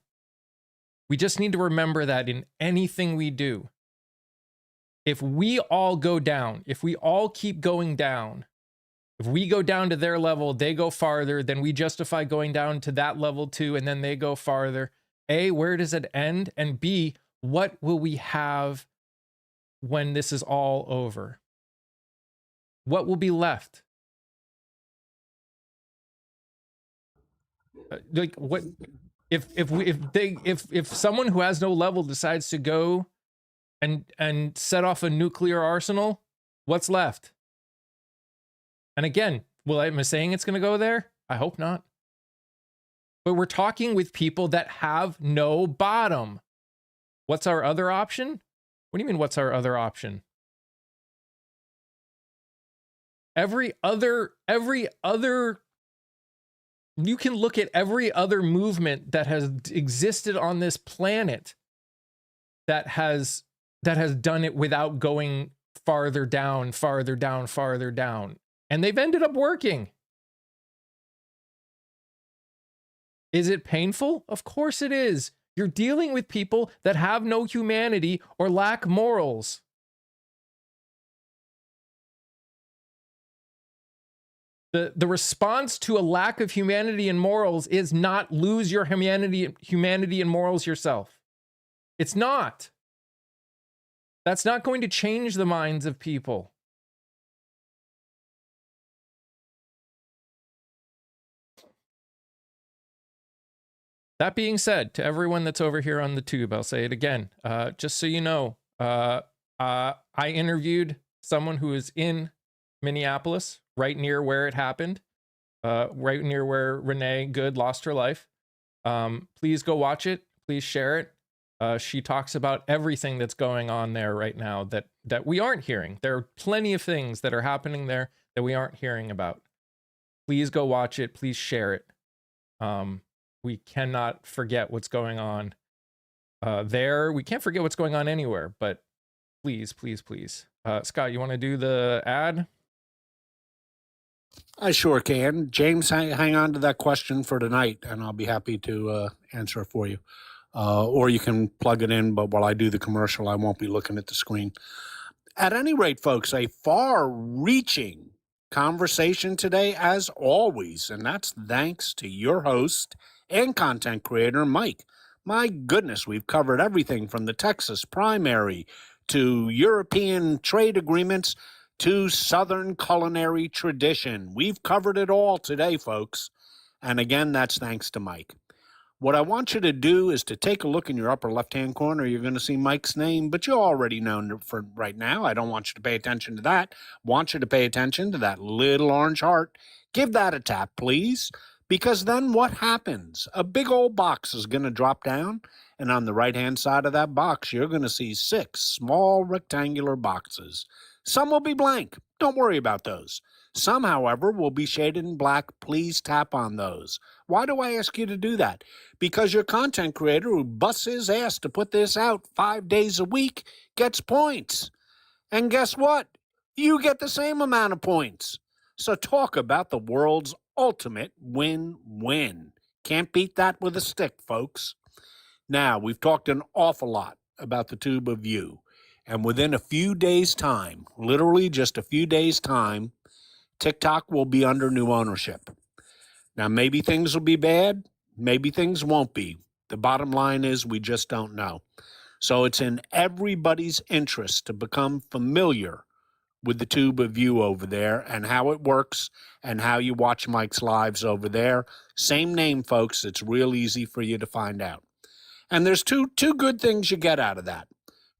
We just need to remember that in anything we do. If we all go down, if we all keep going down, if we go down to their level, they go farther, then we justify going down to that level too, and then they go farther. A, where does it end? And B, what will we have when this is all over? What will be left? Like what if someone who has no level decides to go and set off a nuclear arsenal, what's left? And again, am I saying it's going to go there? I hope not. But we're talking with people that have no bottom. What's our other option? What do you mean, what's our other option? Every other, you can look at every other movement that has existed on this planet that has done it without going farther down, farther down, farther down. And they've ended up working. Is it painful? Of course it is. You're dealing with people that have no humanity or lack morals. The response to a lack of humanity and morals is not lose your humanity and morals yourself. It's not. That's not going to change the minds of people. That being said, to everyone that's over here on the tube, I'll say it again. Just so you know, I interviewed someone who is in Minneapolis, right near where it happened, right near where Renee Good lost her life. Please go watch it. Please share it. She talks about everything that's going on there right now that we aren't hearing. There are plenty of things that are happening there that we aren't hearing about. Please go watch it. Please share it. We cannot forget what's going on there. We can't forget what's going on anywhere, but please, please, please. Scott, you want to do the ad? I sure can. James, hang on to that question for tonight, and I'll be happy to answer it for you. Or you can plug it in, but while I do the commercial, I won't be looking at the screen. At any rate, folks, a far-reaching conversation today, as always, and that's thanks to your host and content creator, Mike. My goodness, we've covered everything from the Texas primary to European trade agreements to Southern culinary tradition. We've covered it all today, folks. And again, that's thanks to Mike. What I want you to do is to take a look in your upper left-hand corner. You're going to see Mike's name, but you already know for right now. I don't want you to pay attention to that. I want you to pay attention to that little orange heart. Give that a tap, please, because then what happens? A big old box is going to drop down, and on the right-hand side of that box, you're going to see 6 small rectangular boxes. Some will be blank. Don't worry about those. Some, however, will be shaded in black. Please tap on those. Why do I ask you to do that? Because your content creator who busts his ass to put this out 5 days a week gets points. And guess what? You get the same amount of points. So talk about the world's ultimate win-win. Can't beat that with a stick, folks. Now, we've talked an awful lot about the Tube of You. And within a few days' time, literally just a few days' time, TikTok will be under new ownership. Now, maybe things will be bad. Maybe things won't be. The bottom line is we just don't know. So it's in everybody's interest to become familiar with the Tube of You over there and how it works and how you watch Mike's lives over there. Same name, folks. It's real easy for you to find out. And there's two good things you get out of that.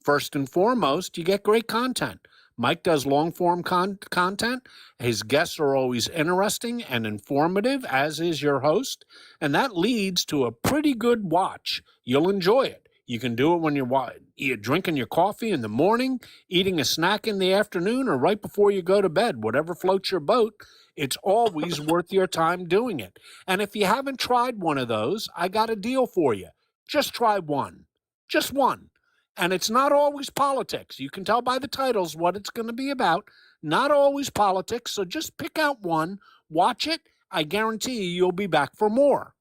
First and foremost, you get great content. Mike does long-form content. His guests are always interesting and informative, as is your host, and that leads to a pretty good watch. You'll enjoy it. You can do it when you're drinking your coffee in the morning, eating a snack in the afternoon, or right before you go to bed, whatever floats your boat. It's always worth your time doing it. And if you haven't tried one of those, I got a deal for you. Just try one. Just one. And it's not always politics. You can tell by the titles what it's going to be about. Not always politics. So just pick out one, watch it. I guarantee you'll be back for more.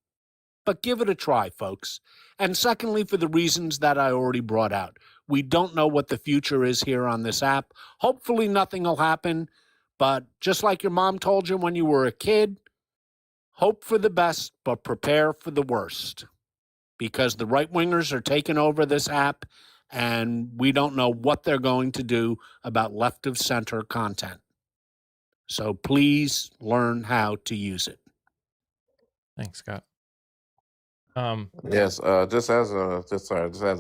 But give it a try, folks. And secondly, for the reasons that I already brought out. We don't know what the future is here on this app. Hopefully nothing will happen. But just like your mom told you when you were a kid, hope for the best, but prepare for the worst. Because the right-wingers are taking over this app, and we don't know what they're going to do about left-of-center content. So please learn how to use it. Thanks, Scott. Yes, just as a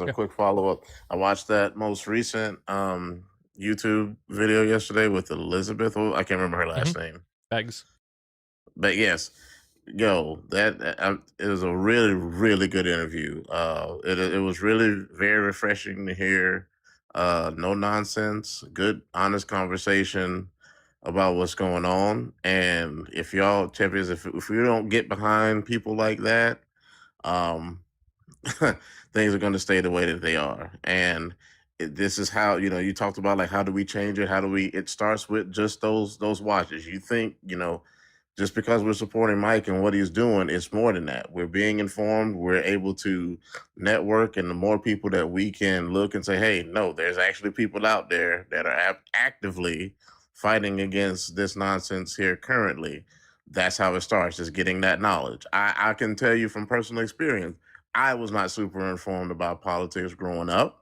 Yeah. quick follow-up, I watched that most recent YouTube video yesterday with Elizabeth. I can't remember her last name. Eggs. But yes, that it was a really, really good interview. It was really very refreshing to hear. No nonsense, good, honest conversation about what's going on. And if y'all champions, if we don't get behind people like that, things are going to stay the way that they are. And this is how, you talked about, like, how do we change it? How do we? It starts with just those watches. You think, Just because we're supporting Mike and what he's doing, it's more than that. We're being informed. We're able to network, and the more people that we can look and say, hey, no, there's actually people out there that are actively fighting against this nonsense here currently. That's how it starts, just getting that knowledge. I can tell you from personal experience, I was not super informed about politics growing up.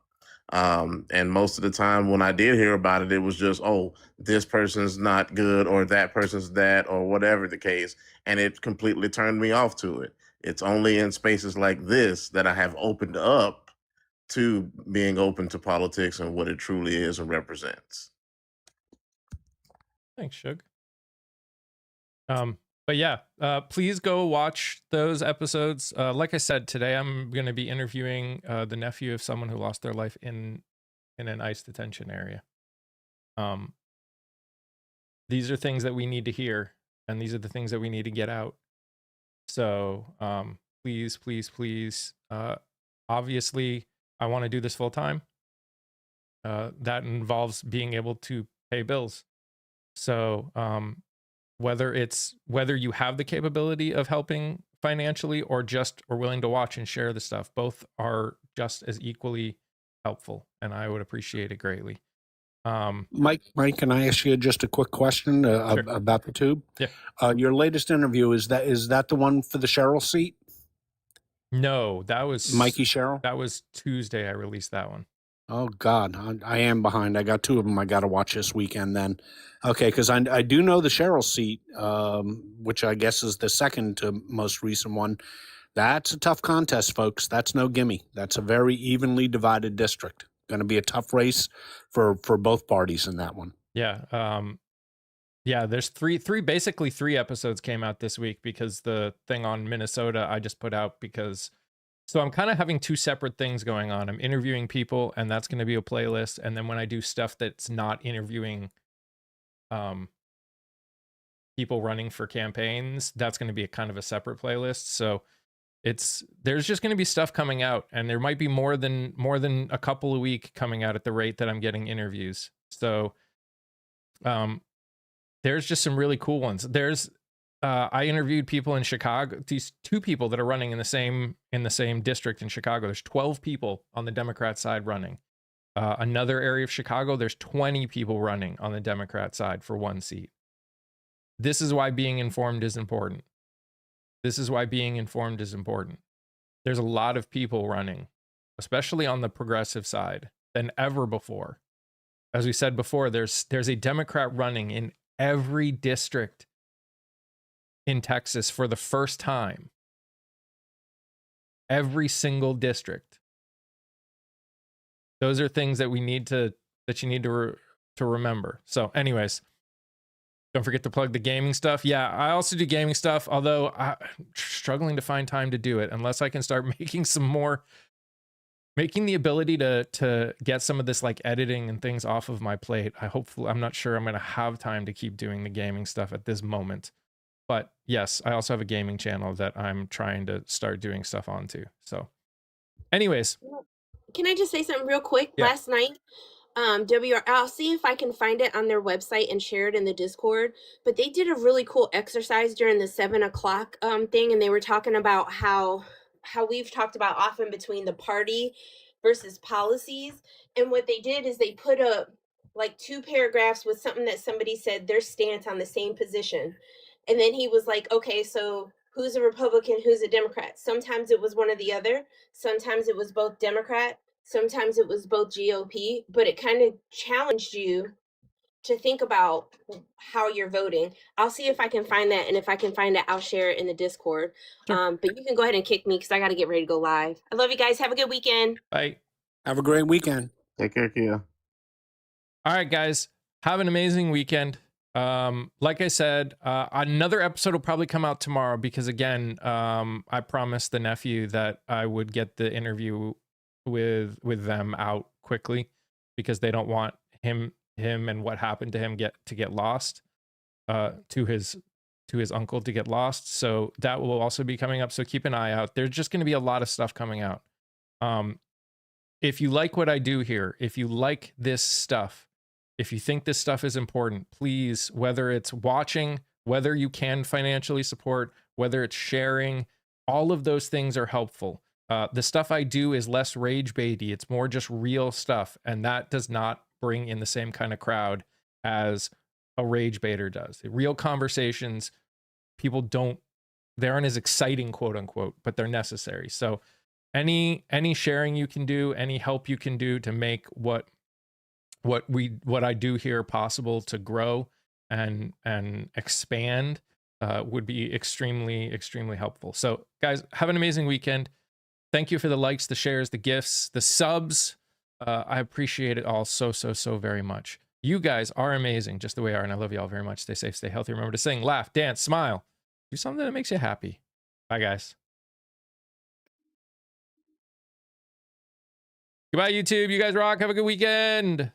And most of the time when I did hear about it, it was just, oh, this person's not good or that person's that or whatever the case. And it completely turned me off to it. It's only in spaces like this that I have opened up to being open to politics and what it truly is and represents. Thanks, Shug. But yeah, please go watch those episodes. Like I said, today I'm going to be interviewing the nephew of someone who lost their life in an ICE detention area. These are things that we need to hear, and these are the things that we need to get out. So please, please, please. Obviously, I want to do this full time. That involves being able to pay bills. So whether you have the capability of helping financially or willing to watch and share the stuff, both are just as equally helpful, and I would appreciate it greatly. Mike, can I ask you just a quick question Sure. about the tube? Yeah. Your latest interview, is that the one for the Cheryl seat? No, that was Mikey Cheryl? That was Tuesday. I released that one. Oh God, I am behind. I got two of them I got to watch this weekend then. Okay, because I do know the Cheryl seat, which I guess is the second to most recent one. That's a tough contest, folks. That's no gimme. That's a very evenly divided district. Going to be a tough race for both parties in that one. Yeah. Yeah, there's basically three episodes came out this week, because the thing on Minnesota I just put out so I'm kind of having two separate things going on. I'm interviewing people, and that's going to be a playlist. And then when I do stuff that's not interviewing people running for campaigns, that's going to be a kind of a separate playlist. So there's just going to be stuff coming out, and there might be more than a couple a week coming out at the rate that I'm getting interviews. So there's just some really cool ones. I interviewed people in Chicago, these two people that are running in the same district in Chicago. There's 12 people on the Democrat side running. Another area of Chicago, there's 20 people running on the Democrat side for one seat. This is why being informed is important. There's a lot of people running, especially on the progressive side, than ever before. As we said before, there's a Democrat running in every district in Texas for the first time. Every single district. Those are things that you need to remember. So anyways, don't forget to plug the gaming stuff. Yeah, I also do gaming stuff, although I'm struggling to find time to do it unless I can start making the ability to get some of this like editing and things off of my plate. I'm not sure I'm going to have time to keep doing the gaming stuff at this moment. But yes, I also have a gaming channel that I'm trying to start doing stuff on too. So anyways. Can I just say something real quick? Yeah. Last night, I'll see if I can find it on their website and share it in the Discord. But they did a really cool exercise during the 7 o'clock thing, and they were talking about how we've talked about often between the party versus policies. And what they did is they put up like 2 paragraphs with something that somebody said their stance on the same position. And then he was like, okay, so who's a Republican, who's a Democrat? Sometimes it was one or the other. Sometimes it was both Democrat. Sometimes it was both GOP. But it kind of challenged you to think about how you're voting. I'll see if I can find that. And if I can find it, I'll share it in the Discord. Sure. But you can go ahead and kick me because I got to get ready to go live. I love you guys. Have a good weekend. Bye. Have a great weekend. Take care, Kia. All right, guys. Have an amazing weekend. Like I said, another episode will probably come out tomorrow because again, I promised the nephew that I would get the interview with them out quickly because they don't want him and what happened to him get lost, to his uncle to get lost. So that will also be coming up. So keep an eye out. There's just going to be a lot of stuff coming out. If you like what I do here, if you like this stuff, if you think this stuff is important, please, whether it's watching whether you can financially support, whether it's sharing, all of those things are helpful. The stuff I do is less rage baity. It's more just real stuff. And that does not bring in the same kind of crowd as a rage baiter does. Real conversations, people they aren't as exciting, quote unquote, but they're necessary. So any sharing you can do, any help you can do to make what I do here possible to grow and expand would be extremely, extremely helpful. So guys, have an amazing weekend. Thank you for the likes, the shares, the gifts, the subs. I appreciate it all so very much. You guys are amazing just the way you are, and I love you all very much. Stay safe, stay healthy. Remember to sing, laugh, dance, smile. Do something that makes you happy. Bye, guys. Goodbye, YouTube. You guys rock. Have a good weekend.